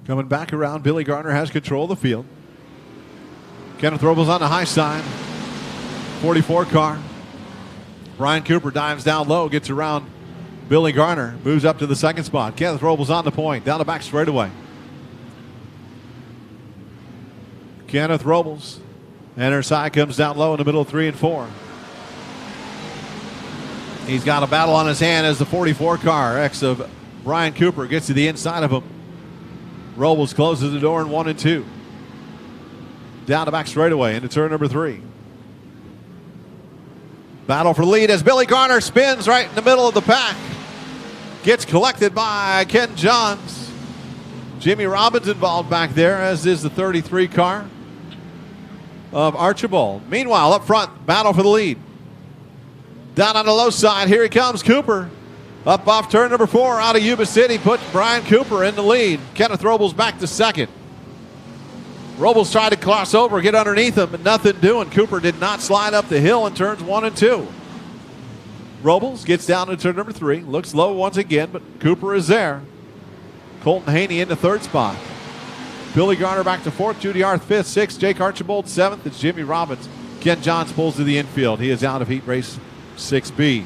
Coming back around, Billy Garner has control of the field. Kenneth Robles on the high side. 44 car. Brian Cooper dives down low, gets around Billy Garner, moves up to the second spot. Kenneth Robles on the point, down the back straightaway. Kenneth Robles. Inner side comes down low in the middle of 3 and 4. He's got a battle on his hand as the 44 car, ex of Brian Cooper, gets to the inside of him. Robles closes the door in 1 and 2. Down the back straightaway into turn number 3. Battle for the lead as Billy Garner spins right in the middle of the pack. Gets collected by Ken Johns. Jimmy Robbins involved back there, as is the 33 car of Archibald. Meanwhile, up front, battle for the lead. Down on the low side, here he comes, Cooper. Up off turn number 4 out of Yuba City, puts Brian Cooper in the lead. Kenneth Robles back to second. Robles tried to cross over, get underneath him, but nothing doing. Cooper did not slide up the hill in turns 1 and 2. Robles gets down to turn number 3, looks low once again, but Cooper is there. Colton Haney in the 3rd spot. Billy Garner back to 4th, Judy Arth 5th, 6th, Jake Archibald 7th, it's Jimmy Robbins. Ken Johns pulls to the infield. He is out of heat race 6B.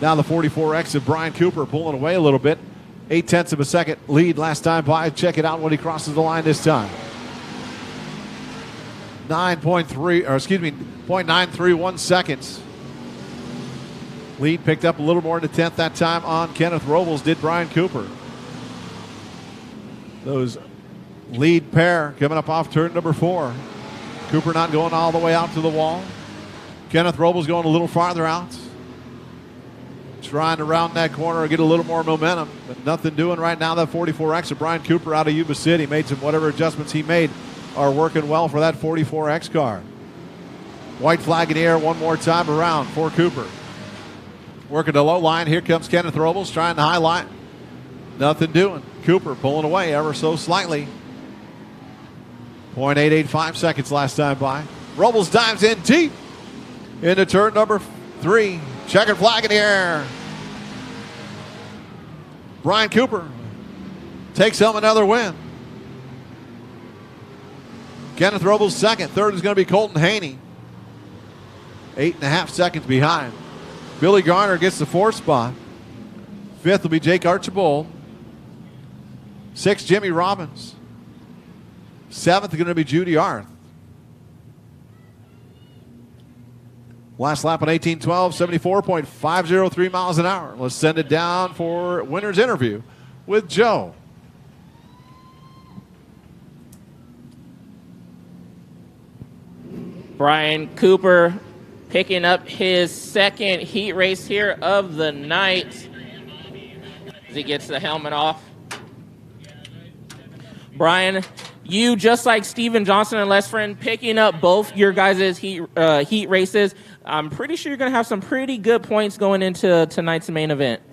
Now the 44X of Brian Cooper pulling away a little bit. 0.8 of a second lead last time by. Check it out when he crosses the line this time. 0.931 seconds. Lead picked up a little more in the 10th that time on Kenneth Robles, did Brian Cooper. Those lead pair coming up off turn number 4. Cooper not going all the way out to the wall. Kenneth Robles going a little farther out. Trying to round that corner and get a little more momentum, but nothing doing right now. That 44X of Brian Cooper out of Yuba City made some whatever adjustments he made are working well for that 44X car. White flag in the air one more time around for Cooper. Working the low line. Here comes Kenneth Robles trying the high line. Nothing doing. Cooper pulling away ever so slightly. 0.885 seconds last time by. Robles dives in deep into turn number 3. Checkered flag in the air. Brian Cooper takes home another win. Kenneth Robles second. Third is going to be Colton Haney. 8.5 seconds behind. Billy Garner gets the 4th spot. 5th will be Jake Archibald. 6th, Jimmy Robbins. 7th is going to be Judy Arth. Last lap on 18:12, 74.503 miles an hour. Let's send it down for winner's interview with Joe. Brian Cooper picking up his 2nd heat race here of the night as he gets the helmet off. Brian, you, just like Steven Johnson and Les Friend, picking up both your guys' heat races. I'm pretty sure you're going to have some pretty good points going into tonight's main event.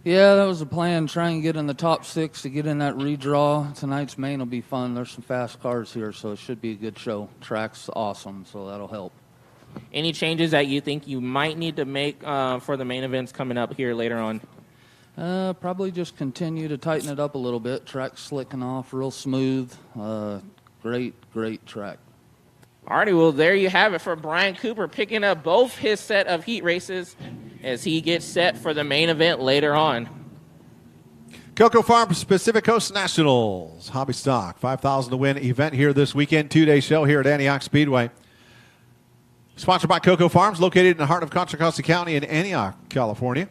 Yeah, that was the plan. Try and get in the top 6 to get in that redraw. Tonight's main will be fun. There's some fast cars here, so it should be a good show. Track's awesome, so that'll help. Any changes that you think you might need to make for the main events coming up here later on? Probably just continue to tighten it up a little bit. Track's slicking off real smooth. Great track. Alrighty, well, there you have it for Brian Cooper picking up both his set of heat races as he gets set for the main event later on. CoCo Farms Pacific Coast Nationals Hobby Stock 5,000 to win event here this weekend. 2-day show here at Antioch Speedway. Sponsored by CoCo Farms, located in the heart of Contra Costa County in Antioch, California.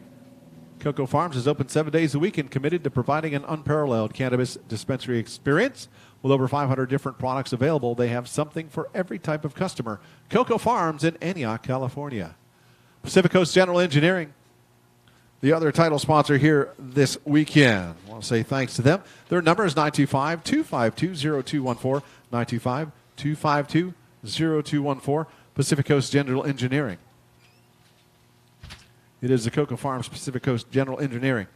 CoCo Farms is open 7 days a week and committed to providing an unparalleled cannabis dispensary experience. With over 500 different products available, they have something for every type of customer. CoCo Farms in Antioch, California. Pacific Coast General Engineering, the other title sponsor here this weekend. I want to say thanks to them. Their number is 925-252-0214, 925-252-0214, Pacific Coast General Engineering. It is the CoCo Farms Pacific Coast General Engineering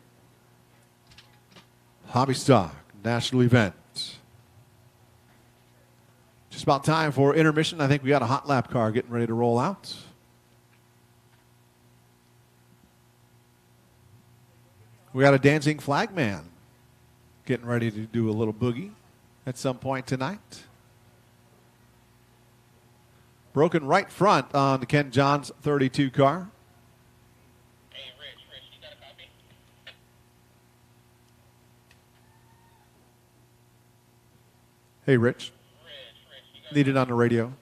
Hobby Stock National Event. Just about time for intermission. I think we got a hot lap car getting ready to roll out. We got a dancing flag man getting ready to do a little boogie at some point tonight. Broken right front on the Ken Johns 32 car. Hey, Rich, you got a copy? Hey, Rich. Rich, needed on the radio.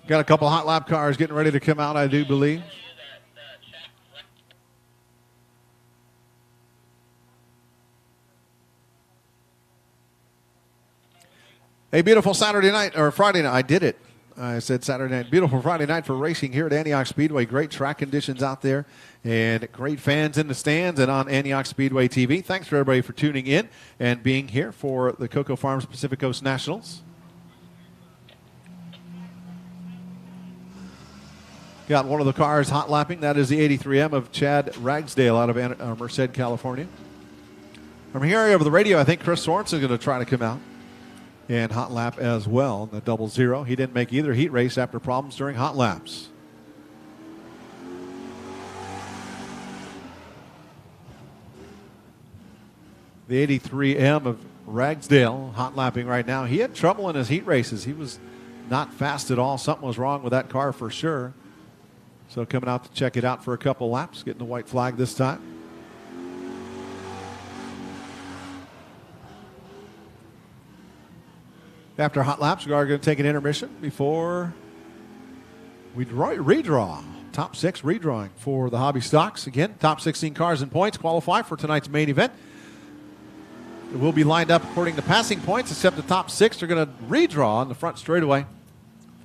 Got a couple hot lap cars getting ready to come out, I do believe. A beautiful Saturday night, or Friday night. I did it. I said Saturday night. Beautiful Friday night for racing here at Antioch Speedway. Great track conditions out there and great fans in the stands and on Antioch Speedway TV. Thanks for everybody for tuning in and being here for the CoCo Farms Pacific Coast Nationals. Got one of the cars hot lapping. That is the 83M of Chad Ragsdale out of Merced, California. From here over the radio, I think Chris Sorensen is going to try to come out and hot lap as well in the 00. He didn't make either heat race after problems during hot laps. The 83M of Ragsdale hot lapping right now. He had trouble in his heat races. He was not fast at all. Something was wrong with that car for sure. So coming out to check it out for a couple laps, getting the white flag this time. After hot laps, we are going to take an intermission before we redraw. Top 6 redrawing for the hobby stocks. Again, top 16 cars and points qualify for tonight's main event. It will be lined up according to passing points, except the top 6 are going to redraw on the front straightaway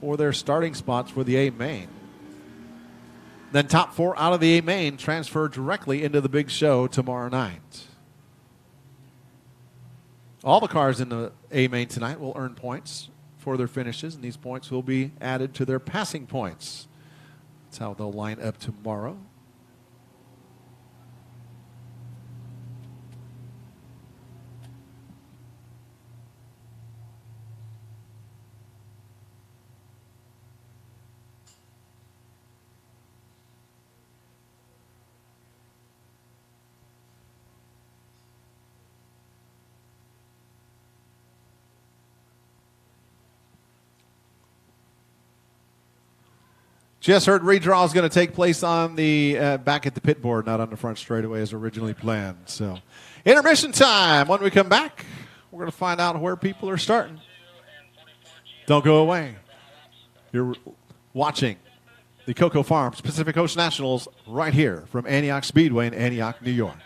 for their starting spots for the A main. Then top 4 out of the A main transfer directly into the big show tomorrow night. All the cars in the A main tonight will earn points for their finishes, and these points will be added to their passing points. That's how they'll line up tomorrow. Just heard redraw is going to take place on the back at the pit board, not on the front straightaway as originally planned. So, intermission time. When we come back, we're going to find out where people are starting. Don't go away. You're watching the CoCo Farms Pacific Coast Nationals right here from Antioch Speedway in Antioch, New York.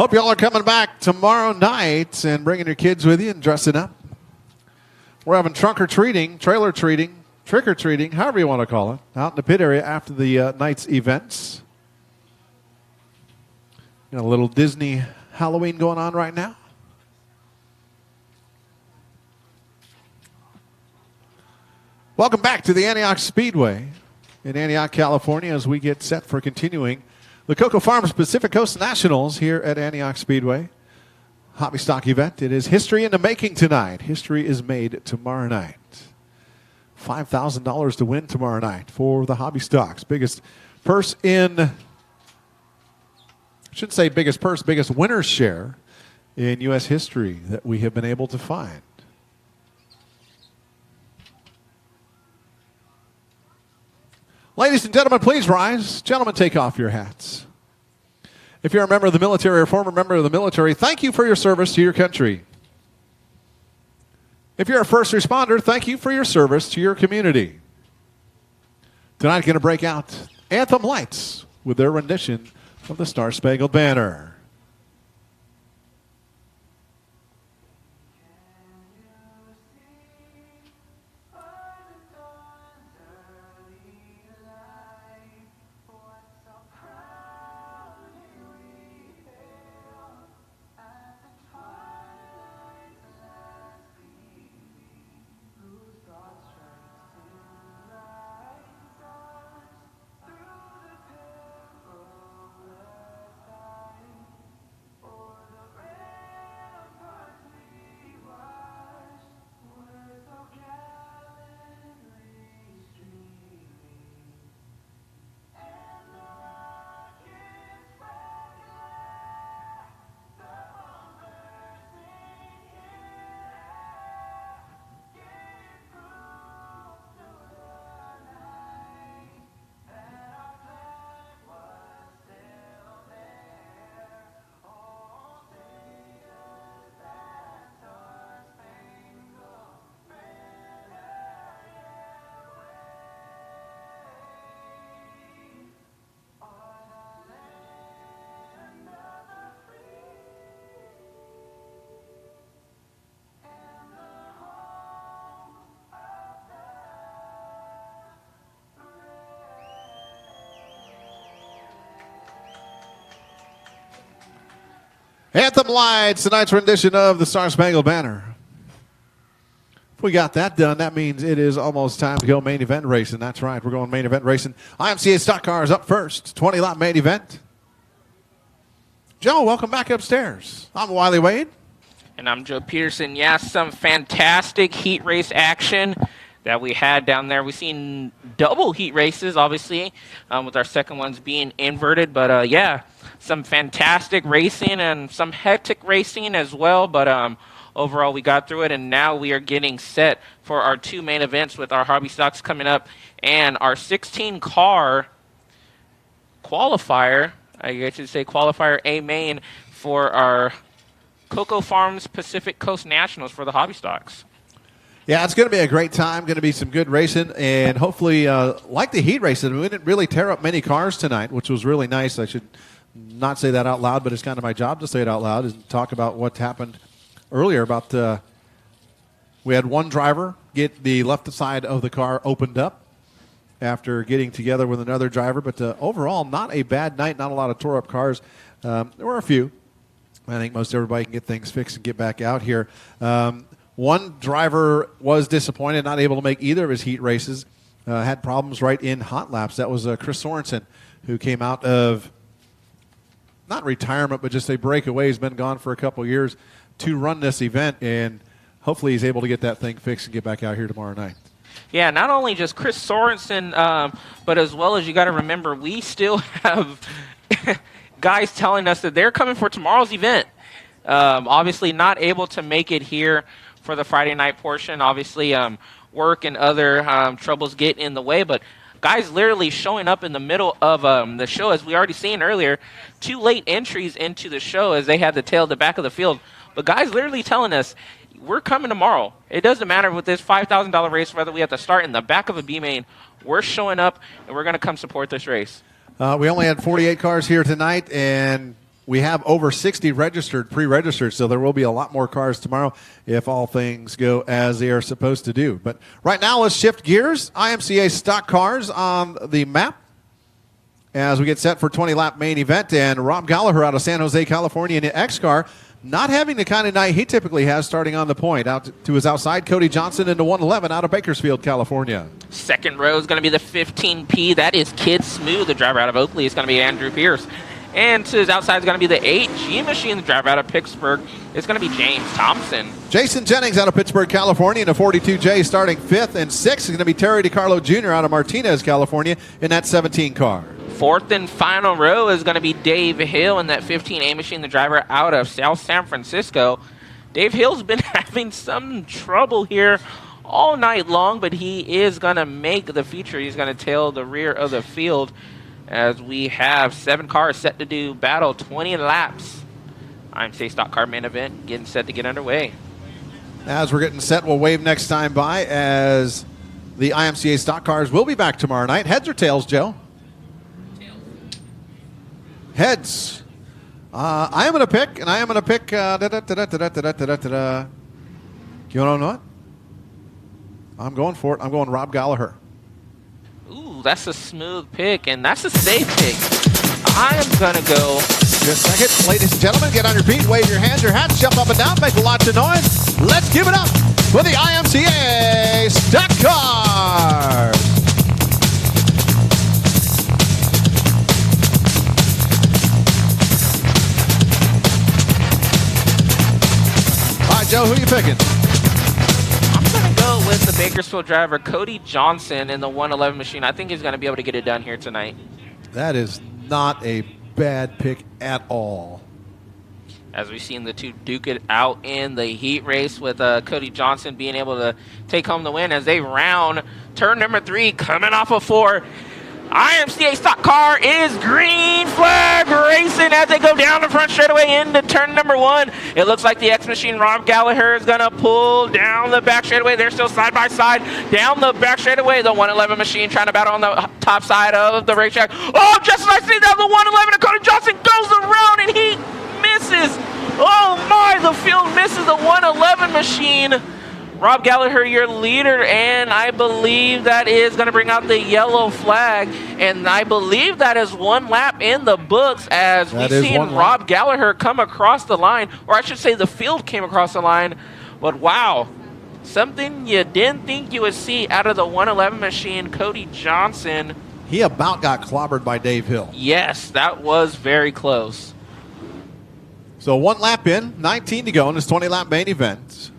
Hope y'all are coming back tomorrow night and bringing your kids with you and dressing up. We're having trunk or treating, trailer treating, trick or treating, however you want to call it, out in the pit area after the night's events. Got a little Disney Halloween going on right now. Welcome back to the Antioch Speedway in Antioch, California, as we get set for continuing the CoCo Farms Pacific Coast Nationals here at Antioch Speedway. Hobby stock event. It is history in the making tonight. History is made tomorrow night. $5,000 to win tomorrow night for the hobby stocks. Biggest purse in, I shouldn't say biggest purse, biggest winner's share in U.S. history that we have been able to find. Ladies and gentlemen, please rise. Gentlemen, take off your hats. If you're a member of the military or former member of the military, thank you for your service to your country. If you're a first responder, thank you for your service to your community. Tonight, going to break out Anthem Lights with their rendition of the Star Spangled Banner. Anthem Lights, tonight's rendition of the Star Spangled Banner. If we got that done, that means it is almost time to go main event racing. That's right, we're going main event racing. IMCA stock cars up first, 20-lap main event. Joe, welcome back upstairs. I'm Wiley Wade. And I'm Joe Peterson. Yeah, some fantastic heat race action that we had down there. We've seen double heat races, obviously, with our second ones being inverted. But, yeah, some fantastic racing and some hectic racing as well. But overall, we got through it, and now we are getting set for our two main events with our hobby stocks coming up and our 16-car qualifier, I guess you'd say qualifier A main for our CoCo Farms Pacific Coast Nationals for the hobby stocks. Yeah, it's going to be a great time. Going to be some good racing, and hopefully, like the heat racing, we didn't really tear up many cars tonight, which was really nice. I should not say that out loud, but it's kind of my job to say it out loud and talk about what happened earlier. About we had one driver get the left side of the car opened up after getting together with another driver, but overall, not a bad night. Not a lot of tore up cars. There were a few. I think most everybody can get things fixed and get back out here. One driver was disappointed, not able to make either of his heat races. Had problems right in hot laps. That was Chris Sorensen, who came out of, not retirement, but just a breakaway. He's been gone for a couple years to run this event, and hopefully he's able to get that thing fixed and get back out here tomorrow night. Yeah, not only just Chris Sorensen, but as well as you got to remember, we still have guys telling us that they're coming for tomorrow's event. Obviously not able to make it here for the Friday night portion. Obviously, work and other troubles get in the way, but guys literally showing up in the middle of the show, as we already seen earlier. 2 late entries into the show as they had the tail at the back of the field. But guys literally telling us, we're coming tomorrow. It doesn't matter with this $5,000 race, whether we have to start in the back of a B main. We're showing up, and we're going to come support this race. We only had 48 cars here tonight, and we have over 60 pre-registered, so there will be a lot more cars tomorrow if all things go as they are supposed to do. But right now, let's shift gears. IMCA stock cars on the map as we get set for 20-lap main event. And Rob Gallagher out of San Jose, California in the X car, not having the kind of night he typically has starting on the point. Out to his outside, Cody Johnson in the 111 out of Bakersfield, California. Second row is going to be the 15P. That is Kid Smooth, the driver out of Oakley. It's going to be Andrew Pierce. And to his outside is going to be the 8G Machine, the driver out of Pittsburgh. It's going to be James Thompson. Jason Jennings out of Pittsburgh, California in the 42J starting 5th. And 6th is going to be Terry DiCarlo Jr. out of Martinez, California in that 17 car. Fourth and final row is going to be Dave Hill in that 15A Machine, the driver out of South San Francisco. Dave Hill's been having some trouble here all night long, but he is going to make the feature. He's going to tail the rear of the field as we have 7 cars set to do battle 20 laps. IMCA stock car main event getting set to get underway. As we're getting set, we'll wave next time by as the IMCA stock cars will be back tomorrow night. Heads or tails, Joe? Heads. I am going to pick, and I am going to pick. You want to know what? I'm going for it. I'm going Rob Gallagher. Ooh, that's a smooth pick, and that's a safe pick. I am going to go. Just a second. Ladies and gentlemen, get on your feet, wave your hands, your hats, jump up and down, make lots of noise. Let's give it up for the IMCA stock cars. Joe, who are you picking? I'm going to go with the Bakersfield driver, Cody Johnson, in the 111 Machine. I think he's going to be able to get it done here tonight. That is not a bad pick at all. As we've seen the two duke it out in the heat race with Cody Johnson being able to take home the win as they round turn number 3 coming off of 4. IMCA stock car is green flag racing as they go down the front straightaway into turn number 1. It looks like the X Machine Rob Gallagher is going to pull down the back straightaway. They're still side by side down the back straightaway. The 111 Machine trying to battle on the top side of the racetrack. Oh, just as I see that, the 111 and Cody Johnson goes around and he misses. Oh my, the field misses the 111 Machine. Rob Gallagher, your leader, and I believe that is going to bring out the yellow flag, and I believe that is 1 lap in the books as we've seen Rob Gallagher come across the line, or I should say the field came across the line, but wow, something you didn't think you would see out of the 111 Machine, Cody Johnson. He about got clobbered by Dave Hill. Yes, that was very close. So 1 lap in, 19 to go in this 20-lap main event.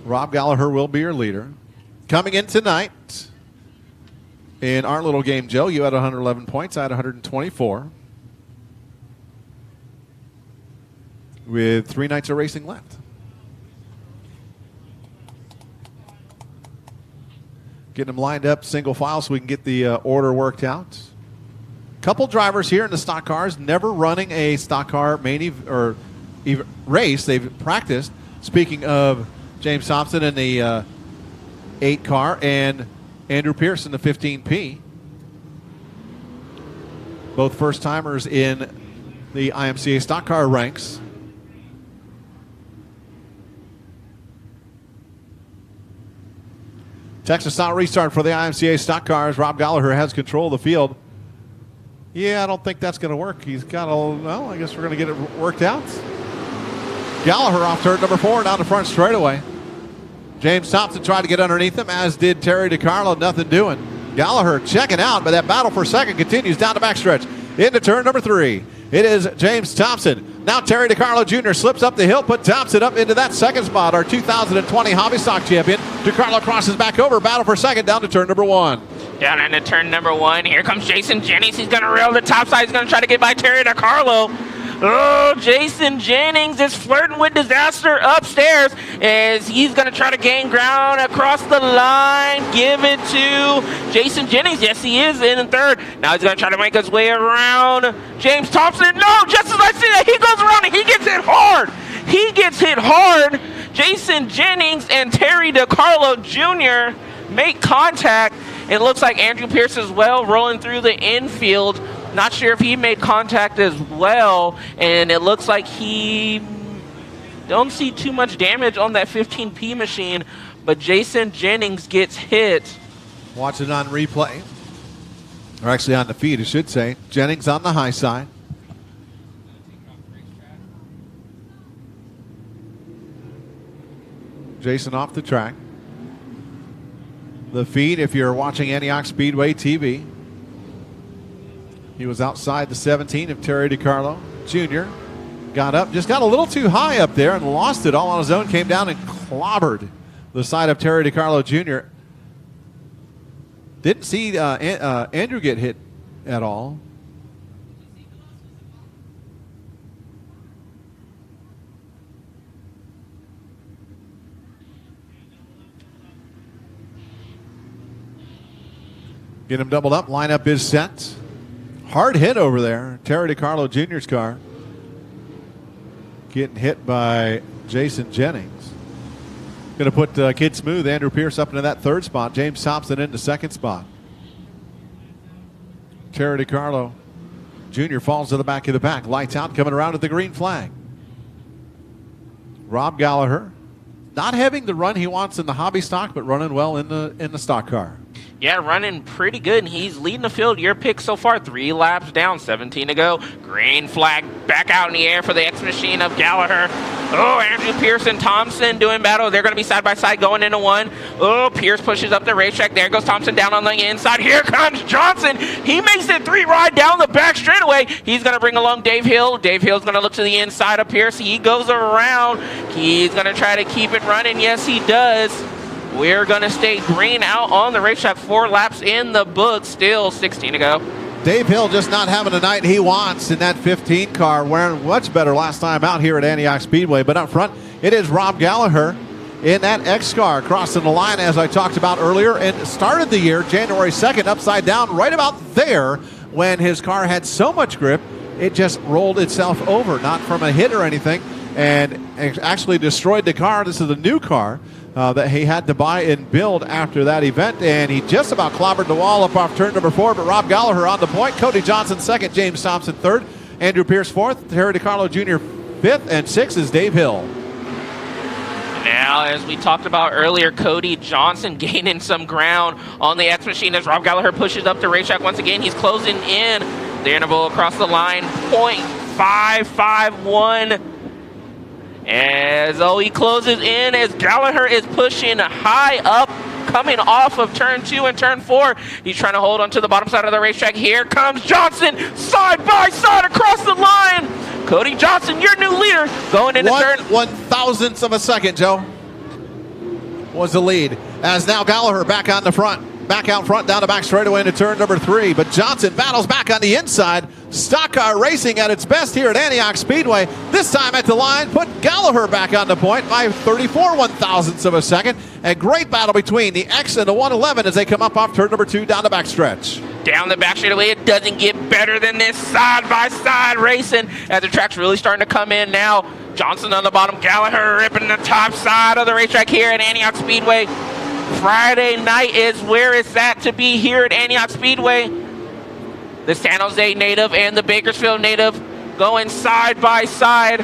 Rob Gallagher will be your leader. Coming in tonight in our little game, Joe, you had 111 points. I had 124. With 3 nights of racing left. Getting them lined up single file so we can get the order worked out. Couple drivers here in the stock cars, never running a stock car race. They've practiced. Speaking of James Thompson in the 8 car and Andrew Pierce in the 15P. Both first timers in the IMCA stock car ranks. Texas style restart for the IMCA stock cars. Rob Gallagher has control of the field. Yeah, I don't think that's going to work. He's got well, I guess we're going to get it worked out. Gallagher off turn number 4 down the front straightaway. James Thompson tried to get underneath him, as did Terry DiCarlo. Nothing doing. Gallagher checking out, but that battle for second continues down the backstretch into turn number 3. It is James Thompson. Now Terry DiCarlo Jr. slips up the hill, put Thompson up into that second spot. Our 2020 Hobby Stock champion. DiCarlo crosses back over, battle for second down to turn number 1. Down into turn number 1. Here comes Jason Jennings. He's going to rail the top side. He's going to try to get by Terry DiCarlo. Oh, Jason Jennings is flirting with disaster upstairs as he's going to try to gain ground across the line. Give it to Jason Jennings. Yes, he is in third. Now he's going to try to make his way around James Thompson. No, just as I see that, he goes around and he gets hit hard. He gets hit hard. Jason Jennings and Terry DiCarlo Jr. make contact. It looks like Andrew Pierce as well rolling through the infield. Not sure if he made contact as well, and it looks like he don't see too much damage on that 15P machine, but Jason Jennings gets hit. Watch it on replay. Or actually on the feed, I should say. Jennings on the high side. Jason off the track. The feed, if you're watching Antioch Speedway TV, he was outside the 17 of Terry DiCarlo Jr. Got up, just got a little too high up there and lost it all on his own. Came down and clobbered the side of Terry DiCarlo Jr. Didn't see Andrew get hit at all. Get him doubled up. Lineup is set. Hard hit over there. Terry DiCarlo Jr.'s car. Getting hit by Jason Jennings. Going to put Kid Smooth, Andrew Pierce up into that third spot. James Thompson into second spot. Terry DiCarlo Jr. falls to the back of the pack. Lights out, coming around at the green flag. Rob Gallagher, not having the run he wants in the hobby stock, but running well in the stock car. Yeah, running pretty good, and he's leading the field. Your pick so far, 3 laps down, 17 to go. Green flag back out in the air for the X-Machine of Gallagher. Oh, Andrew Pierce and Thompson doing battle. They're going to be side by side going into one. Oh, Pierce pushes up the racetrack. There goes Thompson down on the inside. Here comes Johnson. He makes it 3 right down the back straightaway. He's going to bring along Dave Hill. Dave Hill's going to look to the inside of Pierce. He goes around. He's going to try to keep it running. Yes, he does. We're going to stay green out on the racetrack. 4 laps in the book. Still 16 to go. Dave Hill just not having the night he wants in that 15 car, wearing much better last time out here at Antioch Speedway. But up front, it is Rob Gallagher in that X car crossing the line, as I talked about earlier, and started the year January 2nd upside down right about there when his car had so much grip it just rolled itself over, not from a hit or anything, and actually destroyed the car. This is a new car that he had to buy and build after that event, and he just about clobbered the wall up off turn number 4, but Rob Gallagher on the point. Cody Johnson second, James Thompson third, Andrew Pierce fourth, Terry DiCarlo Jr. fifth, and sixth is Dave Hill. Now, as we talked about earlier, Cody Johnson gaining some ground on the X-Machine as Rob Gallagher pushes up the racetrack once again. He's closing in the interval across the line, 0.551. As he closes in, as Gallagher is pushing high up, coming off of turn 2 and turn 4. He's trying to hold on to the bottom side of the racetrack. Here comes Johnson, side by side across the line. Cody Johnson, your new leader, going into turn. 1/1000th of a second, Joe, was the lead. As now Gallagher back on the front. Back out front, down the back straightaway into turn number 3. But Johnson battles back on the inside. Stock car racing at its best here at Antioch Speedway. This time at the line, put Gallagher back on the point by 34/1000ths of a second. A great battle between the X and the 111 as they come up off turn number 2 down the back stretch. Down the back straightaway, it doesn't get better than this side-by-side racing as the track's really starting to come in now. Johnson on the bottom, Gallagher ripping the top side of the racetrack here at Antioch Speedway. Friday night is where it's at to be here at Antioch Speedway. The San Jose native and the Bakersfield native going side by side.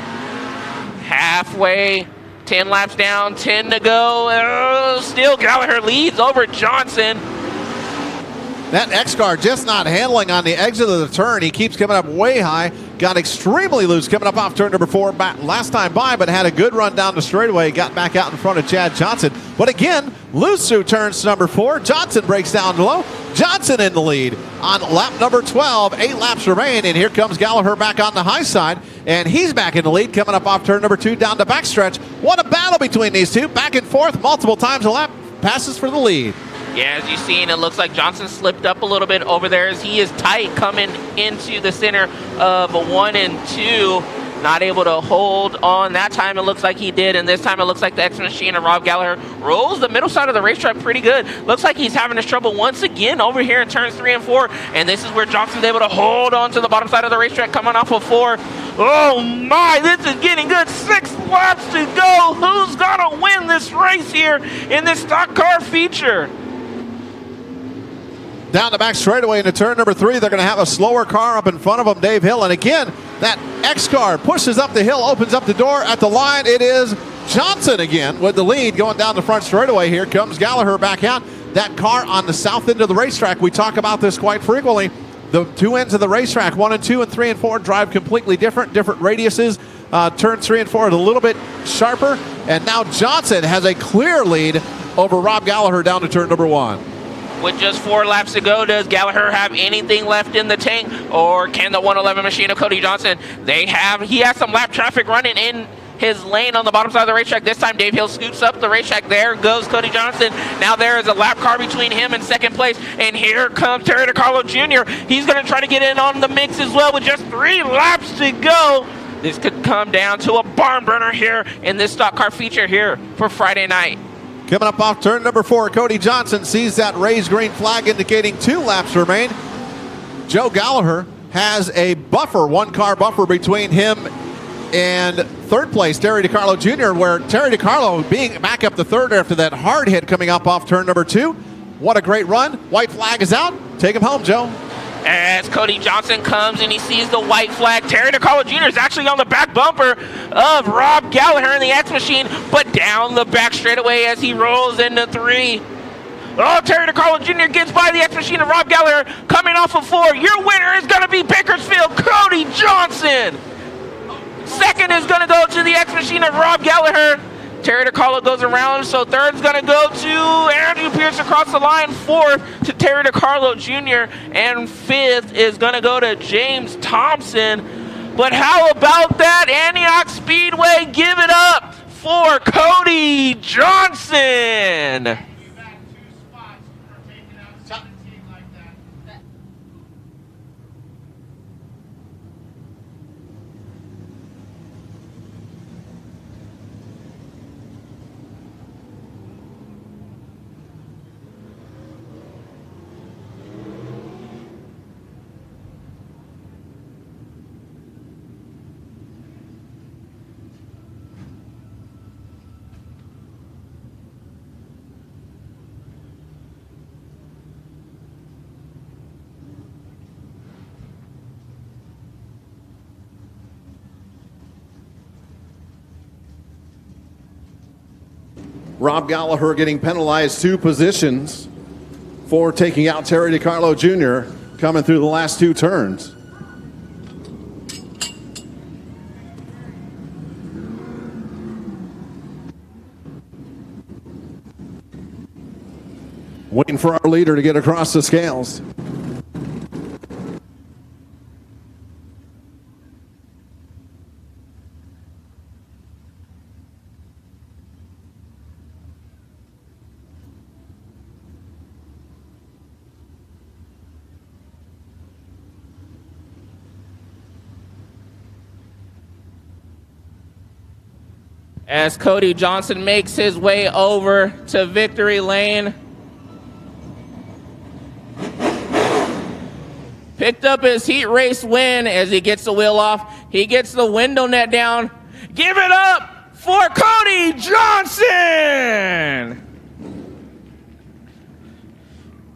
Halfway, 10 laps down, 10 to go. Still Gallagher leads over Johnson. That X car just not handling on the exit of the turn. He keeps coming up way high. Got extremely loose coming up off turn number 4 back last time by, but had a good run down the straightaway. Got back out in front of Chad Johnson. But again, loose through turns number 4. Johnson breaks down low. Johnson in the lead on lap number 12. 8 laps remain, and here comes Gallagher back on the high side, and he's back in the lead coming up off turn number 2 down the backstretch. What a battle between these two. Back and forth multiple times a lap. Passes for the lead. Yeah, as you've seen, it looks like Johnson slipped up a little bit over there as he is tight coming into the center of 1 and 2. Not able to hold on. That time it looks like he did, and this time it looks like the X-Machine and Rob Gallagher rolls the middle side of the racetrack pretty good. Looks like he's having his trouble once again over here in turns 3 and 4, and this is where Johnson's able to hold on to the bottom side of the racetrack coming off of 4. Oh my, this is getting good. 6 laps to go. Who's gonna win this race here in this stock car feature? down the back straightaway into turn number 3. They're going to have a slower car up in front of them, Dave Hill. And again, that X car pushes up the hill, opens up the door at the line. It is Johnson again with the lead going down the front straightaway. Here comes Gallagher back out. That car on the south end of the racetrack, we talk about this quite frequently. The two ends of the racetrack, 1 and 2 and 3 and 4, drive completely different radiuses. Turn 3 and 4 are a little bit sharper. And now Johnson has a clear lead over Rob Gallagher down to turn number 1. With just 4 laps to go, does Gallagher have anything left in the tank, or can the 111 machine of Cody Johnson? He has some lap traffic running in his lane on the bottom side of the racetrack. This time Dave Hill scoops up the racetrack. There goes Cody Johnson. Now there is a lap car between him and second place, and here comes Terry DiCarlo Jr. He's going to try to get in on the mix as well with just 3 laps to go. This could come down to a barn burner here in this stock car feature here for Friday night. Coming up off turn number 4, Cody Johnson sees that raised green flag indicating 2 laps remain. Joe Gallagher has a buffer, 1-car buffer between him and third place, Terry DiCarlo Jr., where Terry DiCarlo being back up to third after that hard hit coming up off turn number 2. What a great run. White flag is out. Take him home, Joe. As Cody Johnson comes and he sees the white flag, Terry DiCarlo Jr. is actually on the back bumper of Rob Gallagher in the X Machine, but down the back straightaway as he rolls into 3. Oh, Terry DiCarlo Jr. gets by the X Machine of Rob Gallagher coming off of 4. Your winner is going to be Bakersfield, Cody Johnson. Second is going to go to the X Machine of Rob Gallagher. Terry DiCarlo goes around, so third's going to go to Andrew Pierce across the line. 4th to Terry DiCarlo Jr. And 5th is going to go to James Thompson. But how about that Antioch Speedway? Give it up for Cody Johnson. Rob Gallagher getting penalized 2 positions for taking out Terry DiCarlo Jr. coming through the last 2 turns. Waiting for our leader to get across the scales. As Cody Johnson makes his way over to victory lane. Picked up his heat race win as he gets the wheel off. He gets the window net down. Give it up for Cody Johnson!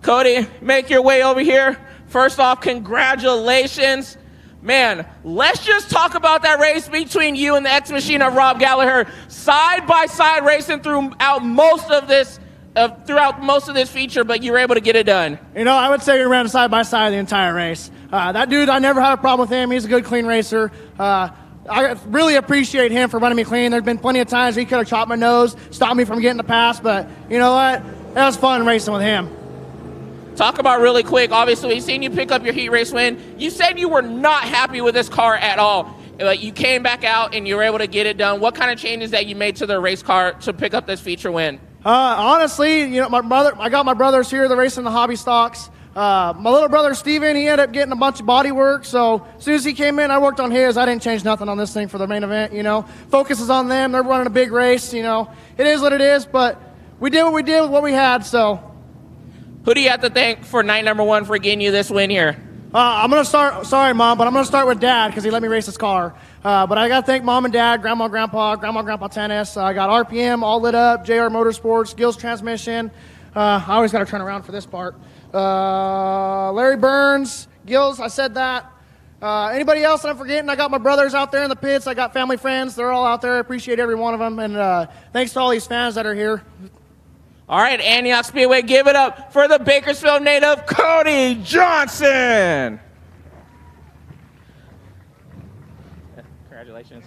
Cody, make your way over here. First off, congratulations. Man, let's just talk about that race between you and the X Machine of Rob Gallagher. Side-by-side racing throughout most of this feature, but you were able to get it done. You know, I would say we ran side by side the entire race. That dude, I never had a problem with him. He's a good, clean racer. I really appreciate him for running me clean. There's been plenty of times he could have chopped my nose, stopped me from getting the pass, but you know what? It was fun racing with him. Talk about really quick. Obviously, we've seen you pick up your heat race win. You said you were not happy with this car at all. But you came back out and you were able to get it done. What kind of changes that you made to the race car to pick up this feature win? Honestly, you know, I got my brothers here. They're racing the hobby stocks. My little brother Steven, he ended up getting a bunch of body work. So as soon as he came in, I worked on his. I didn't change nothing on this thing for the main event. You know, focus is on them. They're running a big race. You know, it is what it is. But we did what we did with what we had. So. Who do you have to thank for night number 1 for getting you this win here? I'm going to start, sorry, Mom, but I'm going to start with Dad because he let me race his car. But I got to thank Mom and Dad, Grandma, Grandpa Tennis. I got RPM, all lit up, JR Motorsports, Gills Transmission. I always got to turn around for this part. Larry Burns, Gills, I said that. Anybody else that I'm forgetting? I got my brothers out there in the pits. I got family friends. They're all out there. I appreciate every one of them. And thanks to all these fans that are here. All right, Antioch Speedway, give it up for the Bakersfield native, Cody Johnson. Congratulations.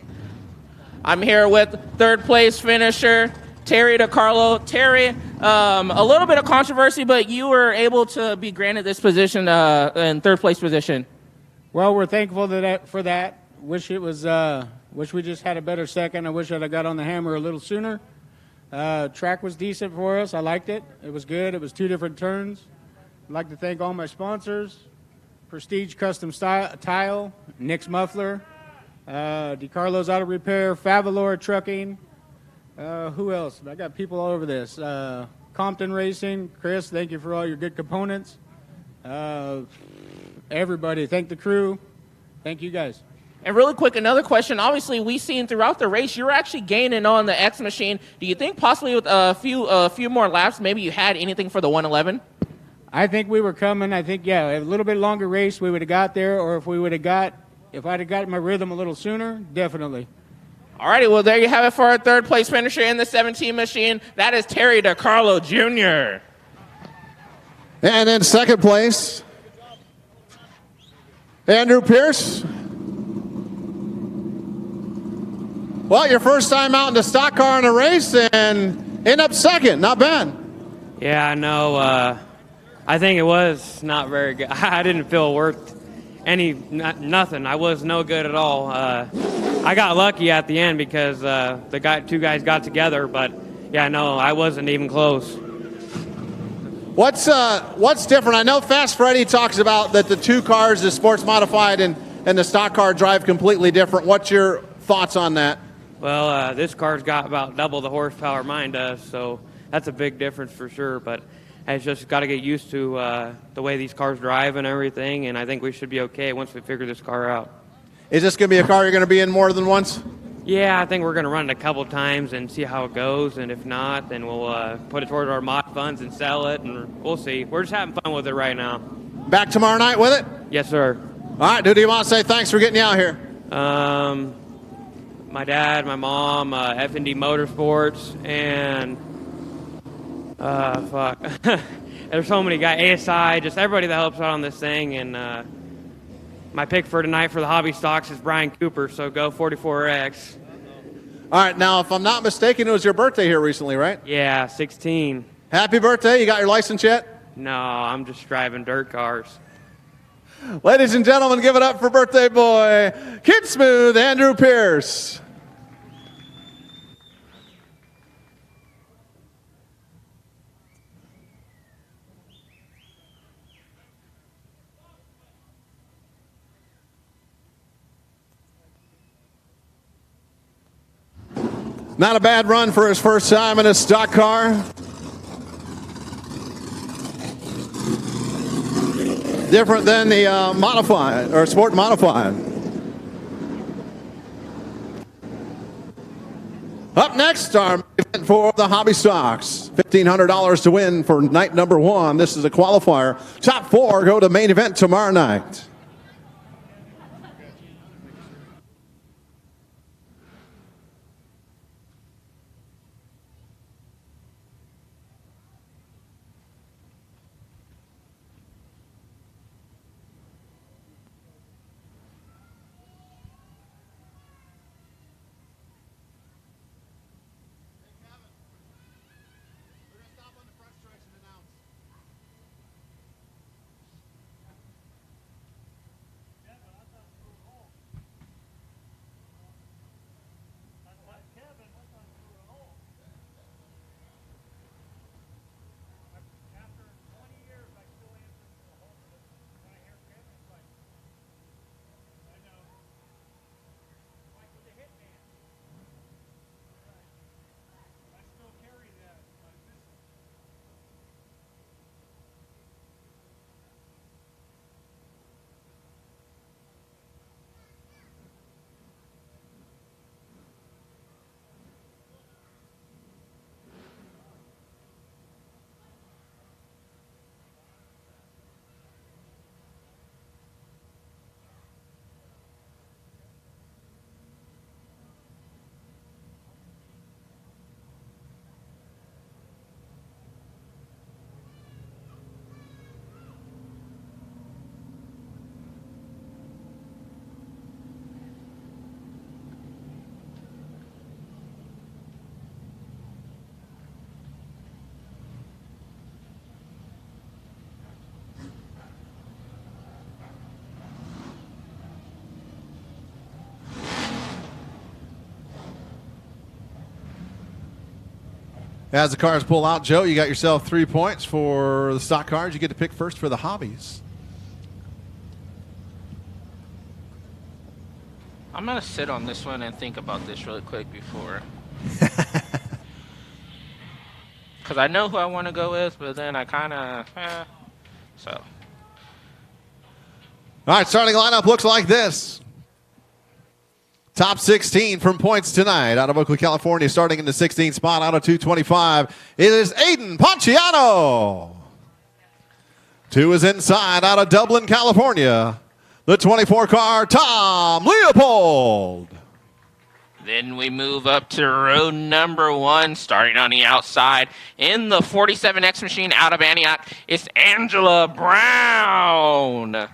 I'm here with third place finisher, Terry DiCarlo. Terry, a little bit of controversy, but you were able to be granted this position in third place position. Well, we're thankful for that. Wish it was. Wish we just had a better second. I wish I'd have got on the hammer a little sooner. Track was decent for us. I liked it. It was good. It was 2 different turns. I'd like to thank all my sponsors: Prestige Custom Tile, Nick's Muffler, DiCarlo's Auto Repair, Favalor Trucking. Who else? I got people all over this. Compton Racing, Chris. Thank you for all your good components. Everybody, thank the crew. Thank you guys. And really quick, another question. Obviously, we've seen throughout the race, you're actually gaining on the X machine. Do you think possibly with a few more laps, maybe you had anything for the 111? I think we were coming. I think, yeah, a little bit longer race, we would have got there. Or if I'd have got my rhythm a little sooner, definitely. All righty, well, there you have it for our third place finisher in the 17 machine. That is Terry DiCarlo Jr. And in second place, Andrew Pierce. Well, your first time out in the stock car in a race and end up second. Not bad. Yeah, I know. I think it was not very good. I didn't feel worth nothing. I was no good at all. I got lucky at the end because two guys got together, but yeah, no, I wasn't even close. What's different? I know Fast Freddy talks about that the 2 cars, the sports modified and the stock car, drive completely different. What's your thoughts on that? Well, this car's got about double the horsepower mine does, so that's a big difference for sure. But I just got to get used to the way these cars drive and everything, and I think we should be okay once we figure this car out. Is this going to be a car you're going to be in more than once? Yeah, I think we're going to run it a couple times and see how it goes, and if not, then we'll put it towards our mod funds and sell it, and we'll see. We're just having fun with it right now. Back tomorrow night with it? Yes, sir. All right, who do you want to say thanks for getting you out here? My dad, my mom, F&D Motorsports, and there's so many guys, ASI, just everybody that helps out on this thing. And my pick for tonight for the hobby stocks is Brian Cooper, so go 44X. All right, now, if I'm not mistaken, it was your birthday here recently, right? Yeah, 16. Happy birthday. You got your license yet? No, I'm just driving dirt cars. Ladies and gentlemen, give it up for birthday boy, Kid Smooth, Andrew Pierce. Not a bad run for his first time in a stock car. Different than the modified or sport modified. Up next, our event for the hobby stocks. $1,500 to win for night number 1. This is a qualifier. Top 4 go to main event tomorrow night. As the cars pull out, Joe, you got yourself 3 points for the stock cars. You get to pick first for the hobbies. I'm going to sit on this one and think about this really quick before. Because I know who I want to go with, but then I kind of, so. All right, starting lineup looks like this. Top 16 from points tonight out of Oakland, California, starting in the 16th spot out of 225. It is Aiden Ponciano. 2 is inside out of Dublin, California. The 24 car, Tom Leopold. Then we move up to row number 1, starting on the outside. In the 47X machine out of Antioch, it's Angela Brown.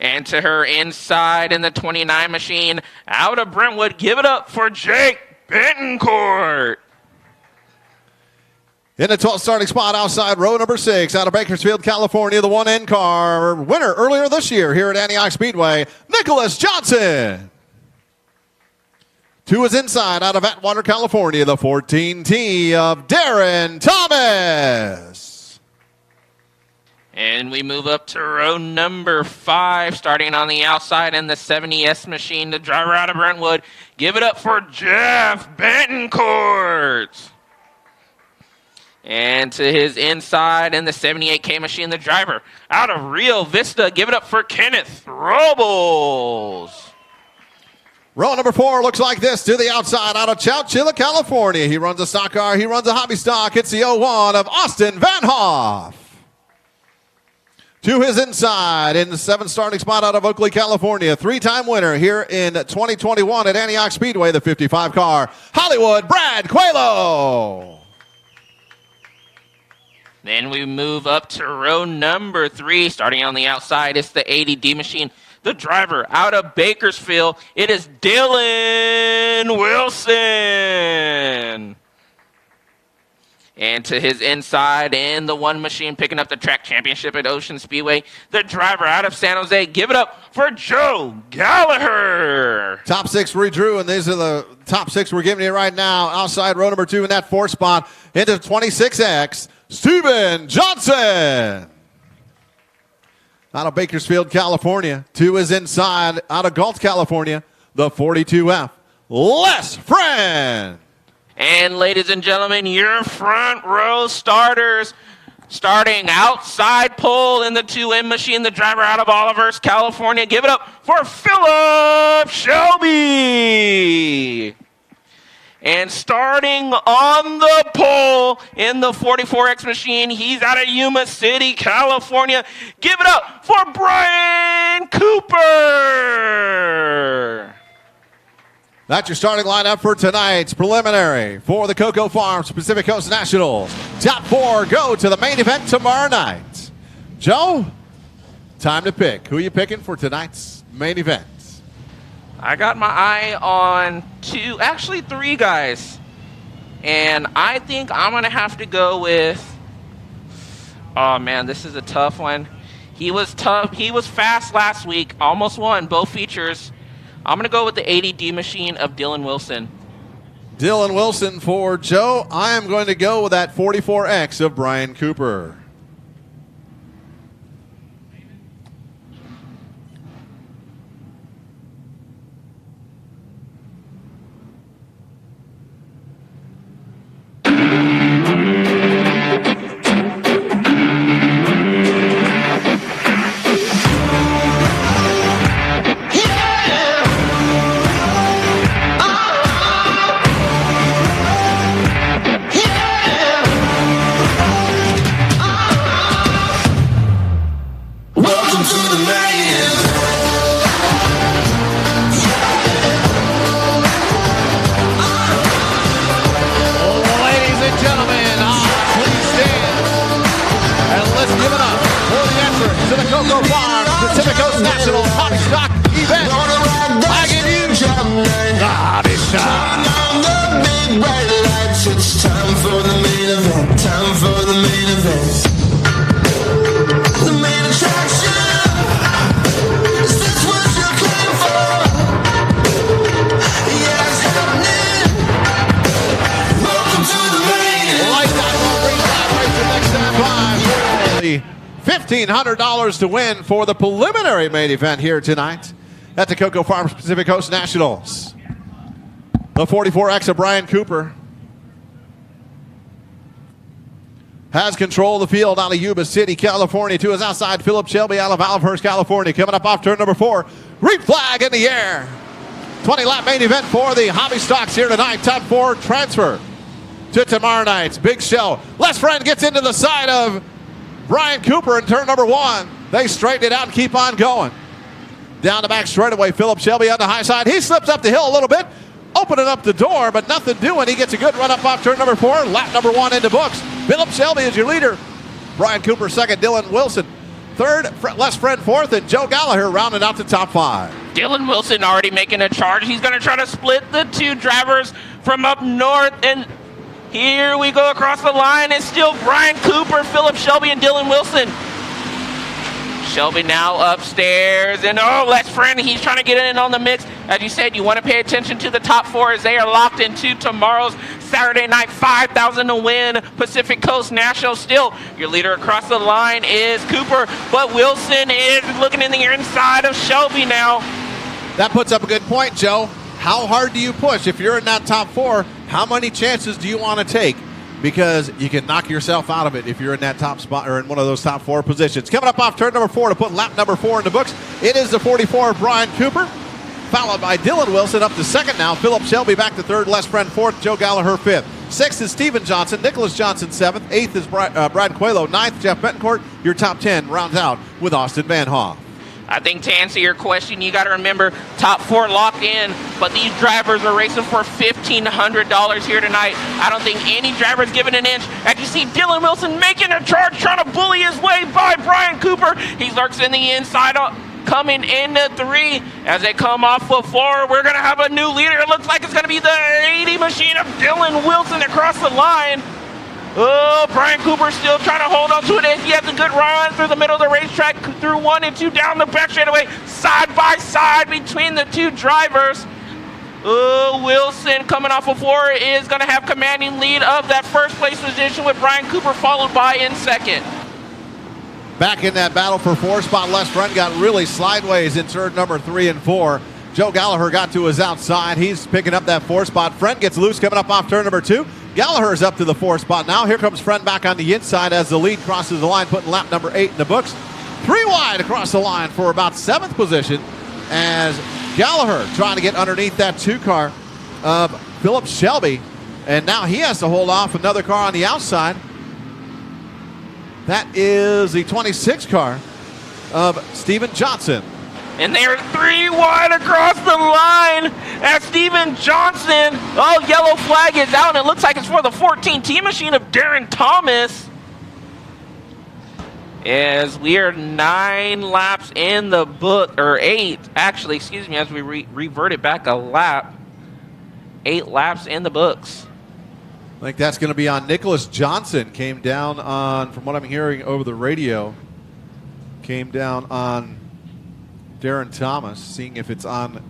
And to her inside in the 29 machine out of Brentwood, give it up for Jake Bentoncourt. In the 12th starting spot outside row number 6 out of Bakersfield, California, the 1N car winner earlier this year here at Antioch Speedway, Nicholas Johnson. 2 is inside out of Atwater, California, the 14T of Darren Thomas. And we move up to row number 5, starting on the outside in the 70S machine, the driver out of Brentwood. Give it up for Jeff Bentoncourt. And to his inside in the 78K machine, the driver out of Rio Vista. Give it up for Kenneth Robles. Row number 4 looks like this to the outside out of Chowchilla, California. He runs a stock car. He runs a hobby stock. It's the 01 of Austin Van Hoff. To his inside in the 7th starting spot out of Oakley, California. 3-time winner here in 2021 at Antioch Speedway, the 55 car, Hollywood Brad Coelho. Then we move up to row number 3, starting on the outside. It's the 80D machine. The driver out of Bakersfield, it is Dylan Wilson. And to his inside in the 1 machine, picking up the track championship at Ocean Speedway, the driver out of San Jose. Give it up for Joe Gallagher. Top 6 redrew, and these are the top 6 we're giving you right now. Outside row number 2 in that 4th spot into 26X, Steven Johnson. Out of Bakersfield, California. 2 is inside out of Galt, California, the 42F, Les Friend. And ladies and gentlemen, your front row starters, starting outside pole in the 2M machine, the driver out of Olivehurst, California. Give it up for Philip Shelby. And starting on the pole in the 44X machine, he's out of Yuma City, California. Give it up for Brian Cooper. That's your starting lineup for tonight's preliminary for the CoCo Farms Pacific Coast Nationals. Top 4 go to the main event tomorrow night. Joe, time to pick. Who are you picking for tonight's main event? I got my eye on 3 guys. And I think I'm going to have to go with, oh man, this is a tough one. He was tough. He was fast last week, almost won both features. I'm going to go with the 80D machine of Dylan Wilson. Dylan Wilson for Joe. I am going to go with that 44X of Brian Cooper. $1,500 to win for the preliminary main event here tonight at the CoCo Farms Pacific Coast Nationals. The 44X of Brian Cooper has control of the field out of Yuba City, California. To his outside, Philip Shelby out of Alvehurst, California. Coming up off turn number 4. Green flag in the air. 20-lap main event for the hobby stocks here tonight. Top 4 transfer to tomorrow night's big show. Les Friend gets into the side of Brian Cooper in turn number 1. They straighten it out and keep on going. Down the back straightaway, Philip Shelby on the high side. He slips up the hill a little bit, opening up the door, but nothing doing. He gets a good run up off turn number 4. Lap number 1 in the books. Philip Shelby is your leader. Brian Cooper second, Dylan Wilson third, Les Friend fourth, and Joe Gallagher rounding out the top 5. Dylan Wilson already making a charge. He's going to try to split the 2 drivers from up north, and here we go across the line. It's still Brian Cooper, Philip Shelby, and Dylan Wilson. Shelby now upstairs, and Les Friend, he's trying to get in on the mix. As you said, you want to pay attention to the top 4 as they are locked into tomorrow's Saturday night $5,000 to win Pacific Coast National. Still, your leader across the line is Cooper, but Wilson is looking in the inside of Shelby now. That puts up a good point, Joe. How hard do you push? If you're in that top 4, how many chances do you want to take? Because you can knock yourself out of it if you're in that top spot or in one of those top 4 positions. Coming up off turn number 4 to put lap number 4 in the books, it is the 44 of Brian Cooper, followed by Dylan Wilson up to second now. Philip Shelby back to third, Les Friend fourth, Joe Gallagher fifth. Sixth is Steven Johnson, Nicholas Johnson seventh. Eighth is Brad Coelho. Ninth, Jeff Betancourt. Your top 10 rounds out with Austin Van Hoff. I think to answer your question, you got to remember top 4 locked in, but these drivers are racing for $1,500 here tonight. I don't think any driver's giving an inch. As you see Dylan Wilson making a charge, trying to bully his way by Brian Cooper. He lurks in the inside, coming into 3. As they come off of 4, we're going to have a new leader. It looks like it's going to be the 80 machine of Dylan Wilson across the line. Oh, Brian Cooper still trying to hold on to it. He has a good run through the middle of the racetrack, through 1 and 2, down the back straightaway, side by side between the 2 drivers. Oh, Wilson coming off of 4 is going to have commanding lead of that first place position with Brian Cooper followed by in second. Back in that battle for 4 spot, Les Friend got really sideways in turn number 3 and 4. Joe Gallagher got to his outside. He's picking up that 4 spot. Friend gets loose coming up off turn number 2. Gallagher's up to the 4 spot now. Here comes Friend back on the inside as the lead crosses the line, putting lap number 8 in the books. 3 wide across the line for about 7th position as Gallagher trying to get underneath that 2 car of Philip Shelby. And now he has to hold off another car on the outside. That is the 26 car of Steven Johnson. And they're 3 wide across the line as Steven Johnson. Oh, yellow flag is out, and it looks like it's for the 14T machine of Darren Thomas. As we are 9 laps in the book, or 8, actually, excuse me, as we reverted back a lap. 8 laps in the books. I think that's going to be on Nicholas Johnson. Came down on, from what I'm hearing over the radio, came down on Darren Thomas, seeing if it's on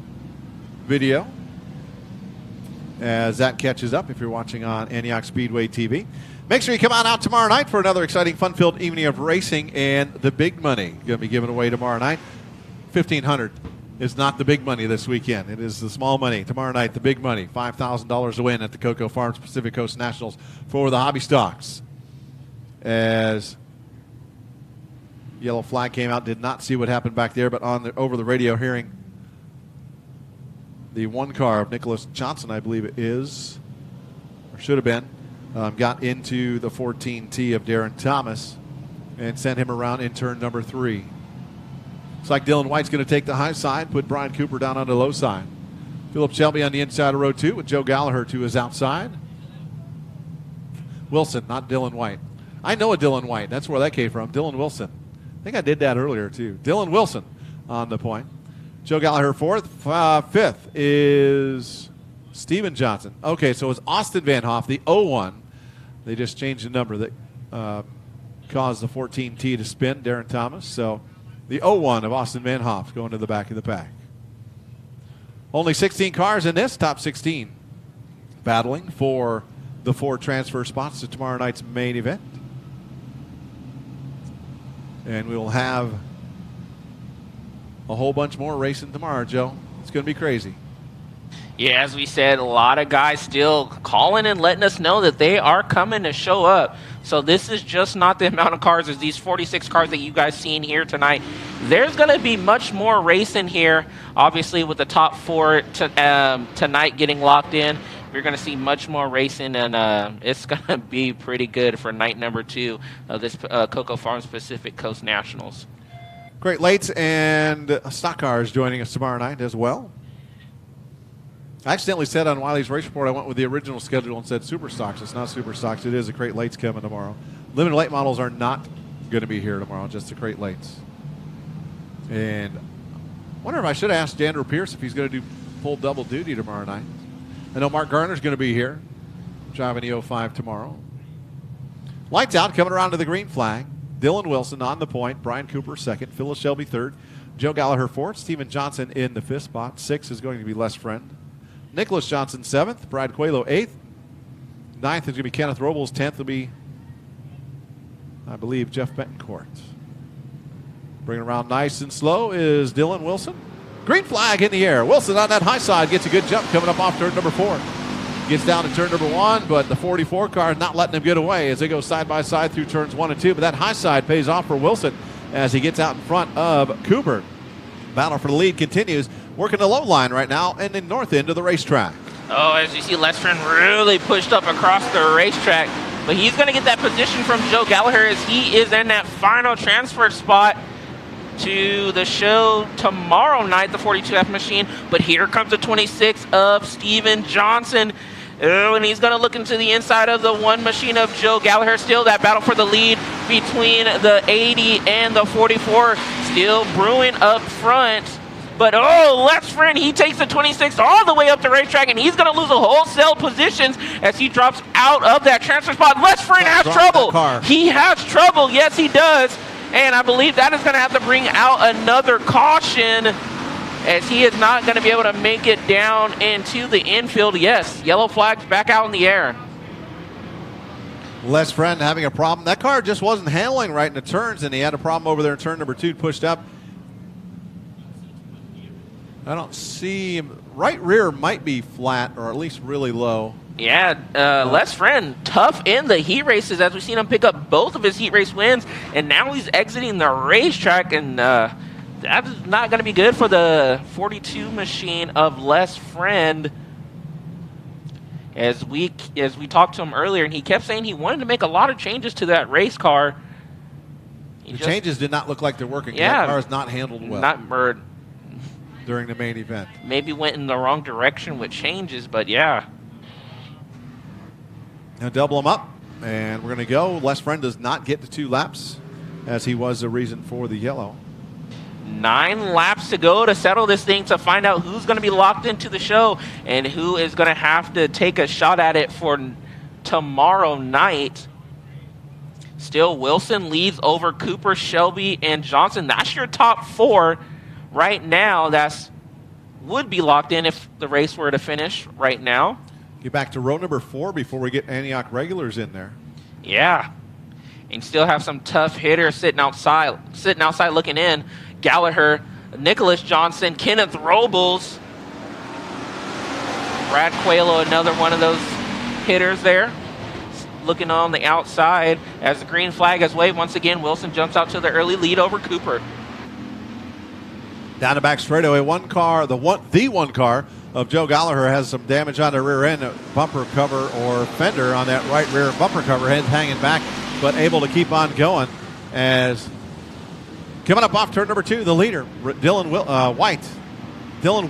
video as that catches up if you're watching on Antioch Speedway TV. Make sure you come on out tomorrow night for another exciting, fun-filled evening of racing and the big money going to be given away tomorrow night. $1,500 is not the big money this weekend. It is the small money. Tomorrow night, the big money, $5,000 to win at the CoCo Farms Pacific Coast Nationals for the hobby stocks. As yellow flag came out, did not see what happened back there, but over the radio hearing the 1 car of Nicholas Johnson, I believe it is, or should have been, got into the 14T of Darren Thomas and sent him around in turn number 3. Looks like Dylan White's going to take the high side, put Brian Cooper down on the low side. Philip Shelby on the inside of row 2 with Joe Gallagher to his outside. Wilson, not Dylan White. I know a Dylan White. That's where that came from. Dylan Wilson. I think I did that earlier, too. Dylan Wilson on the point. Joe Gallagher fourth. Fifth is Steven Johnson. Okay, so it's Austin Van Hoff, the 01. They just changed the number that caused the 14T to spin, Darren Thomas. So the 01 of Austin Van Hoff going to the back of the pack. Only 16 cars in this top 16 battling for the 4 transfer spots to tomorrow night's main event. And we will have a whole bunch more racing tomorrow, Joe. It's going to be crazy. Yeah, as we said, a lot of guys still calling and letting us know that they are coming to show up. So this is just not the amount of cars as these 46 cars that you guys seen here tonight. There's going to be much more racing here, obviously, with the top 4 tonight getting locked in. We're going to see much more racing, and it's going to be pretty good for night number 2 of this CoCo Farms Pacific Coast Nationals. Great Lates and stock cars joining us tomorrow night as well. I accidentally said on Wiley's Race Report I went with the original schedule and said Super Stocks. It's not Super Stocks. It is the Crate Lates coming tomorrow. Limited late models are not going to be here tomorrow, just the Crate Lates. And I wonder if I should have asked Andrew Pierce if he's going to do full double duty tomorrow night. I know Mark Garner's going to be here, driving the 05 tomorrow. Lights out, coming around to the green flag. Dylan Wilson on the point. Brian Cooper second. Phyllis Shelby third. Joe Gallagher fourth. Stephen Johnson in the fifth spot. 6 is going to be Les Friend. Nicholas Johnson 7th. Brad Coelho 8th. 9th is going to be Kenneth Robles. 10th will be, I believe, Jeff Betancourt. Bringing around nice and slow is Dylan Wilson. Green flag in the air. Wilson on that high side gets a good jump coming up off turn number 4. Gets down to turn number 1, but the 44 car is not letting him get away as they go side by side through turns 1 and 2. But that high side pays off for Wilson as he gets out in front of Cooper. Battle for the lead continues. Working the low line right now and the north end of the racetrack. Oh, as you see, Les Friend really pushed up across the racetrack. But he's going to get that position from Joe Gallagher as he is in that final transfer spot to the show tomorrow night, the 42F machine. But here comes the 26 of Stephen Johnson. Oh, and he's going to look into the inside of the 1 machine of Joe Gallagher. Still that battle for the lead between the 80 and the 44. Still brewing up front. But, oh, Les Friend, he takes the 26 all the way up the racetrack, and he's going to lose a wholesale positions as he drops out of that transfer spot. Les Friend has trouble. He has trouble. Yes, he does. And I believe that is going to have to bring out another caution as he is not going to be able to make it down into the infield. Yes, yellow flags back out in the air. Les Friend having a problem. That car just wasn't handling right in the turns, and he had a problem over there in turn number 2, pushed up. I don't see him. Right rear might be flat or at least really low. Yeah, Les Friend, tough in the heat races as we've seen him pick up both of his heat race wins, and now he's exiting the racetrack, and that's not going to be good for the 42 machine of Les Friend. As we talked to him earlier, and he kept saying he wanted to make a lot of changes to that race car. The changes did not look like they're working. Yeah, that car is not handled well. During the main event. Maybe went in the wrong direction with changes, but yeah. Now double them up, and we're going to go. Les Friend does not get to 2 laps, as he was the reason for the yellow. 9 laps to go to settle this thing to find out who's going to be locked into the show and who is going to have to take a shot at it for tomorrow night. Still, Wilson leads over Cooper, Shelby, and Johnson. That's your top 4. Right now, that's would be locked in if the race were to finish right now. Get back to row number 4 before we get Antioch regulars in there. Yeah. And still have some tough hitters sitting outside looking in. Gallagher, Nicholas Johnson, Kenneth Robles, Brad Coelho, another one of those hitters there. Looking on the outside as the green flag has waved. Once again, Wilson jumps out to the early lead over Cooper. Down the back straightaway, the one car of Joe Gallagher has some damage on the rear end, bumper cover or fender on that right rear bumper cover, head hanging back, but able to keep on going. As coming up off turn number 2, the leader, Dylan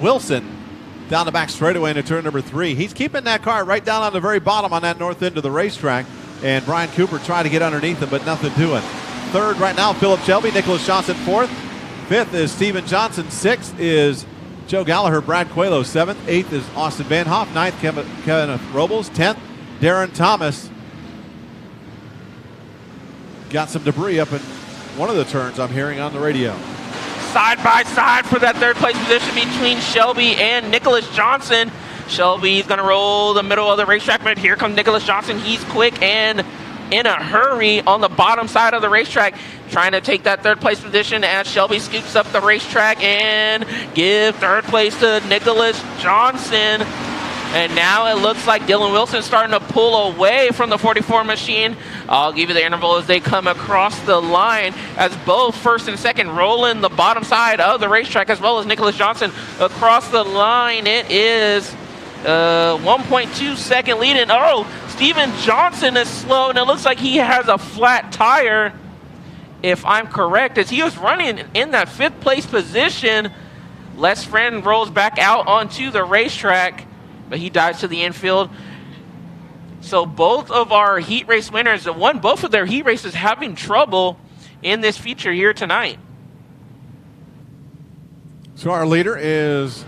Wilson, down the back straightaway into turn number 3. He's keeping that car right down on the very bottom on that north end of the racetrack, and Brian Cooper trying to get underneath him, but nothing doing. 3rd right now, Philip Shelby, Nicholas Johnson 4th. 5th is Stephen Johnson. 6th is Joe Gallagher, Brad Coelho. 7th, 8th is Austin Van Hoff. 9th, Kenneth Robles. 10th, Darren Thomas. Got some debris up in one of the turns I'm hearing on the radio. Side by side for that 3rd place position between Shelby and Nicholas Johnson. Shelby's going to roll the middle of the racetrack, but here comes Nicholas Johnson. He's quick and in a hurry on the bottom side of the racetrack, trying to take that third place position as Shelby scoops up the racetrack and give third place to Nicholas Johnson. And now it looks like Dylan Wilson's starting to pull away from the 44 machine. I'll give you the interval as they come across the line, as both first and second roll in the bottom side of the racetrack, as well as Nicholas Johnson across the line. It is 1.2 second lead. And Steven Johnson is slow, and it looks like he has a flat tire, if I'm correct, as he was running in that fifth place position. Les Friend rolls back out onto the racetrack, but he dives to the infield. So both of our heat race winners that won both of their heat races having trouble in this feature here tonight. So our leader is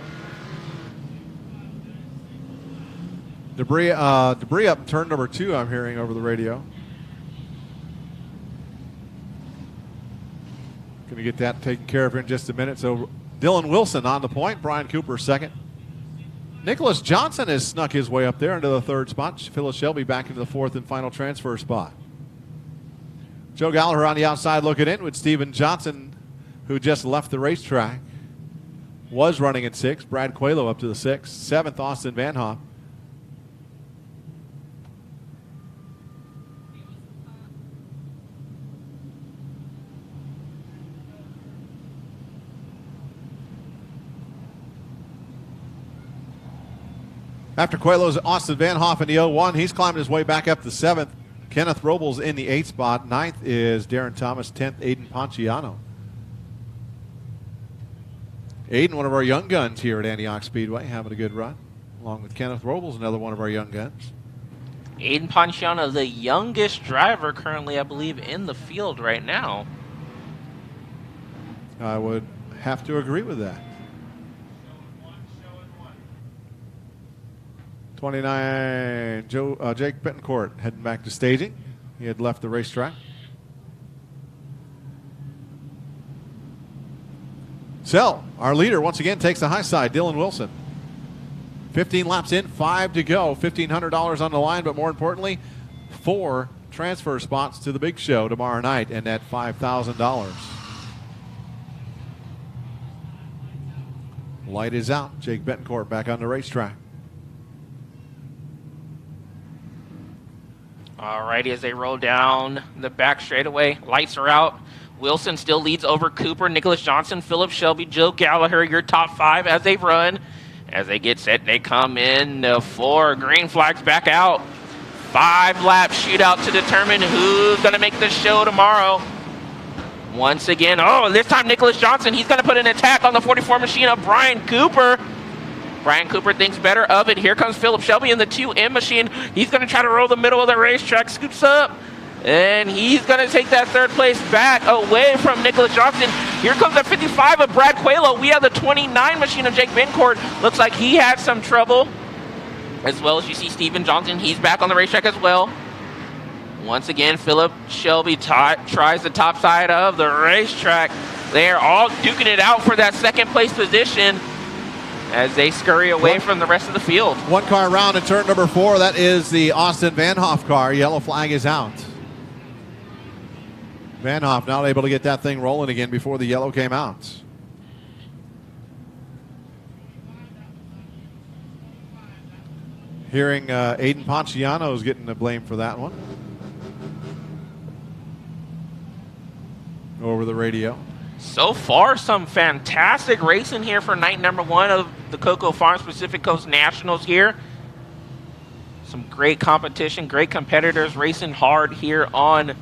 debris up in turn number 2, I'm hearing over the radio. Going to get that taken care of here in just a minute. So Dylan Wilson on the point, Brian Cooper second. Nicholas Johnson has snuck his way up there into the third spot. Phyllis Shelby back into the fourth and final transfer spot. Joe Gallagher on the outside looking in with Steven Johnson, who just left the racetrack, was running in sixth. Brad Coelho up to the sixth. Seventh, Austin Van Hoff. After Coelho's Austin Van Hoff in the 0-1, he's climbing his way back up to 7th. Kenneth Robles in the 8th spot. 9th is Darren Thomas. 10th, Aiden Ponciano. Aiden, one of our young guns here at Antioch Speedway, having a good run, along with Kenneth Robles, another one of our young guns. Aiden Ponciano, the youngest driver currently, I believe, in the field right now. I would have to agree with that. 29, Jake Betancourt heading back to staging. He had left the racetrack. So, our leader once again takes the high side, Dylan Wilson. 15 laps in, 5 to go, $1,500 on the line, but more importantly, 4 transfer spots to the big show tomorrow night and at $5,000. Light is out. Jake Betancourt back on the racetrack. Alrighty, as they roll down the back straightaway, lights are out. Wilson still leads over Cooper, Nicholas Johnson, Philip Shelby, Joe Gallagher, your top 5 as they run. As they get set, they come in, 4 green flags back out. 5-lap shootout to determine who's going to make the show tomorrow. Once again, this time Nicholas Johnson, he's going to put an attack on the 44 machine of Brian Cooper. Brian Cooper thinks better of it. Here comes Philip Shelby in the 2M machine. He's going to try to roll the middle of the racetrack, scoops up, and he's going to take that third place back away from Nicholas Johnson. Here comes the 55 of Brad Coelho. We have the 29 machine of Jake Bencourt. Looks like he had some trouble. As well as you see Steven Johnson. He's back on the racetrack as well. Once again, Philip Shelby tries the top side of the racetrack. They are all duking it out for that second place position as they scurry away from the rest of the field. One car around in turn number 4. That is the Austin Van Hoff car. Yellow flag is out. Van Hoff not able to get that thing rolling again before the yellow came out. Hearing Aiden Ponciano is getting the blame for that one over the radio. So far, some fantastic racing here for night number 1 of the CoCo Farms Pacific Coast Nationals here. Some great competition, great competitors racing hard here on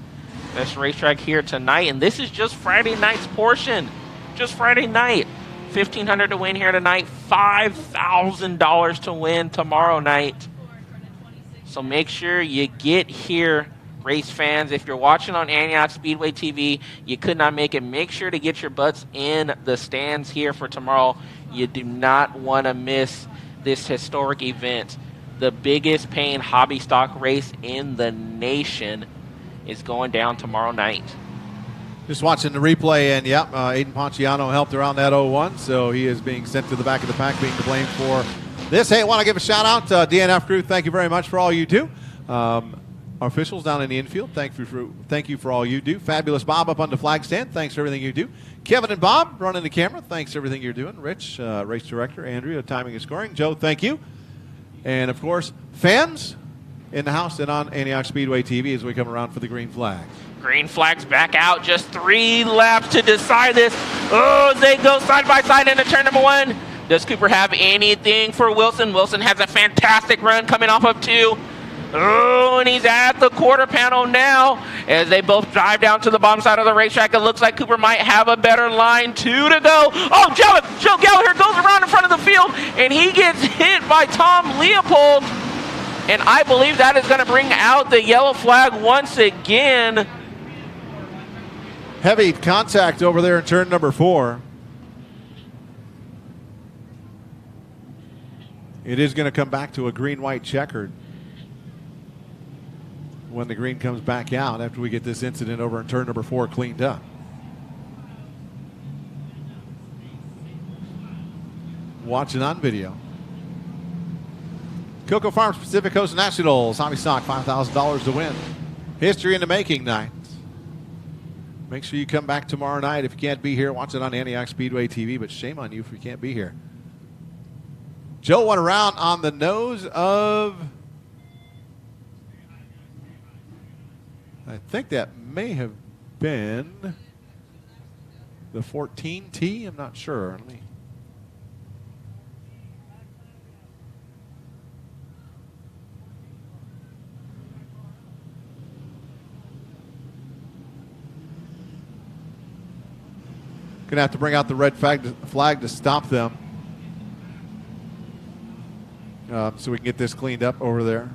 this racetrack here tonight. And this is just Friday night's portion. Just Friday night. $1,500 to win here tonight. $5,000 to win tomorrow night. So make sure you get here, race fans. If you're watching on Antioch Speedway TV, you could not make it. Make sure to get your butts in the stands here for tomorrow. You do not want to miss this historic event. The biggest paying hobby stock race in the nation is going down tomorrow night. Just watching the replay, and Aiden Ponciano helped around that 0-1, so he is being sent to the back of the pack, being to blame for this. Hey, I want to give a shout out to DNF crew. Thank you very much for all you do. Our officials down in the infield, thank you for all you do. Fabulous Bob up on the flag stand, thanks for everything you do. Kevin and Bob running the camera, thanks for everything you're doing. Rich, race director, Andrea, timing and scoring. Joe, thank you. And, of course, fans in the house and on Antioch Speedway TV as we come around for the green flag. Green flag's back out. Just 3 laps to decide this. Oh, they go side by side into turn number 1. Does Cooper have anything for Wilson? Wilson has a fantastic run coming off of 2. Oh, and he's at the quarter panel now as they both drive down to the bottom side of the racetrack. It looks like Cooper might have a better line. 2 to go. Oh, Joe Gallagher goes around in front of the field, and he gets hit by Tom Leopold. And I believe that is going to bring out the yellow flag once again. Heavy contact over there in turn number 4. It is going to come back to a green-white checkered when the green comes back out after we get this incident over in turn number 4 cleaned up. Watching on video. CoCo Farms Pacific Coast Nationals, hobby stock, $5,000 to win. History in the making night. Make sure you come back tomorrow night. If you can't be here, watch it on Antioch Speedway TV, but shame on you if you can't be here. Joe went around on the nose of, I think that may have been the 14T. I'm not sure. Let me. Going to have to bring out the red flag to stop them. So we can get this cleaned up over there.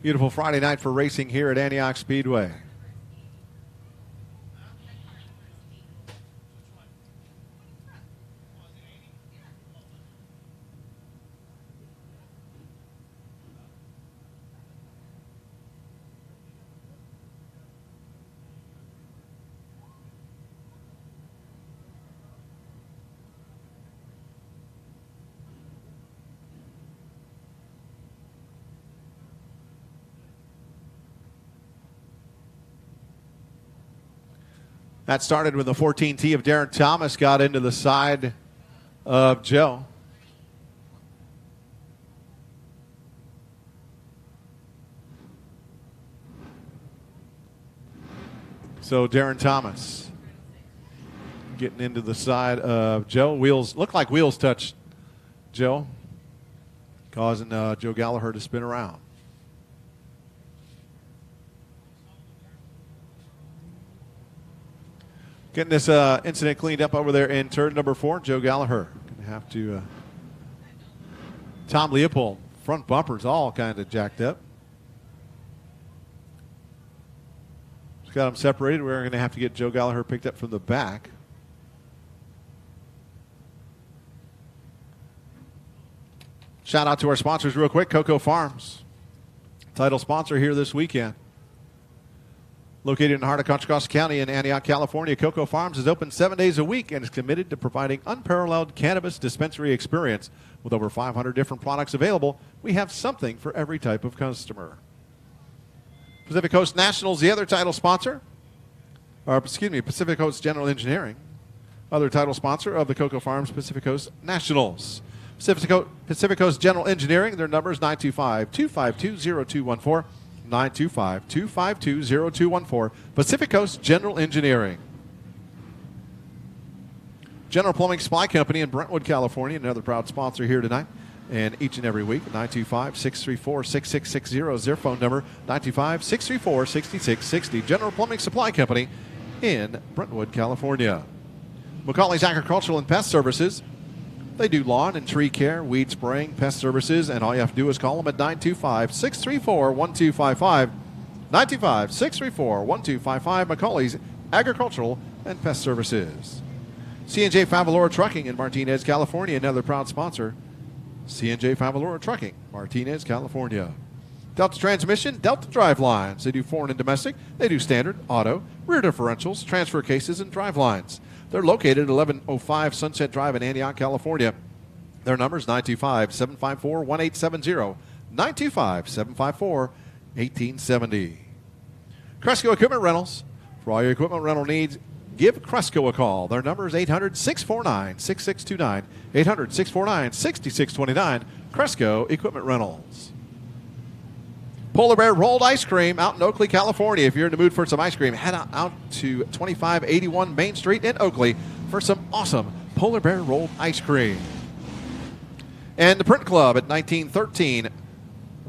Beautiful Friday night for racing here at Antioch Speedway. That started when the 14T of Darren Thomas got into the side of Joe. So Darren Thomas getting into the side of Joe. Wheels looked like wheels touched Joe, causing Joe Gallagher to spin around. Getting this incident cleaned up over there in turn number 4. Joe Gallagher going to have to. Tom Leopold, front bumpers all kind of jacked up. Just got them separated. We're going to have to get Joe Gallagher picked up from the back. Shout out to our sponsors real quick. CoCo Farms, title sponsor here this weekend. Located in the heart of Contra Costa County in Antioch, California, CoCo Farms is open 7 days a week and is committed to providing unparalleled cannabis dispensary experience. With over 500 different products available, we have something for every type of customer. Pacific Coast Nationals, the other title sponsor, Pacific Coast General Engineering, other title sponsor of the CoCo Farms Pacific Coast Nationals. Pacific Coast General Engineering, their number is 925-252-0214. 925-252-0214. Pacific Coast General Engineering. General Plumbing Supply Company in Brentwood, California, another proud sponsor here tonight and each and every week. 925-634-6660 is their phone number. 925-634-6660. General Plumbing Supply Company in Brentwood, California. McCauley's Agricultural and Pest Services. They do lawn and tree care, weed spraying, pest services, and all you have to do is call them at 925-634-1255. 925-634-1255. McCauley's Agricultural and Pest Services. C&J Favalora Trucking in Martinez, California, another proud sponsor. C&J Favalora Trucking, Martinez, California. Delta Transmission, Delta Drive Lines. They do foreign and domestic. They do standard, auto, rear differentials, transfer cases, and drive lines. They're located at 1105 Sunset Drive in Antioch, California. Their number is 925-754-1870. 925-754-1870. Cresco Equipment Rentals. For all your equipment rental needs, give Cresco a call. Their number is 800-649-6629. 800-649-6629. Cresco Equipment Rentals. Polar Bear Rolled Ice Cream out in Oakley, California. If you're in the mood for some ice cream, head out to 2581 Main Street in Oakley for some awesome Polar Bear Rolled Ice Cream. And the Print Club at 1913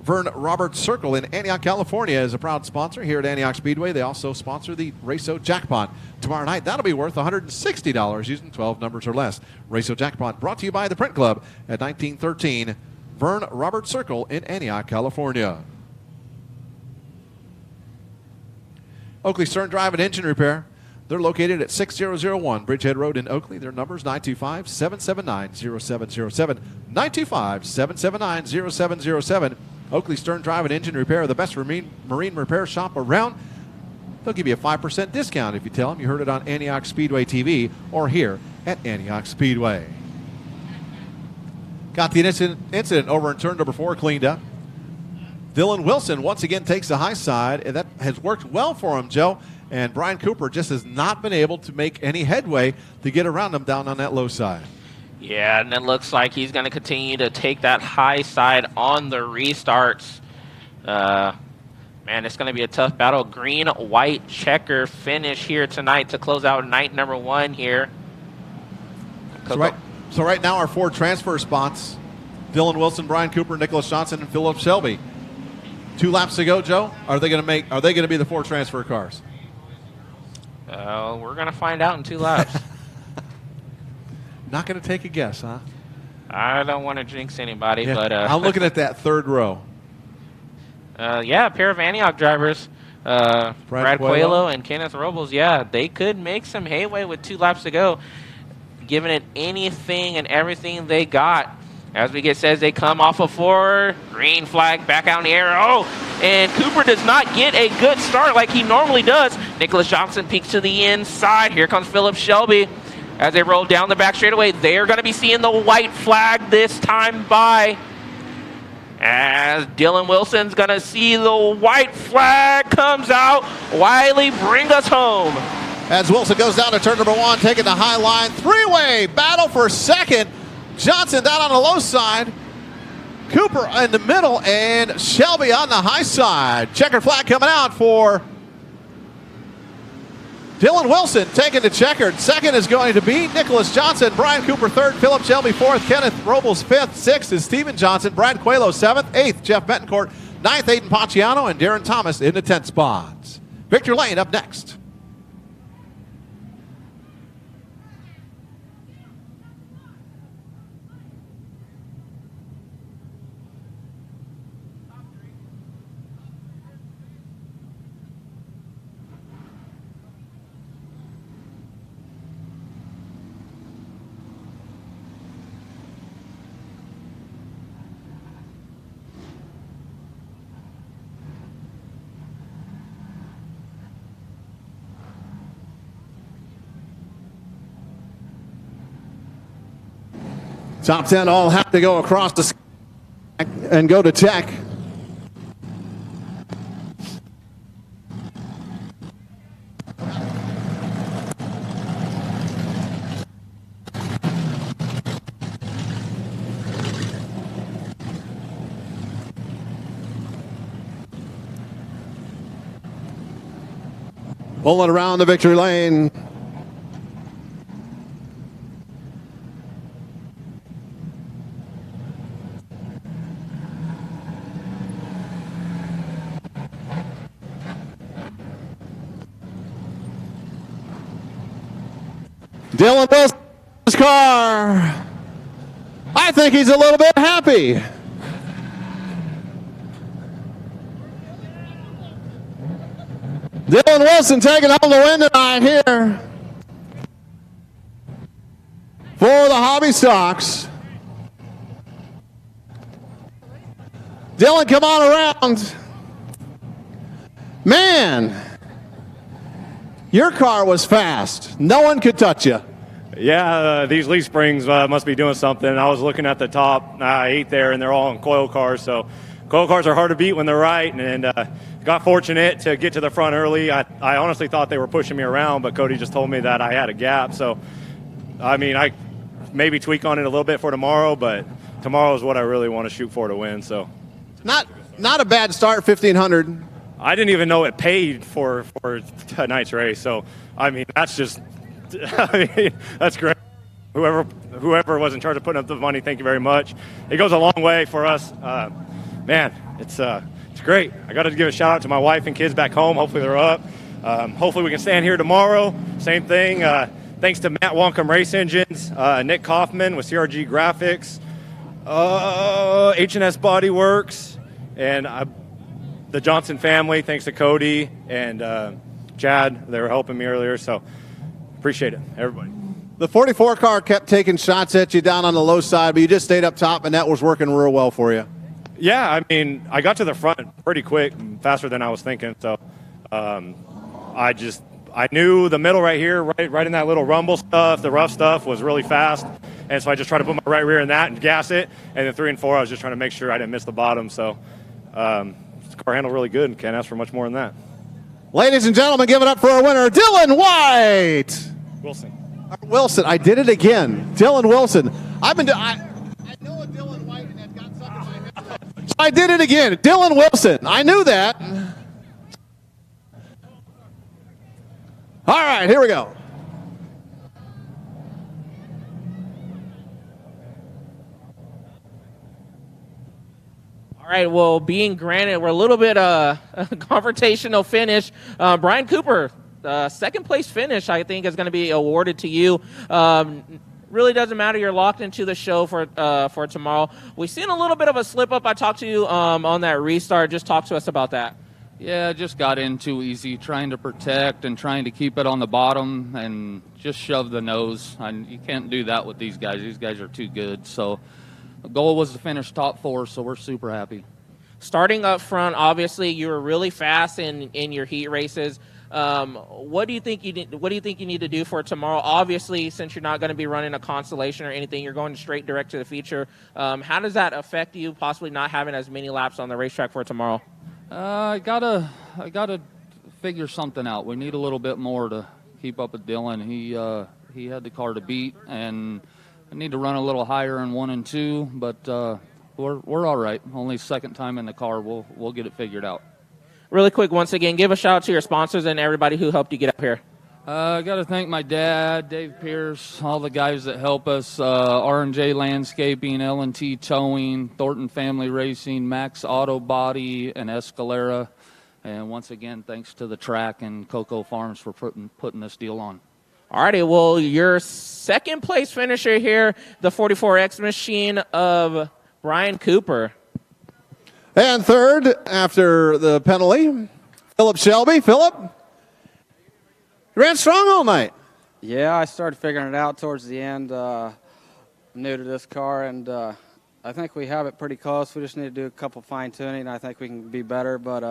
Vern Roberts Circle in Antioch, California is a proud sponsor here at Antioch Speedway. They also sponsor the Race-O Jackpot. Tomorrow night, that'll be worth $160 using 12 numbers or less. Race-O Jackpot brought to you by the Print Club at 1913 Vern Roberts Circle in Antioch, California. Oakley Stern Drive and Engine Repair. They're located at 6001 Bridgehead Road in Oakley. Their number is 925-779-0707. 925-779-0707. Oakley Stern Drive and Engine Repair, the best marine repair shop around. They'll give you a 5% discount if you tell them you heard it on Antioch Speedway TV or here at Antioch Speedway. Got the incident over in turn number 4 cleaned up. Dylan Wilson once again takes the high side, and that has worked well for him, Joe. And Brian Cooper just has not been able to make any headway to get around him down on that low side. Yeah, and it looks like he's going to continue to take that high side on the restarts. Man, it's going to be a tough battle. Green-white checker finish here tonight to close out night number 1 here. So right now our 4 transfer spots, Dylan Wilson, Brian Cooper, Nicholas Johnson, and Philip Shelby. 2 laps to go, Joe. Are they going to be the 4 transfer cars? We're going to find out in 2 laps. Not going to take a guess, huh? I don't want to jinx anybody, Yeah. but I'm looking at that 3rd row. Yeah, a pair of Antioch drivers, Brad Coelho and Kenneth Robles. Yeah, they could make some headway with 2 laps to go, giving it anything and everything they got. As we get says they come off of 4, green flag back out in the air. Oh, and Cooper does not get a good start like he normally does. Nicholas Johnson peeks to the inside. Here comes Philip Shelby. As they roll down the back straightaway, they're going to be seeing the white flag this time by. As Dylan Wilson's going to see the white flag comes out. Wiley, bring us home. As Wilson goes down to turn number 1, taking the high line. 3-way battle for second. Johnson down on the low side. Cooper in the middle, and Shelby on the high side. Checkered flag coming out for Dylan Wilson taking the checkered. Second is going to be Nicholas Johnson. Brian Cooper 3rd. Philip Shelby 4th. Kenneth Robles 5th. 6th is Steven Johnson. Brad Coelho 7th. 8th, Jeff Betancourt. 9th, Aiden Paciano. And Darren Thomas in the 10th spots. Victor Lane up next. Top 10 all have to go across the and go to check. Pulling around the victory lane. Dylan Wilson's car. I think he's a little bit happy. Dylan Wilson taking home the win tonight here for the Hobby Stocks. Dylan, come on around. Man, your car was fast. No one could touch you. Yeah, these leaf springs must be doing something. I was looking at the top 8 there, and they're all in coil cars. So coil cars are hard to beat when they're right, and got fortunate to get to the front early. I honestly thought they were pushing me around, but Cody just told me that I had a gap. So, I mean, I maybe tweak on it a little bit for tomorrow, but tomorrow is what I really want to shoot for to win. So, not a bad start, 1,500. I didn't even know it paid for tonight's race. So, I mean, that's just I mean, that's great. Whoever was in charge of putting up the money, thank you very much. It goes a long way for us. Man, it's great. I got to give a shout out to my wife and kids back home. Hopefully they're up. Hopefully we can stand here tomorrow. Same thing. Thanks to Matt Wonkum Race Engines, Nick Kaufman with CRG Graphics, H&S Body Works, and the Johnson family. Thanks to Cody and Chad. They were helping me earlier. So appreciate it, everybody. The 44 car kept taking shots at you down on the low side, but you just stayed up top, and that was working real well for you. Yeah, I mean, I got to the front pretty quick, faster than I was thinking. So I knew the middle right here, right in that little rumble stuff, the rough stuff was really fast. And so I just tried to put my right rear in that and gas it. And then 3 and 4, I was just trying to make sure I didn't miss the bottom. So the car handled really good and can't ask for much more than that. Ladies and gentlemen, give it up for our winner, Dylan White. Wilson, I did it again. Dylan Wilson. I know a Dylan White and I've got something in my head. So I did it again. Dylan Wilson. I knew that. All right, here we go. All right, well, being granted, we're a little bit a confrontational finish. Brian Cooper, second place finish, I think, is going to be awarded to you. Really doesn't matter. You're locked into the show for tomorrow. We've seen a little bit of a slip up. I talked to you on that restart. Just talk to us about that. Yeah, I just got in too easy, trying to protect and trying to keep it on the bottom and just shove the nose. You can't do that with these guys. These guys are too good. So the goal was to finish top 4, so we're super happy. Starting up front, obviously, you were really fast in your heat races. What do you think you need to do for tomorrow? Obviously, since you're not going to be running a constellation or anything, you're going straight direct to the feature. How does that affect you, possibly not having as many laps on the racetrack for tomorrow? I gotta figure something out. We need a little bit more to keep up with Dylan. He had the car to beat, and I need to run a little higher in 1 and 2. But we're all right. Only second time in the car. We'll get it figured out. Really quick, once again, give a shout out to your sponsors and everybody who helped you get up here. I got to thank my dad, Dave Pierce, all the guys that help us, R&J Landscaping, L&T Towing, Thornton Family Racing, Max Auto Body, and Escalera. And once again, thanks to the track and CoCo Farms for putting this deal on. All righty, well, your second place finisher here, the 44X machine of Brian Cooper. And third, after the penalty, Philip Shelby. Philip, you ran strong all night. Yeah, I started figuring it out towards the end. I'm new to this car, and I think we have it pretty close. We just need to do a couple fine-tuning. I think we can be better, but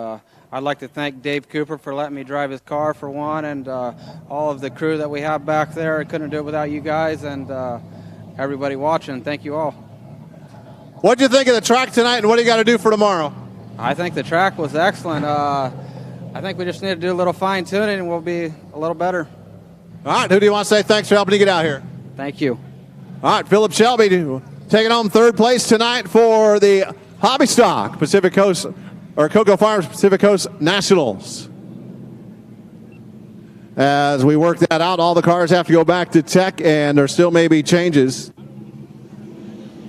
I'd like to thank Dave Cooper for letting me drive his car, for one, and all of the crew that we have back there. I couldn't do it without you guys, and everybody watching. Thank you all. What did you think of the track tonight, and what do you got to do for tomorrow? I think the track was excellent. I think we just need to do a little fine-tuning, and we'll be a little better. All right, who do you want to say thanks for helping you get out here? Thank you. All right, Philip Shelby taking home third place tonight for the Hobby Stock Pacific Coast, or CoCo Farms Pacific Coast Nationals. As we work that out, all the cars have to go back to tech, and there still may be changes.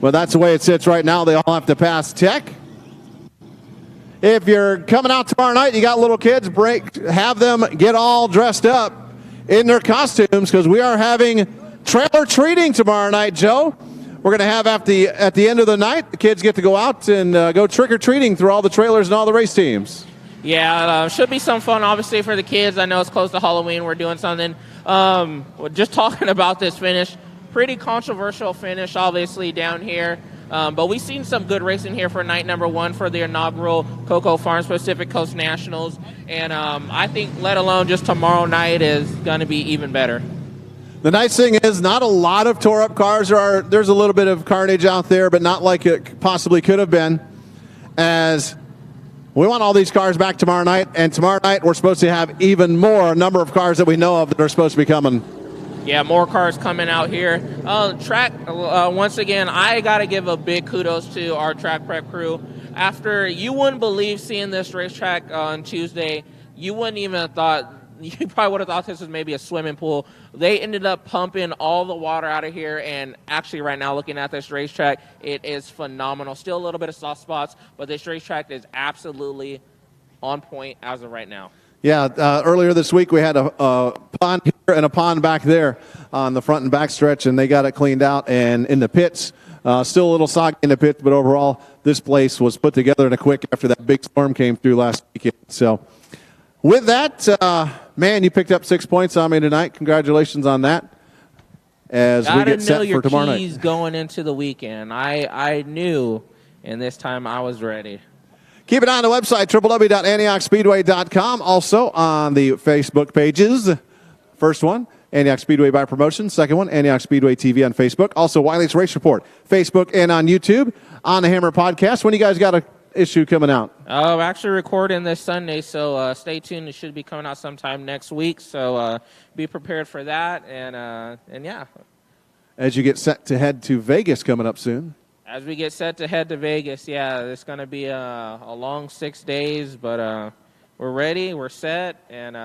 But that's the way it sits right now. They all have to pass tech. If you're coming out tomorrow night, you got little kids, have them get all dressed up in their costumes, because we are having trailer treating tomorrow night, Joe. We're going to have at the end of the night, the kids get to go out and go trick-or-treating through all the trailers and all the race teams. Yeah, should be some fun, obviously, for the kids. I know it's close to Halloween. We're doing something. Just talking about this finish, pretty controversial finish, obviously, down here. But we've seen some good racing here for night number 1 for the inaugural CoCo Farms Pacific Coast Nationals. And I think let alone just tomorrow night is going to be even better. The nice thing is not a lot of tore-up cars. There's a little bit of carnage out there, but not like it possibly could have been, as we want all these cars back tomorrow night, and tomorrow night we're supposed to have even more number of cars that we know of that are supposed to be coming. Yeah, more cars coming out here. Track, once again, I got to give a big kudos to our track prep crew. After, you wouldn't believe seeing this racetrack on Tuesday, you wouldn't even have thought, you probably would have thought this was maybe a swimming pool. They ended up pumping all the water out of here, and actually right now looking at this racetrack, it is phenomenal. Still a little bit of soft spots, but this racetrack is absolutely on point as of right now. Yeah, earlier this week we had a pond here and a pond back there on the front and back stretch, and they got it cleaned out. And in the pits, still a little soggy in the pits, but overall this place was put together in a quick after that big storm came through last weekend. So with that, man, you picked up 6 points on me tonight. Congratulations on that. As we get set for tomorrow night. Keys going into the weekend. I knew, and this time I was ready. Keep it on the website, www.antiochspeedway.com. Also on the Facebook pages. First one, Antioch Speedway by Promotion. Second one, Antioch Speedway TV on Facebook. Also, Wiley's Race Report, Facebook and on YouTube. On the Hammer Podcast. When you guys got a issue coming out? I'm actually recording this Sunday, so stay tuned. It should be coming out sometime next week, so be prepared for that. And yeah. As you get set to head to Vegas coming up soon. As we get set to head to Vegas, yeah, it's going to be a long 6 days, but we're ready, we're set, and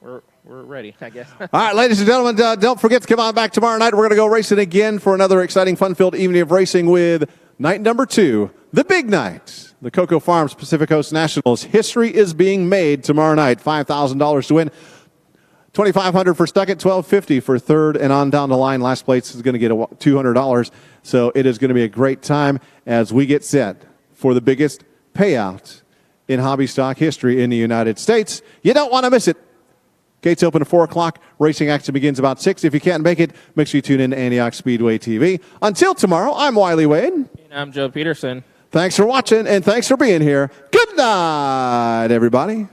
we're ready, I guess. All right, ladies and gentlemen, don't forget to come on back tomorrow night. We're going to go racing again for another exciting, fun-filled evening of racing with night number 2, the big night, the CoCo Farms Pacific Coast Nationals. History is being made tomorrow night. $5,000 to win. $2,500 for second, $1,250 for third, and on down the line, last place is going to get $200. So it is going to be a great time as we get set for the biggest payout in hobby stock history in the United States. You don't want to miss it. Gates open at 4 o'clock. Racing action begins about 6. If you can't make it, make sure you tune in to Antioch Speedway TV. Until tomorrow, I'm Wiley Wade. And I'm Joe Peterson. Thanks for watching, and thanks for being here. Good night, everybody.